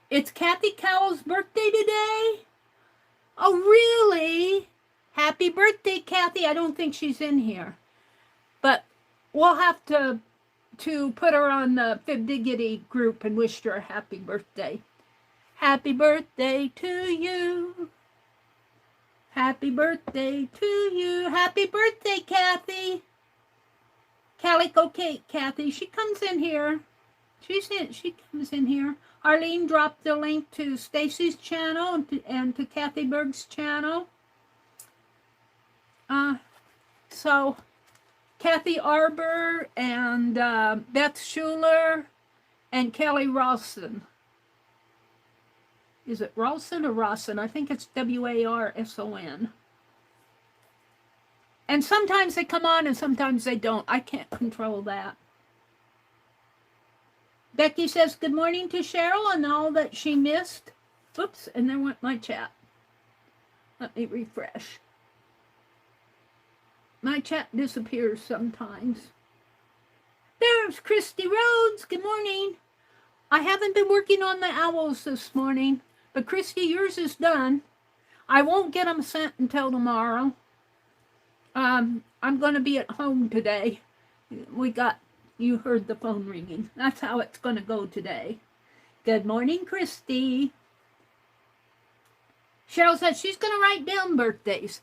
Speaker 1: It's Kathy Cowell's birthday today? Oh, really? Happy birthday, Kathy. I don't think she's in here. But we'll have to put her on the Fib Diggity group and wish her a happy birthday. Happy birthday to you. Happy birthday to you. Happy birthday, Kathy. Calico Kate, Kathy. She comes in here. She comes in here. Arlene dropped the link to Stacy's channel and to Kathy Berg's channel. So Kathy Arbor and Beth Schuler and Kelly Rawson. Is it Rawson or Rawson? I think it's W-A-R-S-O-N. And sometimes they come on and sometimes they don't. I can't control that. Becky says good morning to Cheryl and all that she missed. Oops, and there went my chat. Let me refresh. my chat disappears sometimes. There's Christy Rhodes. Good morning. I haven't been working on the owls this morning, but Christy, yours is done. I won't get them sent until tomorrow. I'm going to be at home today. You heard the phone ringing. That's how it's going to go today. Good morning, Christy. Cheryl says she's going to write down birthdays.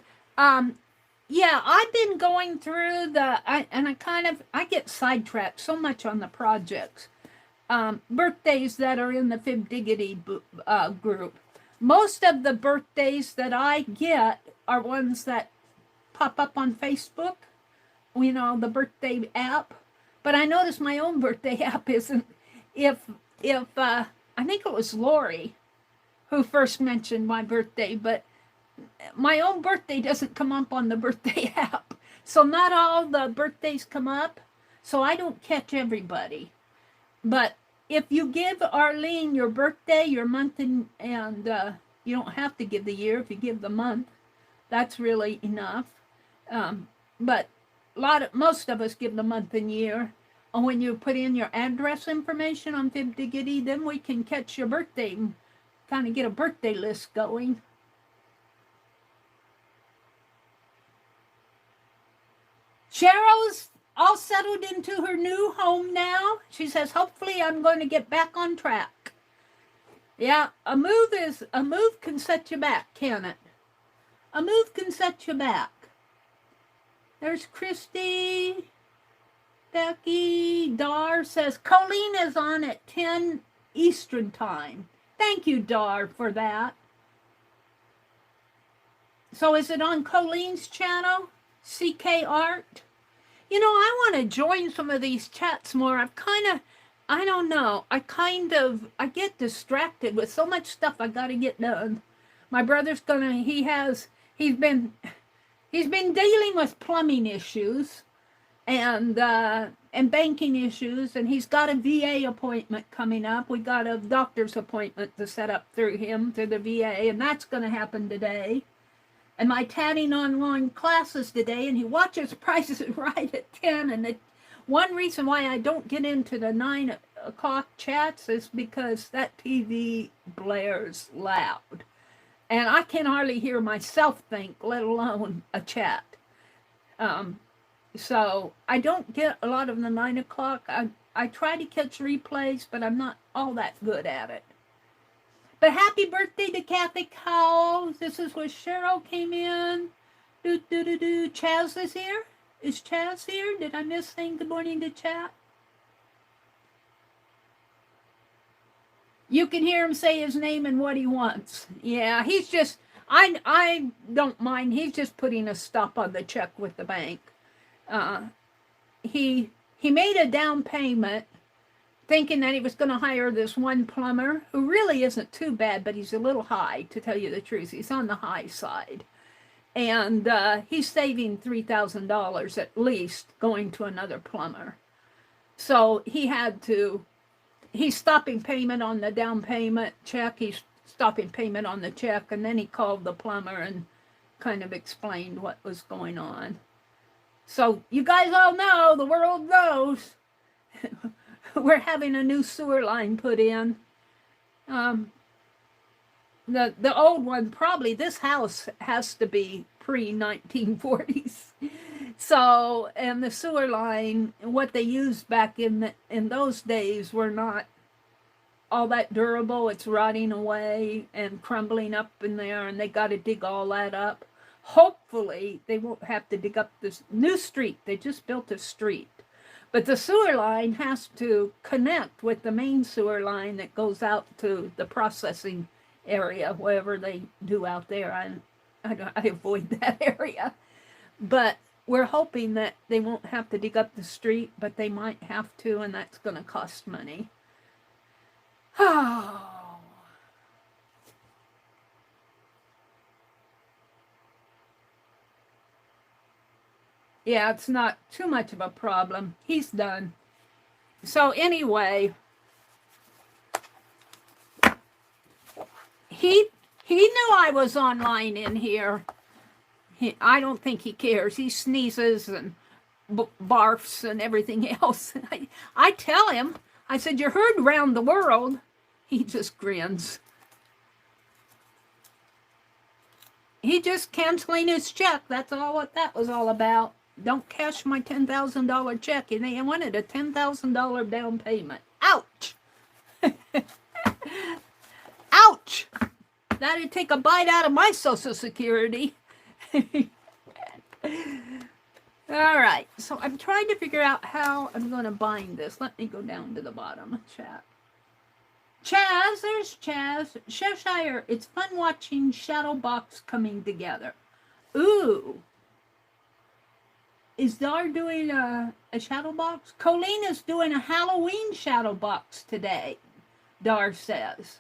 Speaker 1: Yeah, I've been going through I get sidetracked so much on the projects. Birthdays that are in the Fib Diggity group. Most of the birthdays that I get are ones that pop up on Facebook, you know, the birthday app. But I noticed my own birthday app isn't. I think it was Lori who first mentioned my birthday, but my own birthday doesn't come up on the birthday app. So not all the birthdays come up, so I don't catch everybody. But if you give Arlene your birthday, your month, and you don't have to give the year. If you give the month, that's really enough. But most of us give the month and year. And when you put in your address information on Fib Diggity, then we can catch your birthday and kind of get a birthday list going. Cheryl's all settled into her new home now. She says, hopefully I'm going to get back on track. Yeah, a move can set you back, can it? A move can set you back. There's Christy. Becky. Dar says, Colleen is on at 10 Eastern time. Thank you, Dar, for that. So is it on Colleen's channel? CK Art? You know, I want to join some of these chats more. I don't know. I get distracted with so much stuff I got to get done. My brother's he's been dealing with plumbing issues and banking issues, and he's got a VA appointment coming up. We got a doctor's appointment to set up through the VA, and that's going to happen today. And my tatting online classes today, and he watches Price is Right at 10. And one reason why I don't get into the 9 o'clock chats is because that TV blares loud. And I can hardly hear myself think, let alone a chat. So I don't get a lot of the 9 o'clock. I try to catch replays, but I'm not all that good at it. But happy birthday to Kathy Cowles. This is where Cheryl came in. Chaz is here? Is Chaz here? Did I miss saying good morning to chat? You can hear him say his name and what he wants. Yeah, he's just, I don't mind. He's just putting a stop on the check with the bank. He made a down payment thinking that he was going to hire this one plumber who really isn't too bad, but he's a little high, to tell you the truth. He's on the high side. And he's saving $3,000 at least going to another plumber. So he's stopping payment on the down payment check. He's stopping payment on the check. And then he called the plumber and kind of explained what was going on. So you guys all know, the world knows, we're having a new sewer line put in. The old one, probably this house has to be pre-1940s. So, and the sewer line, what they used back in those days were not all that durable. It's rotting away and crumbling up in there, and they got to dig all that up. Hopefully, they won't have to dig up this new street. They just built a street. But the sewer line has to connect with the main sewer line that goes out to the processing area, wherever they do out there. I avoid that area. But we're hoping that they won't have to dig up the street, but they might have to, and that's going to cost money. Oh. Yeah, it's not too much of a problem. He's done. So anyway, he knew I was online in here. I don't think he cares. He sneezes and barfs and everything else. I tell him, I said, you're heard around the world. He just grins. He just canceling his check. That's all what that was all about. Don't cash my $10,000 check. And they wanted a $10,000 down payment. Ouch. Ouch. That'd take a bite out of my Social Security. All right, so I'm trying to figure out how I'm going to bind this. Let me go down to the bottom, chat. Chaz, there's Chaz. Cheshire, it's fun watching shadow box coming together. Ooh. Is Dar doing a shadow box? Colleen is doing a Halloween shadow box today, Dar says.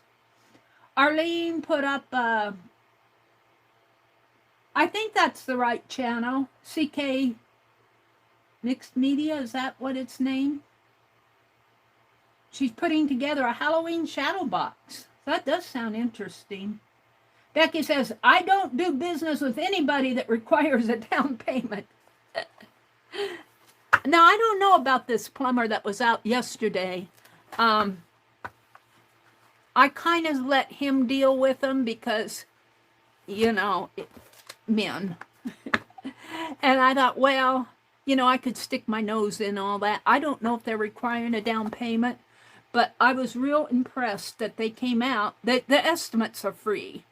Speaker 1: Arlene put up, I think that's the right channel, CK Mixed Media, is that what it's named? She's putting together a Halloween shadow box. That does sound interesting. Becky says, I don't do business with anybody that requires a down payment. Now, I don't know about this plumber that was out yesterday. I kind of let him deal with them because, you know, men. And I thought, well, you know, I could stick my nose in all that. I don't know if they're requiring a down payment, but I was real impressed that they came out. The estimates are free.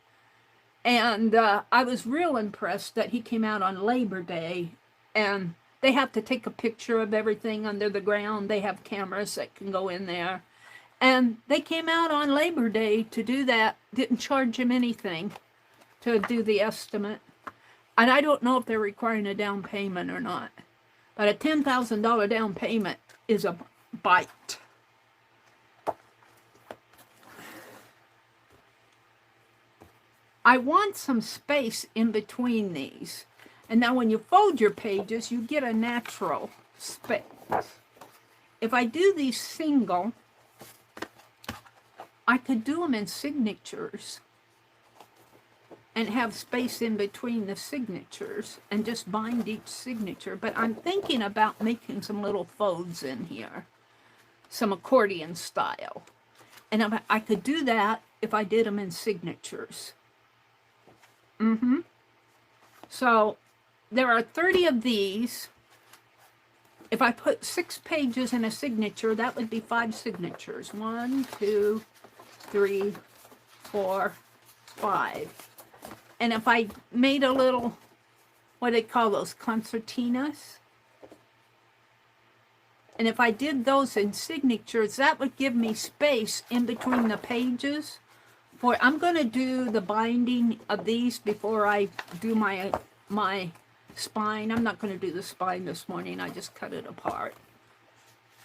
Speaker 1: And I was real impressed that he came out on Labor Day. And they have to take a picture of everything under the ground. They have cameras that can go in there. And they came out on Labor Day to do that. Didn't charge him anything to do the estimate. And I don't know if they're requiring a down payment or not. But a $10,000 down payment is a bite. I want some space in between these. And now when you fold your pages, you get a natural space. If I do these single, I could do them in signatures and have space in between the signatures and just bind each signature. But I'm thinking about making some little folds in here, some accordion style. And I could do that if I did them in signatures. So there are 30 of these. If I put 6 pages in a signature, that would be 5 signatures. 1, 2, 3, 4, 5. And if I made a little, what do they call those, concertinas? And if I did those in signatures, that would give me space in between the pages. I'm going to do the binding of these before I do my spine. I'm not going to do the spine this morning. I just cut it apart.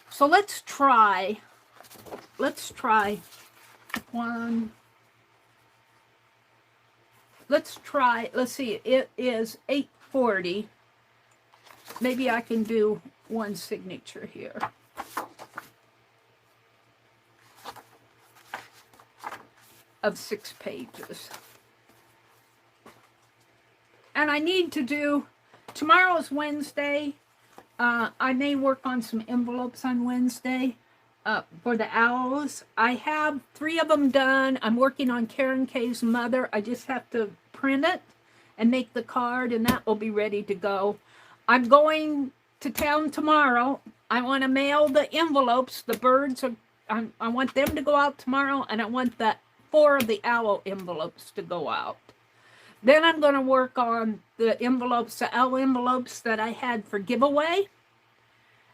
Speaker 1: So let's try one. Let's see, it is 8:40. Maybe I can do one signature here. Of 6 pages. And I need to do, tomorrow's Wednesday. I may work on some envelopes on Wednesday for the owls. I have 3 of them done. I'm working on Karen K's mother. I just have to print it and make the card, and that will be ready to go. I'm going to town tomorrow. I want to mail the envelopes. The birds are, I want them to go out tomorrow, and I want the 4 of the owl envelopes to go out. Then I'm going to work on the envelopes, the owl envelopes that I had for giveaway.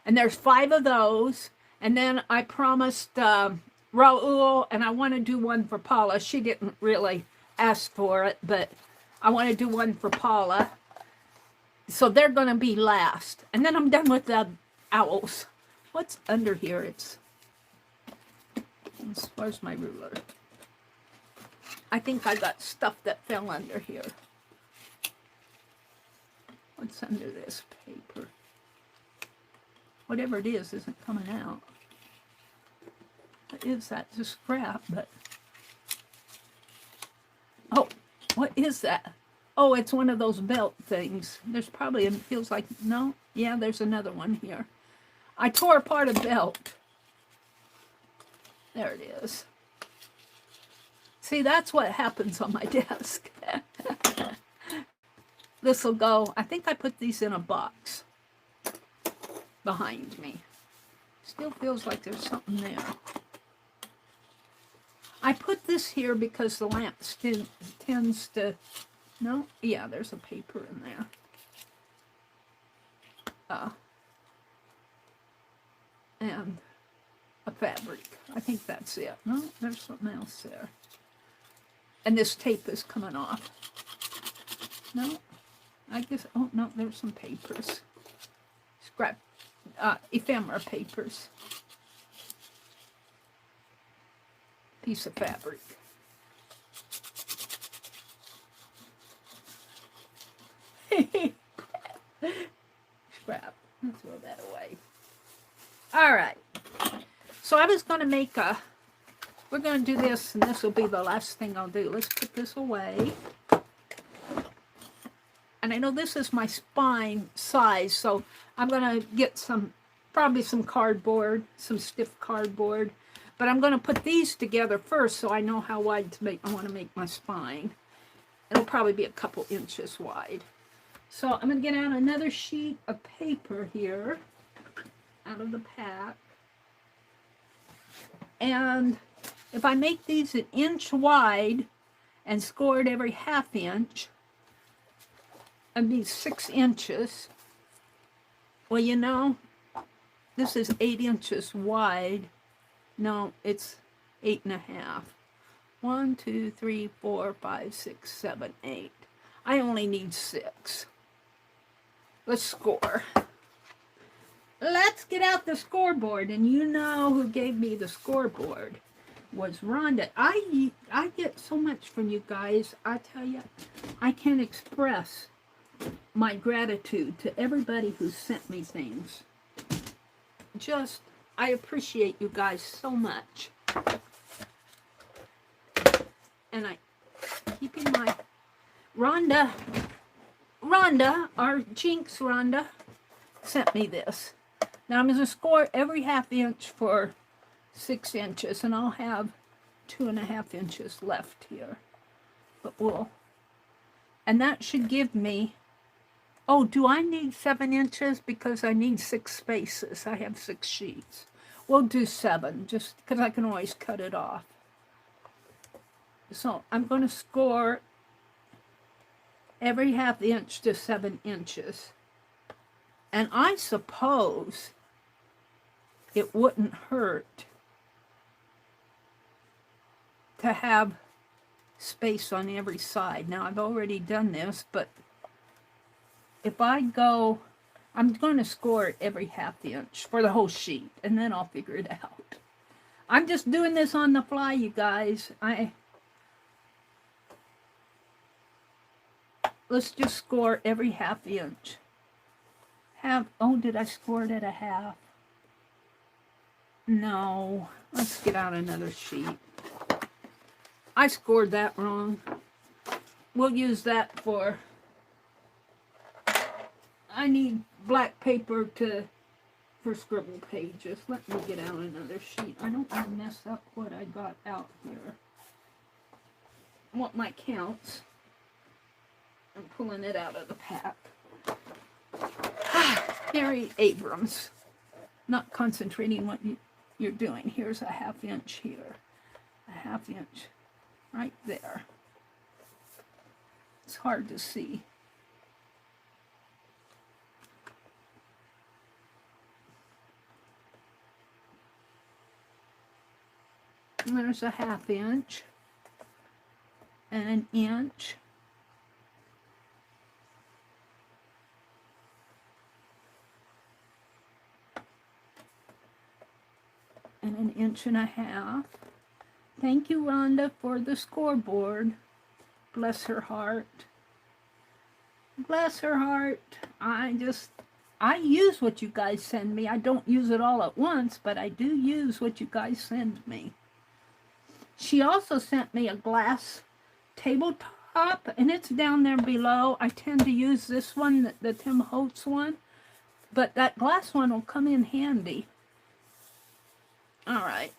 Speaker 1: And there's 5 of those. And then I promised Raul, and I want to do one for Paula. She didn't really ask for it, but I want to do one for Paula. So they're going to be last. And then I'm done with the owls. What's under here? Where's my ruler? I think I got stuff that fell under here. What's under this paper? Whatever it is isn't coming out. What is that? It's a scrap, but... Oh, what is that? Oh, it's one of those belt things. There's probably, it feels like, no? Yeah, there's another one here. I tore apart a belt. There it is. See, that's what happens on my desk. This will go, I think I put these in a box behind me. Still feels like there's something there. I put this here because the lamp tends to, no? Yeah, there's a paper in there. And a fabric. I think that's it. No, there's something else there. And this tape is coming off. No, I guess, oh no, there's some papers. Scrap, ephemera papers. Piece of fabric. Scrap. Let's throw that away. All right. So I was going to make a, we're going to do this, and this will be the last thing I'll do. Let's put this away. And I know this is my spine size, so I'm going to get some, probably some cardboard, some stiff cardboard. But I'm going to put these together first so I know how wide to make, I want to make my spine. It'll probably be a couple inches wide. So I'm going to get out another sheet of paper here out of the pack. And if I make these an inch wide and score it every half inch, it'd be 6 inches. Well, you know, this is 8 inches wide. No, it's 8.5. 1, 2, 3, 4, 5, 6, 7, 8. I only need 6. Let's score. Let's get out the scoreboard. And you know who gave me the scoreboard was Rhonda. I get so much from you guys. I tell you, I can't express my gratitude to everybody who sent me things. Just, I appreciate you guys so much. And I keep in mind, Rhonda, our Jinx Rhonda, sent me this. Now I'm going to score every half inch for 6 inches, and I'll have 2.5 inches left here. But we'll, and that should give me, oh, do I need 7 inches? Because I need 6 spaces. I have 6 sheets. We'll do 7, just because I can always cut it off. So I'm going to score every half inch to 7 inches. And I suppose it wouldn't hurt to have space on every side. Now, I've already done this, but if I go, I'm going to score it every half inch for the whole sheet, and then I'll figure it out. I'm just doing this on the fly, you guys. Let's just score every half inch. Oh, did I score it at a half? No. Let's get out another sheet. I scored that wrong. We'll use that for, I need black paper for scribble pages. Let me get out another sheet. I don't want to mess up what I got out here. I want my counts. I'm pulling it out of the pack. Meri Abrams. Not concentrating what you're doing. Here's a half inch here. A half inch right there. It's hard to see. And there's a half inch. And an inch. And an inch and a half. Thank you, Rhonda, for the scoreboard. Bless her heart. Bless her heart. I use what you guys send me. I don't use it all at once, but I do use what you guys send me. She also sent me a glass tabletop top, and it's down there below. I tend to use this one, the Tim Holtz one, but that glass one will come in handy. All right.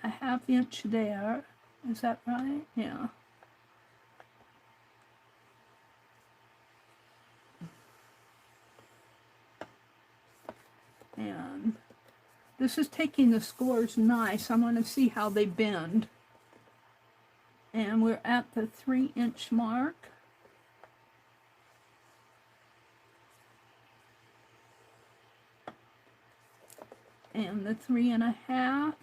Speaker 1: A 1/2 inch there. Is that right? Yeah. And this is taking the scores nice. I want to see how they bend. And we're at the 3-inch mark. And the 3.5.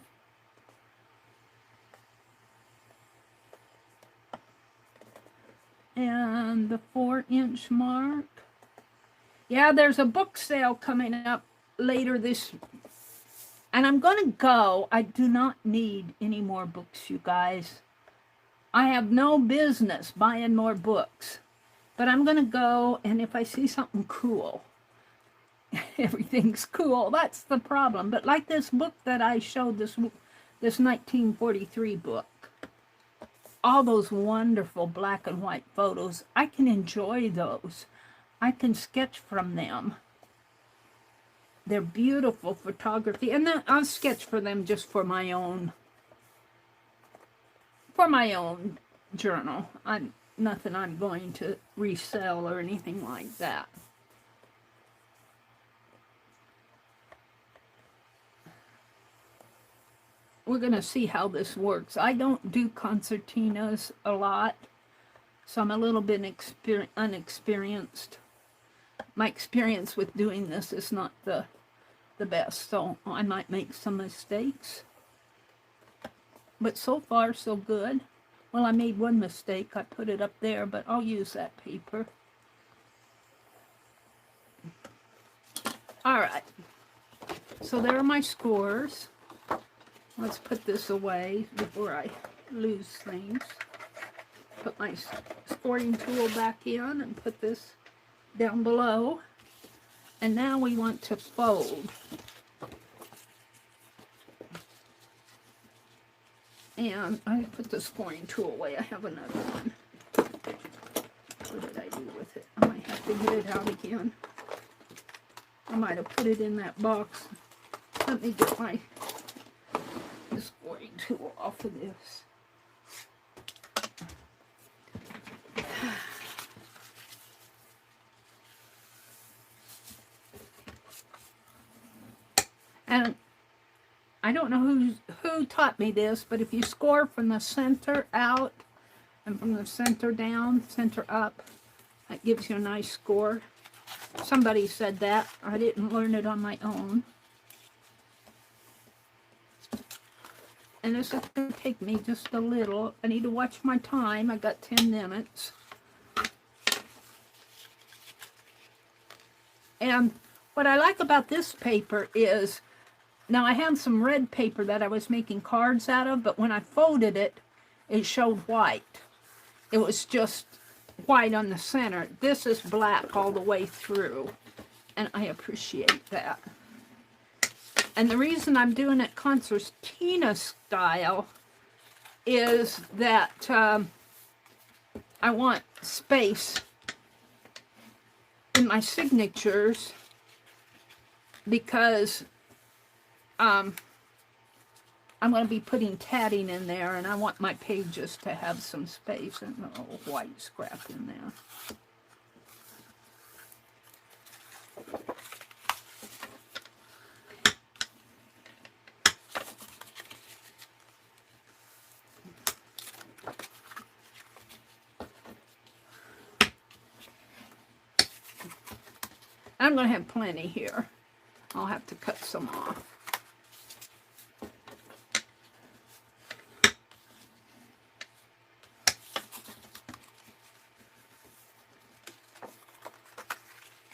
Speaker 1: And the 4-inch mark. Yeah, there's a book sale coming up later this, and I'm going to go. I do not need any more books, you guys. I have no business buying more books, but I'm going to go, and if I see something cool, everything's cool. That's the problem. But like this book that I showed, this 1943 book, all those wonderful black and white photos, I can enjoy those. I can sketch from them. They're beautiful photography, and then I'll sketch for them just for my own journal. Nothing I'm going to resell or anything like that. We're going to see how this works. I don't do concertinas a lot, so I'm a little bit unexperienced. My experience with doing this is not the best, so I might make some mistakes. But so far, so good. Well, I made one mistake. I put it up there, but I'll use that paper. All right. So there are my scores. Let's put this away before I lose things. Put my scoring tool back in and put this down below. And now we want to fold. And I put the scoring tool away. I have another one. What did I do with it? I might have to get it out again. I might have put it in that box. Let me get my scoring tool off of this. And I don't know who taught me this, but if you score from the center out and from the center down, center up, that gives you a nice score. Somebody said that. I didn't learn it on my own. And this is going to take me just a little. I need to watch my time. I got 10 minutes. And what I like about this paper is, now I had some red paper that I was making cards out of, but when I folded it, it showed white. It was just white on the center. This is black all the way through, and I appreciate that. And the reason I'm doing it concertina style is that I want space in my signatures, because I'm going to be putting tatting in there, and I want my pages to have some space and a little white scrap in there. I'm going to have plenty here. I'll have to cut some off.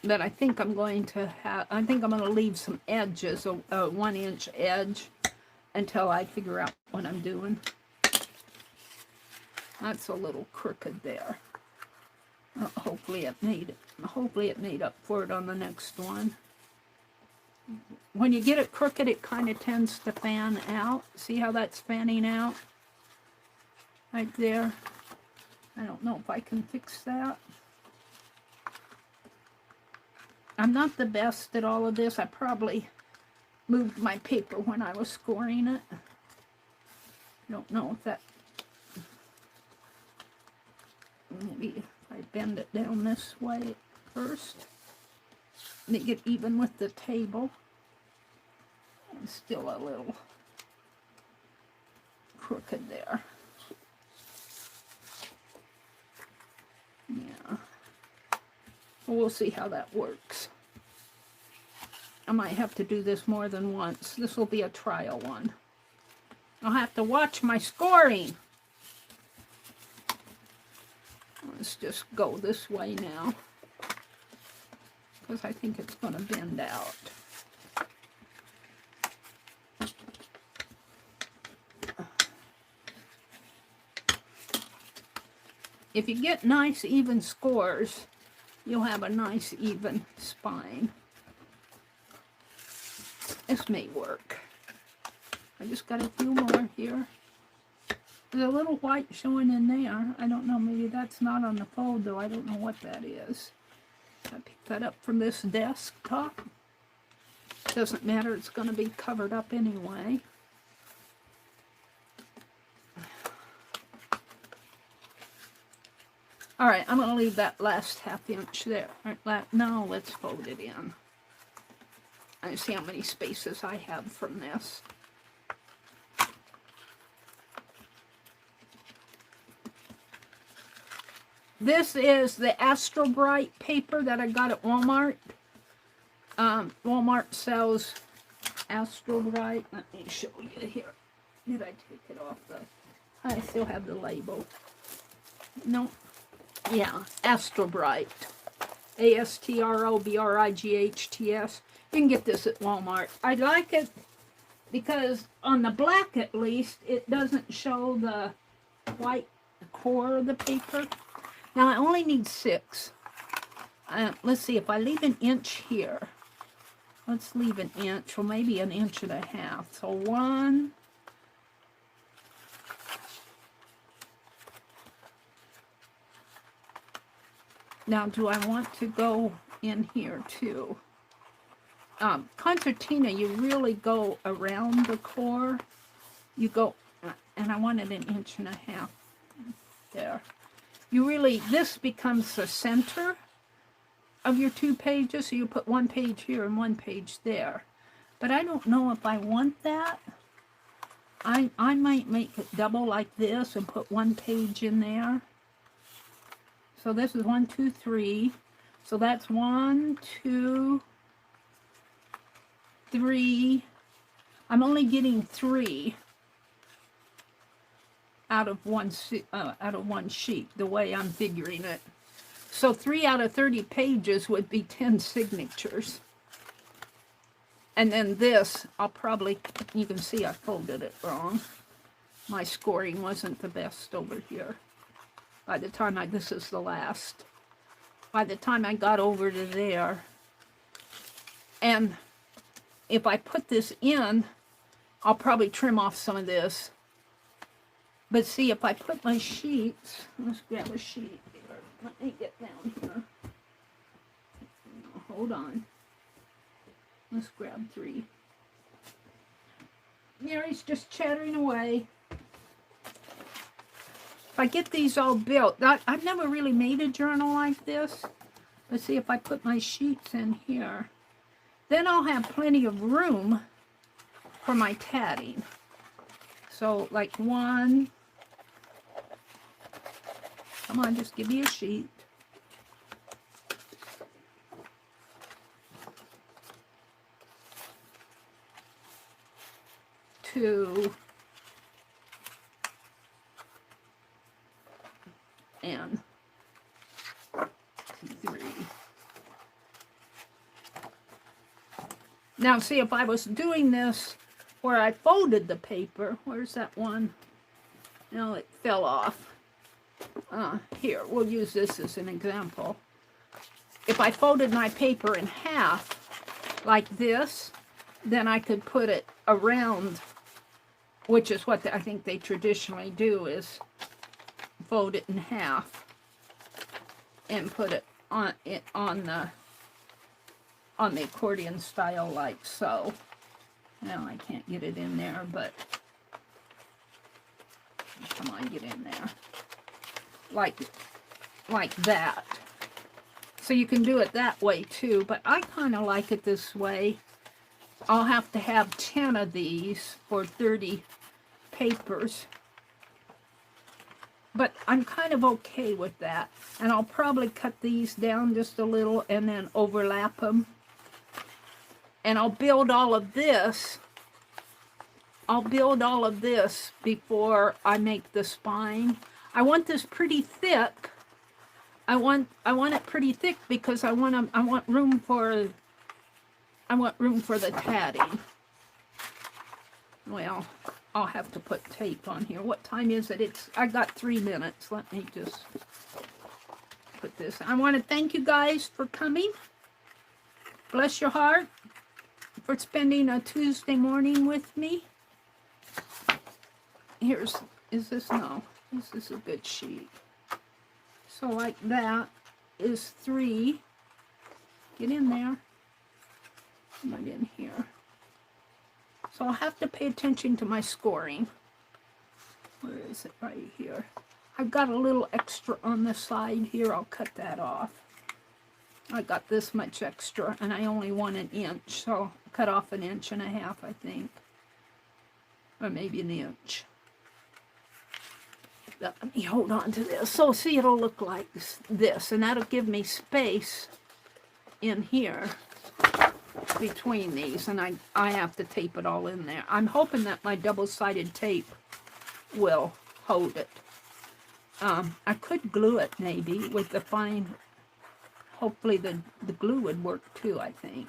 Speaker 1: But I think I'm going to leave some edges, a 1-inch edge, until I figure out what I'm doing. That's a little crooked there. Hopefully it made up for it on the next one. When you get it crooked, it kind of tends to fan out. See how that's fanning out? right there. I don't know if I can fix that. I'm not the best at all of this. I probably moved my paper when I was scoring it. I don't know if that... Maybe if I bend it down this way first. Make it even with the table. And still a little crooked there. Yeah. We'll see how that works. I might have to do this more than once. This will be a trial one. I'll have to watch my scoring. Let's just go this way now, because I think it's going to bend out. If you get nice even scores, you'll have a nice even spine. This may work. I just got a few more here. There's a little white showing in there. I don't know, maybe that's not on the fold though. I don't know what that is. I picked that up from this desktop. Doesn't matter, it's going to be covered up anyway. Alright, I'm going to leave that last ½ inch there. No, let's fold it in. I see how many spaces I have from this. This is the Astro Bright paper that I got at Walmart. Walmart sells Astro Bright. Let me show you here. Did I take it off the... I still have the label. No. Yeah, Astro Bright. ASTROBRIGHTS. You can get this at Walmart. I like it because on the black at least, it doesn't show the white core of the paper. Now I only need 6. Let's see, if I leave an inch here, let's leave an inch, or maybe 1.5 inches. So 1, now do I want to go in here too? Concertina, you really go around the core. You go, and I wanted 1.5 inches there. You really, this becomes the center of your 2 pages, so you put 1 page here and 1 page there. But I don't know if I want that. I might make it double like this and put 1 page in there. So this is 1, 2, 3. So that's 1, 2, 3. I'm only getting 3 out of one sheet, the way I'm figuring it. So 3 out of 30 pages would be 10 signatures. And then this, I'll probably, you can see I folded it wrong. My scoring wasn't the best over here. By the time this is the last. By the time I got over to there. And if I put this in, I'll probably trim off some of this. But see, if I put my sheets, let's grab a sheet here. Let me get down here. Hold on. Let's grab 3. Meri's just chattering away. If I get these all built, I've never really made a journal like this. Let's see if I put my sheets in here. Then I'll have plenty of room for my tatting. So like 1. Come on, just give me a sheet. 2. And 3. Now see, if I was doing this where I folded the paper, where's that one? No, it fell off. Here, we'll use this as an example. If I folded my paper in half, like this, then I could put it around, which is what I think they traditionally do, is fold it in half and put it on the accordion style like so. Now I can't get it in there, but come on, get in there. Like that. So you can do it that way too, but I kind of like it this way. I'll have to have 10 of these for 30 papers. But I'm kind of okay with that. And I'll probably cut these down just a little and then overlap them. And I'll build all of this. I'll build all of this before I make the spine. I want this pretty thick. I want it pretty thick because I want room for the tatting. Well, I'll have to put tape on here. What time is it? I got 3 minutes. Let me just put this. I want to thank you guys for coming. Bless your heart for spending a Tuesday morning with me. Is this a good sheet? So like that is 3. Get in there. Right in here. So I'll have to pay attention to my scoring. Where is it? Right here. I've got a little extra on the side here. I'll cut that off. I got this much extra and I only want 1 inch. So I'll cut off 1.5 inches, I think. Or maybe 1 inch. Let me hold on to this. So see, it'll look like this. And that'll give me space in here between these. And I have to tape it all in there. I'm hoping that my double-sided tape will hold it. I could glue it maybe with the fine. Hopefully the glue would work too, I think.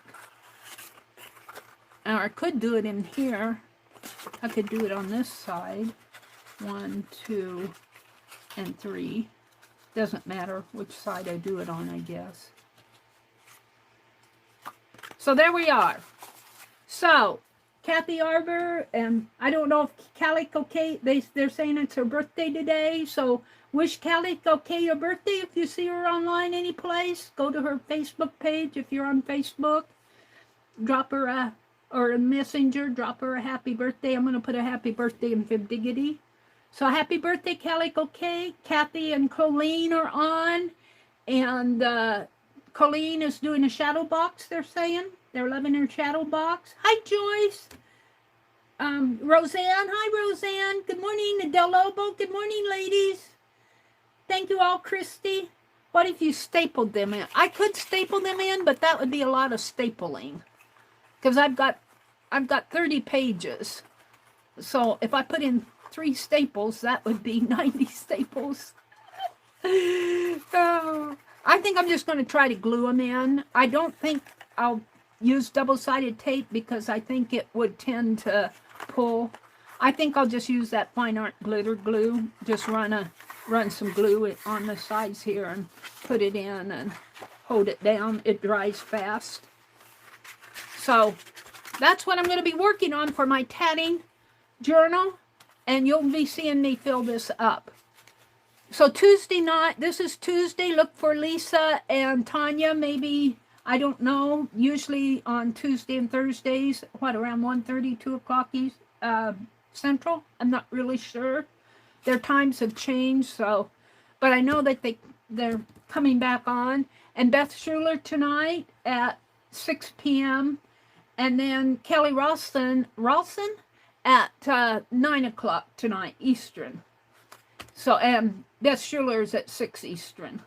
Speaker 1: Or I could do it in here. I could do it on this side. 1, 2, and 3. Doesn't matter which side I do it on, I guess. So there we are. So, Kathy Arbor, and I don't know if Calico Kate, they're saying it's her birthday today, so wish Calico Kate her birthday. If you see her online any place, go to her Facebook page if you're on Facebook. Drop her or a messenger, drop her a happy birthday. I'm going to put a happy birthday in Fibdiggity. So happy birthday, Calico Kate. Kathy and Colleen are on. And Colleen is doing a shadow box, they're saying. They're loving her shadow box. Hi, Joyce. Roseanne. Hi, Roseanne. Good morning, Del Lobo. Good morning, ladies. Thank you all, Christy. What if you stapled them in? I could staple them in, but that would be a lot of stapling. Because I've got 30 pages. So if I put in 3 staples, that would be 90 staples. I think I'm just going to try to glue them in. I don't think I'll use double-sided tape because I think it would tend to pull. I think I'll just use that fine art glitter glue. Just run some glue on the sides here and put it in and hold it down. It dries fast. So that's what I'm going to be working on for my tatting journal. And you'll be seeing me fill this up. So Tuesday night, this is Tuesday. Look for Lisa and Tanya, maybe, I don't know. Usually on Tuesday and Thursdays, around 1:30, 2 o'clock Central? I'm not really sure. Their times have changed, so. But I know that they're coming back on. And Beth Schuler tonight at 6 p.m. And then Kelly Ralston at 9 o'clock tonight, Eastern. So, and Beth Schuler's at 6 Eastern.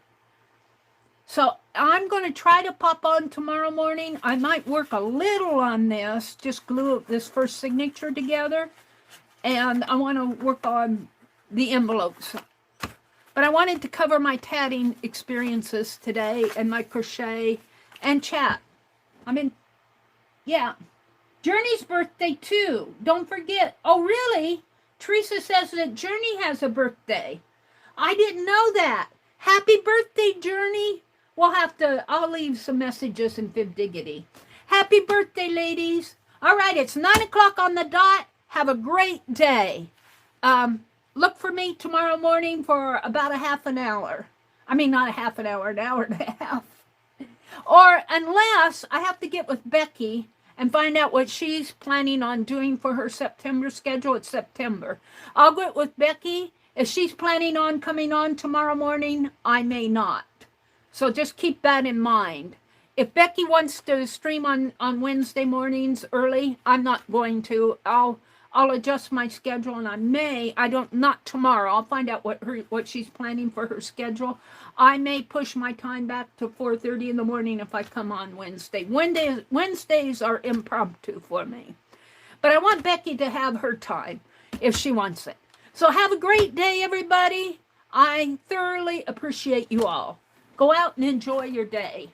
Speaker 1: So, I'm going to try to pop on tomorrow morning. I might work a little on this, just glue this first signature together. And I want to work on the envelopes. But I wanted to cover my experiences today and my crochet and chat. Yeah. Journey's birthday, too. Don't forget. Oh, really? Teresa says that Journey has a birthday. I didn't know that. Happy birthday, Journey. I'll leave some messages in Fibdiggity. Happy birthday, ladies. All right, it's 9 o'clock on the dot. Have a great day. look for me tomorrow morning for about a half an hour. I mean, not a half an hour and a half. Or unless I have to get with Becky and find out what she's planning on doing for her September schedule. It's September. I'll get with Becky. If she's planning on coming on tomorrow morning, I may not. So just keep that in mind. If Becky wants to stream on Wednesday mornings early, I'm not going to. I'll adjust my schedule, and not tomorrow. I'll find out what she's planning for her schedule. I may push my time back to 4:30 in the morning if I come on Wednesday. Wednesdays are impromptu for me. But I want Becky to have her time if she wants it. So have a great day, everybody. I thoroughly appreciate you all. Go out and enjoy your day.